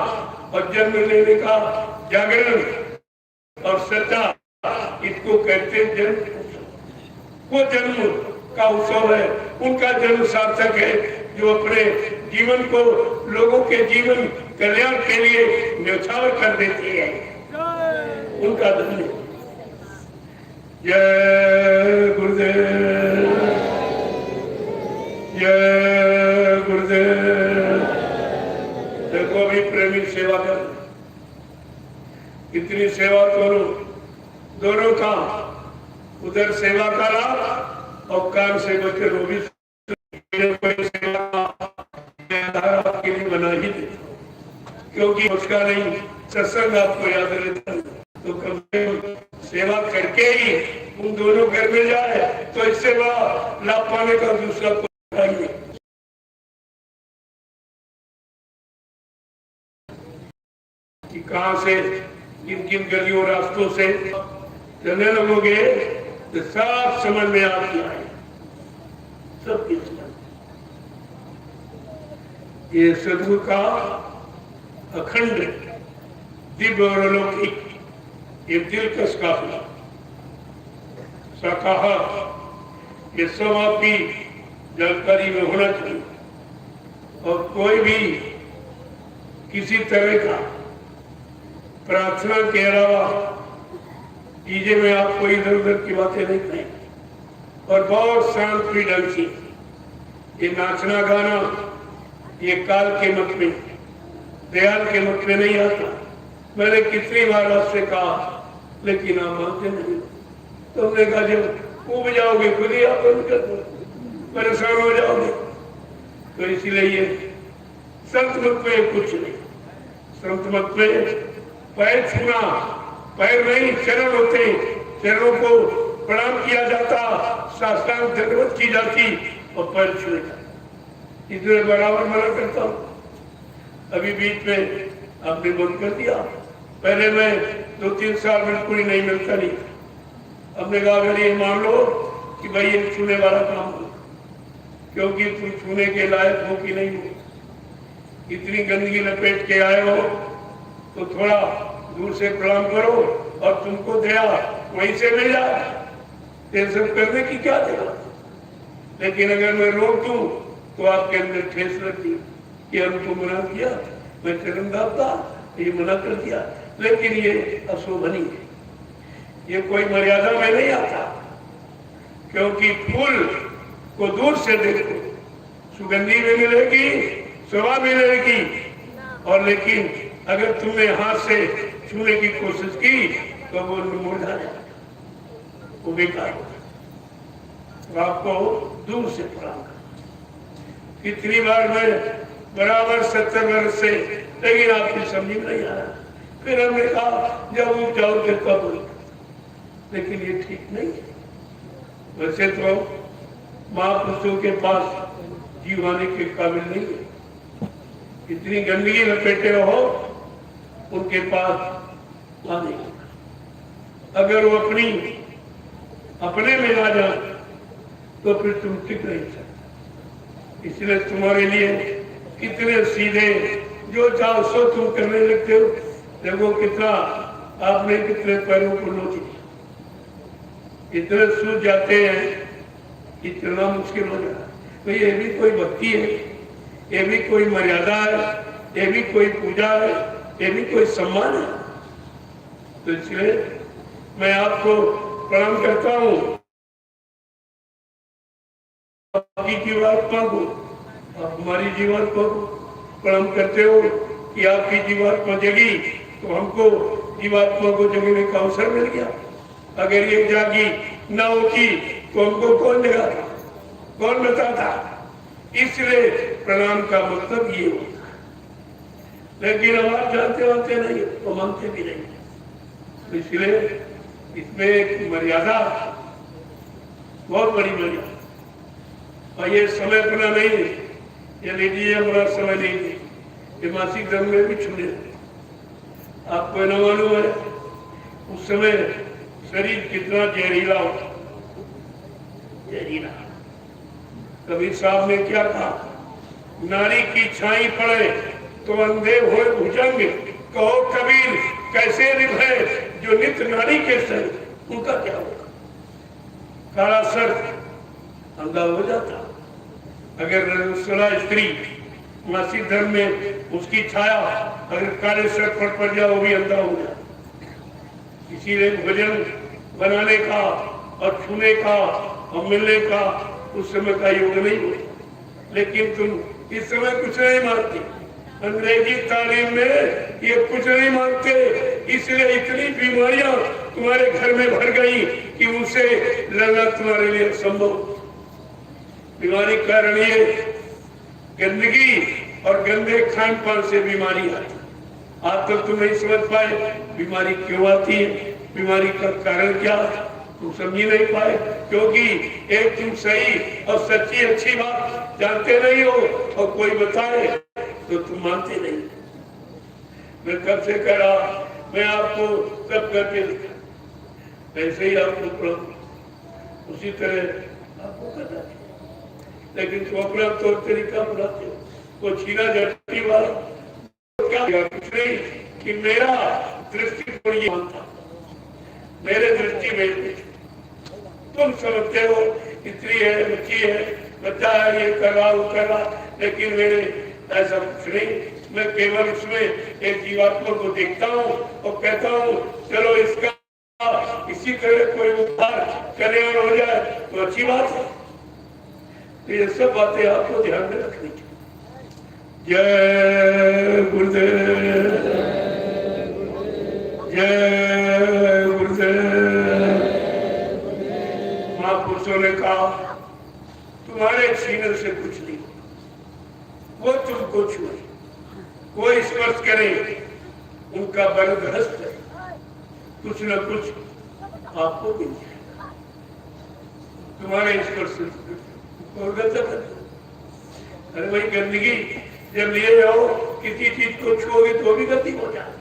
और जन्म लेने का जागरण और सच्चा, इसको कहते हैं जन्म उत्सव। वो जन्म का उत्सव है, उनका जन्म सार्थक है जो अपने जीवन को लोगों के जीवन कल्याण के लिए न्यौछावर कर देती है, उनका धन्य। जय गुरुदेव, जय गुरुदेव। देखो अभी प्रेमी सेवा कर, इतनी सेवा करो, दोनों काम, उधर सेवा का लाभ और काम से बचे वो भी आपके लिए बना ही दे, क्योंकि उसका नहीं सत्संग आपको याद रहता है, तो कम से कम सेवा करके ही उन दोनों घर में जाए तो इससे बड़ा लाभ पाने का दूसरा कोई नहीं। कि कहां से किन किन गलियों रास्तों से चलने लगोगे तो सब समझ में आती है, सब कुछ। ये सदगुरु का अखंड दिव्य और अलौकिक ये दिलकश काफिला शाखा, ये सब आपकी जानकारी में होना चाहिए, और कोई भी किसी तरह का प्रार्थना के अलावा चीजें में आपको इधर उधर की बातें नहीं करेंगे, और बहुत शांत ढंग से ये नाचना गाना ये काल के मत में दयाल के मत में नहीं आता। मैंने कितनी बार आपसे कहा लेकिन आप मानते नहीं, तुमने कहा जब उब जाओगे खुद ही आप परेशान हो जाओगे, तो इसीलिए ये संत मत में कुछ नहीं। संत मत में पैर छूना, पैर नहीं चरण होते, चरणों को प्रणाम किया जाता, साष्टांग दंडवत की जाती और पैर छुए जाते, इसलिए बराबर मना करता हूँ। अभी बीच में आपने बंद कर दिया, पहले मैं 2-3 साल बिल्कुल ही नहीं मिलता नहीं, हमने कहा अगर ये मान लो कि भाई ये छूने वाला काम हो, क्योंकि तुम छूने के लायक हो कि नहीं हो, इतनी गंदगी लपेट के आए हो तो थोड़ा दूर से प्रणाम करो और तुमको दया वहीं से मिल जाए, टेंशन करने की क्या जरूरत। लेकिन अगर मैं रोक दूं तो आपके अंदर ठेस लगती कि हमको मना किया, मैं चरणदाता ये मना कर दिया, लेकिन ये अशोभनीय है, ये कोई मर्यादा में नहीं आता, क्योंकि फूल को दूर से देखो, सुगंधी भी मिलेगी, शोभा भी मिलेगी, और लेकिन अगर तुमने हाथ से छूने की कोशिश की तो वो मुरझा जाएगा, वो बेकार होगा। तो आपको दूर से प्रणाम करना। कितनी बार मैं बराबर 70 वर्ष से, लेकिन आपकी समझ में नहीं आया। फिर हमने कहा जब उठ जाओ फिर कब बोल, लेकिन ये ठीक नहीं है। वैसे तो महापुरुषों के पास जीवाने के काबिल नहीं है, इतनी गंदगी लपेटे रहो उनके पास आने। अगर वो अपने में आ जाए तो फिर तुम टिक नहीं सकते। इसलिए तुम्हारे लिए कितने सीधे जो चाहो सो तुम करने लगते हो। देखो कितना आपने कितने पैरों को नोच दिया, इतने सूझ जाते हैं, इतना मुश्किल हो जाता है। तो ये भी कोई भक्ति है, ये भी कोई मर्यादा है, ये भी कोई पूजा है, ये भी कोई सम्मान है। तो इसलिए मैं आपको प्रणाम करता हूँ, आपकी जीवात्मा को, आप हमारी जीवात्मा को प्रणाम करते हो कि आपकी जीवात्मा जगी तो हमको जीवात्मा को जगने का अवसर मिल गया। अगर ये जागी ना होती तो हमको कौन जगाता, कौन बताता। इसलिए प्रणाम का मतलब ये होता है। लेकिन हम आप जानते होते नहीं तो मानते भी नहीं, तो इसलिए इसमें एक मर्यादा, बहुत बड़ी मर्यादा। और ये समय अपना नहीं है, ये लीजिए अपना समय नहीं है, ये मासिक धर्म में भी छूने। आपको न मालूम है उस समय शरीर कितना जहरीला होता, जहरीला। कबीर साहब ने क्या कहा, नारी की छाई पड़े तो अंधे हो भुजंग, कहो कबीर कैसे निभे जो नित नारी के संग। उनका क्या होगा, काला सर अंधा हो जाता। अगर सुलह स्त्री मासिक धर्म में उसकी छाया अगर काले सर पर पड़ जाए वो भी अंधा हो जाए। इसीलिए भोजन बनाने का और छूने का और मिलने का उस समय का योग नहीं हो। लेकिन तुम इस समय कुछ नहीं मानते, अंग्रेजी तालीम में ये कुछ नहीं मानते, इसलिए इतनी बीमारियां तुम्हारे घर में भर गई कि उनसे लड़ना तुम्हारे लिए असंभव। बीमारी कारण ये गंदगी और गंदे खान पान से बीमारी आती। आज तक तुम नहीं समझ पाए बीमारी क्यों आती है, बीमारी का कारण क्या, तुम समझ ही नहीं पाए। क्योंकि एक तुम सही और सच्ची अच्छी बात जानते नहीं हो और कोई बताए तो तुम मानते नहीं। मैं कब से कह रहा, मैं आपको सब करके दिखा, ऐसे ही आपको पढ़ा उसी तरह आपको करना चाहिए। लेकिन तुम अपना तौर तरीका बनाते हो, वो छीना झटकी वाला तो क्या कुछ नहीं कि मेरा दृष्टिकोण ये मानता, मेरे दृष्टि में तुम समझते हो स्त्री है, बच्ची है, बच्चा है, ये कर रहा वो कर रहा, लेकिन मेरे ऐसा कुछ नहीं। मैं केवल उसमें एक जीवात्मा को देखता हूँ और कहता हूँ चलो इसका इसी तरह कोई उद्धार कल्याण हो जाए तो अच्छी बात है। तो ये सब बातें आपको ध्यान में रखनी चाहिए। जय गुरुदेव, जय गुरुदेव। महापुरुषों ने कहा तुम्हारे छीने से कुछ नहीं, वो तुमको छुए, कोई स्पर्श करे उनका वरद हस्त है, कुछ न कुछ आपको मिल जाएगा। तुम्हारे स्पर्श से और गजब है। अरे भाई गंदगी जब लिए जाओ किसी चीज को छुओगे तो भी गंदी हो जाए।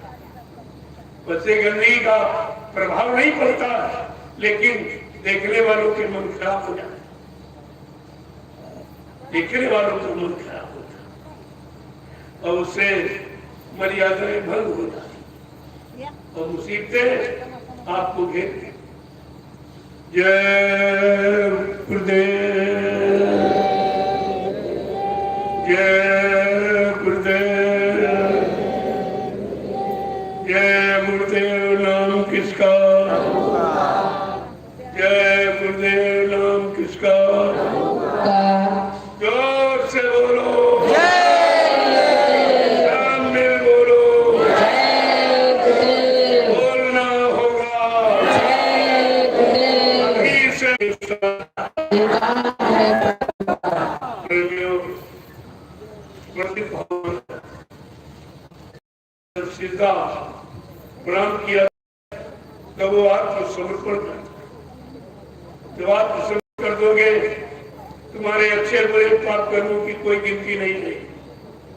वैसे गंदगी का प्रभाव नहीं पड़ता, लेकिन देखने वालों के मन खराब हो जाए, देखने वालों का मन खराब होता और उससे मर्यादाएं भंग हो जाती और मुसीबतें आपको घेरती। जय गुरुदेव, जय गुरुदेव, जय गुरुदेव। नाम किसका? गुरुदेव नाम किसका? का जोर से बोलो, सामने बोलो, बोलना होगा अभी से। सीधा प्रणाम किया तो वो आत्मसमर्पण कर। जब आत्मसमर्पण कर दोगे तुम्हारे अच्छे बुरे पाप कर्मों की कोई गिनती नहीं रही।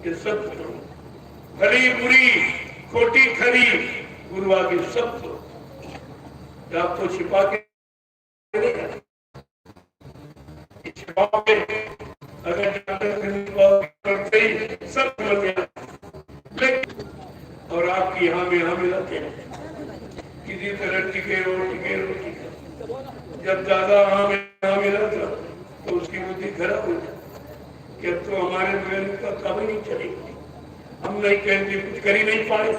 ये सब करो, भली बुरी खोटी खरी गुरुआ की सब करो। आपको छिपा के छिपाओगे, अगर करते ही सब समझ गया। और आपकी यहाँ में यहाँ मिलाते हैं किसी तरह टिके रहो। जब ज्यादा यहाँ मिला था तो उसकी बुद्धि खराब हो जाती कि अब तो हमारे बगैर का काम ही नहीं चलेगी, हम नहीं कहते, कुछ कर ही नहीं पाए।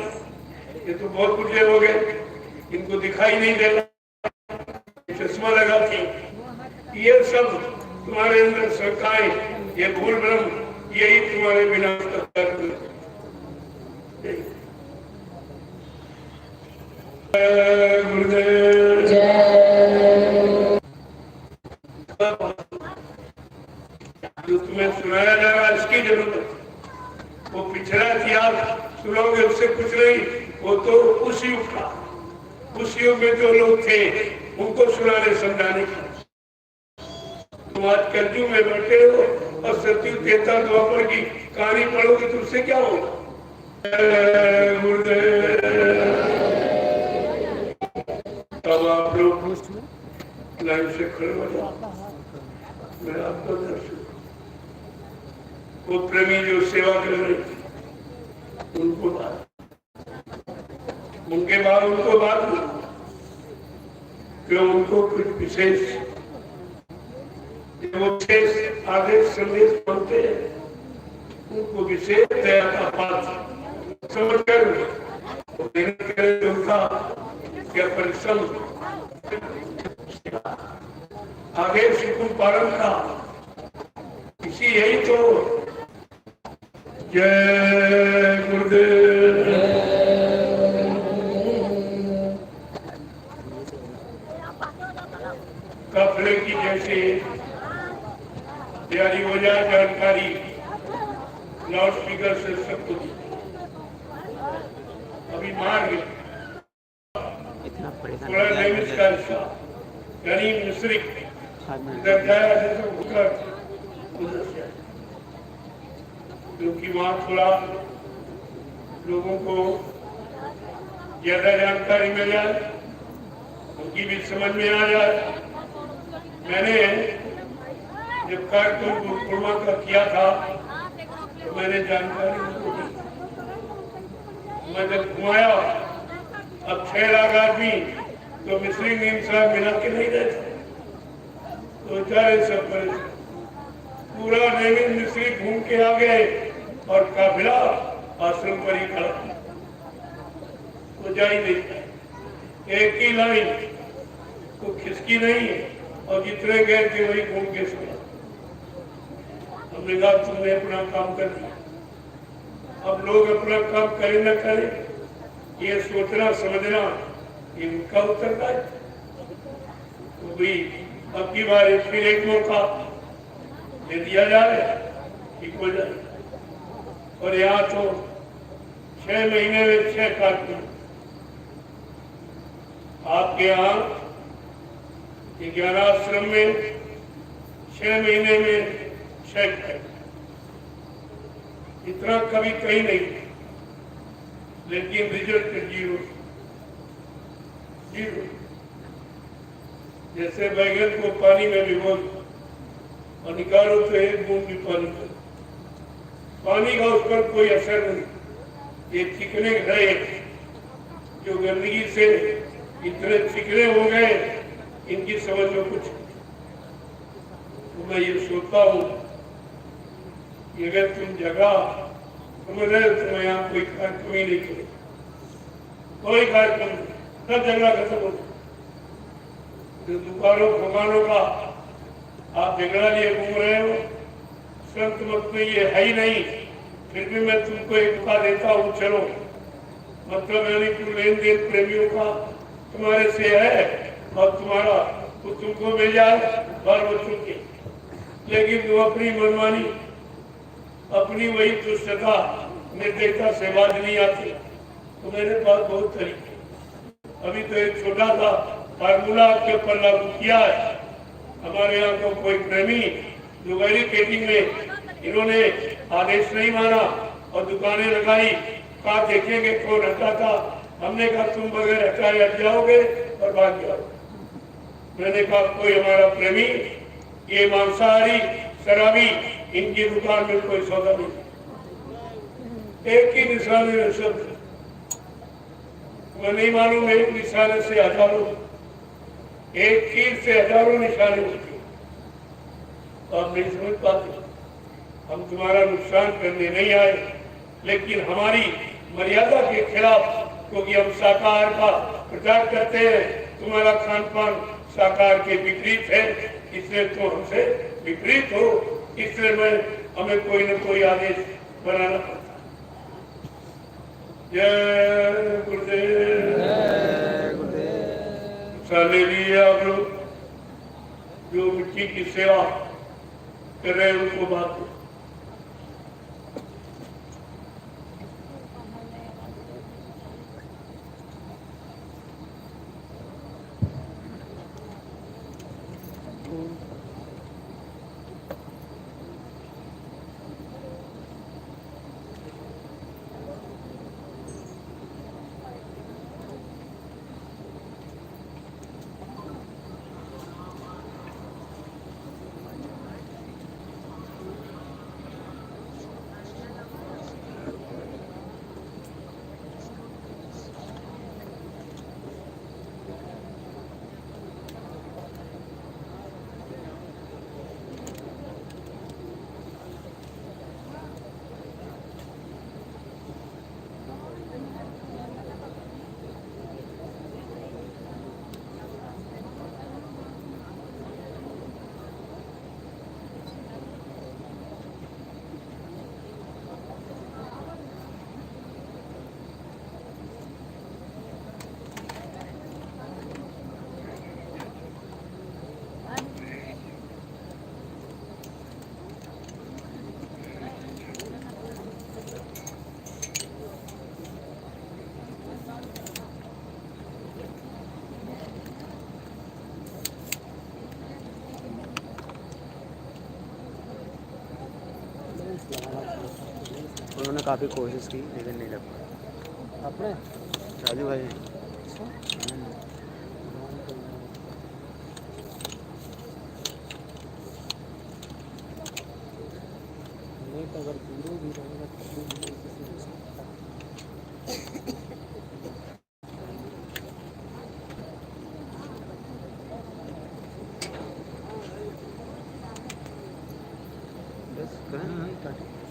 ये तो बहुत बुढ़े हो गए, इनको दिखाई नहीं दे रहा, चश्मा लगाते। ये सब तुम्हारे अंदर शंकाएं, ये भूल भ्रम, यही तुम्हारे विनाश का कारण है। गुरुदेव जो तुम्हें सुनाया जा रहा है इसकी जरूरत है। वो पिछड़ा इतिहास सुनोगे उससे कुछ नहीं, वो तो उस युग का, उस युग में जो लोग थे उनको सुनाने समझाने का। तुम आज कलयुग में बैठे हो और सतयुग त्रेता द्वापर की कहानी पढ़ोगे तो उससे क्या होगा? तब आप लोग लाइन से खड़े हो जाओ, मैं आपको दर्शन। वो प्रेमी जो सेवा कर रहे उनको उनके बाद उनको बात क्यों, उनको कुछ विशेष वो विशेष आदेश संदेश मानते हैं, उनको विशेष दया का पात्र समझकर उनका क्या परिश्रम आगे सुकुम पालन का इसी यही तो। जय गुरुदेव। काफले की जैसे तैयारी हो जाए, जानकारी लाउड स्पीकर से सब कुछ अभी मार गए। थोड़ा नैमिष का हिस्सा यानी मिश्रिक क्योंकि वहाँ थोड़ा लोगों को ज्यादा जानकारी मिल जाए, उनकी भी समझ में आ जाए। मैंने जब कार्यक्रम गुरुकुर्मा का किया था तो मैंने जानकारी उनको दी। मैं जब घुमाया अब 6 लाख आदमी तो मिश्री नीम साहब मिला के नहीं रहते, तो चाहे सब पूरा नैमिष मिश्री घूम के आ गए और काफिला आश्रम पर ही खड़ा, तो जा ही नहीं। एक ही लाइन तो खिसकी नहीं और जितने गए थे वही घूम के सुना। हमने कहा तुमने अपना काम कर दिया, अब लोग अपना काम करें न करें ये सोचना समझना इनका उत्तरदायित्व। तो भी अब की बार फिर एक मौका दे दिया जाए, ठीक हो जाए। और यहाँ तो 6 महीने में 6 कार्यक्रम आपके यहाँ 11 आश्रम में 6 महीने में 6 कार्यक्रम, इतना कभी कहीं नहीं, लेकिन रिजल्ट 0। जैसे बैगन को पानी में भिगो और निकालो तो एक बूंद भी पानी का उस पर कोई असर नहीं। ये चिकने गए जो गंदगी से इतने चिकने हो गए, इनकी समझ में कुछ। तो मैं ये सोचता हूँ कि अगर तुम जगह समझ रहे हो तो मैं यहाँ कोई कार्यक्रम ही नहीं करूँ, कोई कार्यक्रम सब झगड़ा खत्म हो। जो दुकानों दुकानों का आप झगड़ा लिए घूम रहे हो, संत मत में ये है ही नहीं, फिर भी मैं तुमको एक मौका देता हूँ, चलो। मतलब यानी कि लेन देन प्रेमियों का तुम्हारे से है और तुम्हारा वो तुमको मिल जाए बाल बच्चों के, लेकिन तुम अपनी मनमानी, अपनी वही दुष्टता निर्दयता से बात नहीं आती। तो मेरे पास बहुत तरीके, अभी तो एक छोटा सा फार्मूला आपके ऊपर लागू किया है। हमारे यहाँ तो कोई प्रेमी जो बैरिकेडिंग में इन्होंने आदेश नहीं माना और दुकानें लगाई, कहा देखेंगे कौन हटाता। हमने कहा तुम बगैर हटाए हट जाओगे और भाग जाओगे। मैंने कहा कोई हमारा प्रेमी ये मांसाहारी शराबी इनकी दुकान में कोई सौदा नहीं, एक ही निशाने में सब, मैं नहीं मालूम एक निशाने से हजारों, एक तीर से हजारों निशाने होते, तो आप नहीं समझ पाते। हम तुम्हारा नुकसान करने नहीं आए, लेकिन हमारी मर्यादा के खिलाफ, क्योंकि हम शाकाहार का प्रचार करते हैं, तुम्हारा खान पान शाकाहार के विपरीत है, इसलिए तो हमसे विपरीत हो, इसलिए हमें कोई न कोई आदेश बनाना पड़ता। जय गुरुदेव। ले लिए आप लोग जो मिट्टी की सेवा कर रहे हैं उनको बात हो। उन्होंने काफ़ी कोशिश की लेकिन नहीं लग पाया। अपने राजू भाई अगर दूर भी रहेगा बस करें।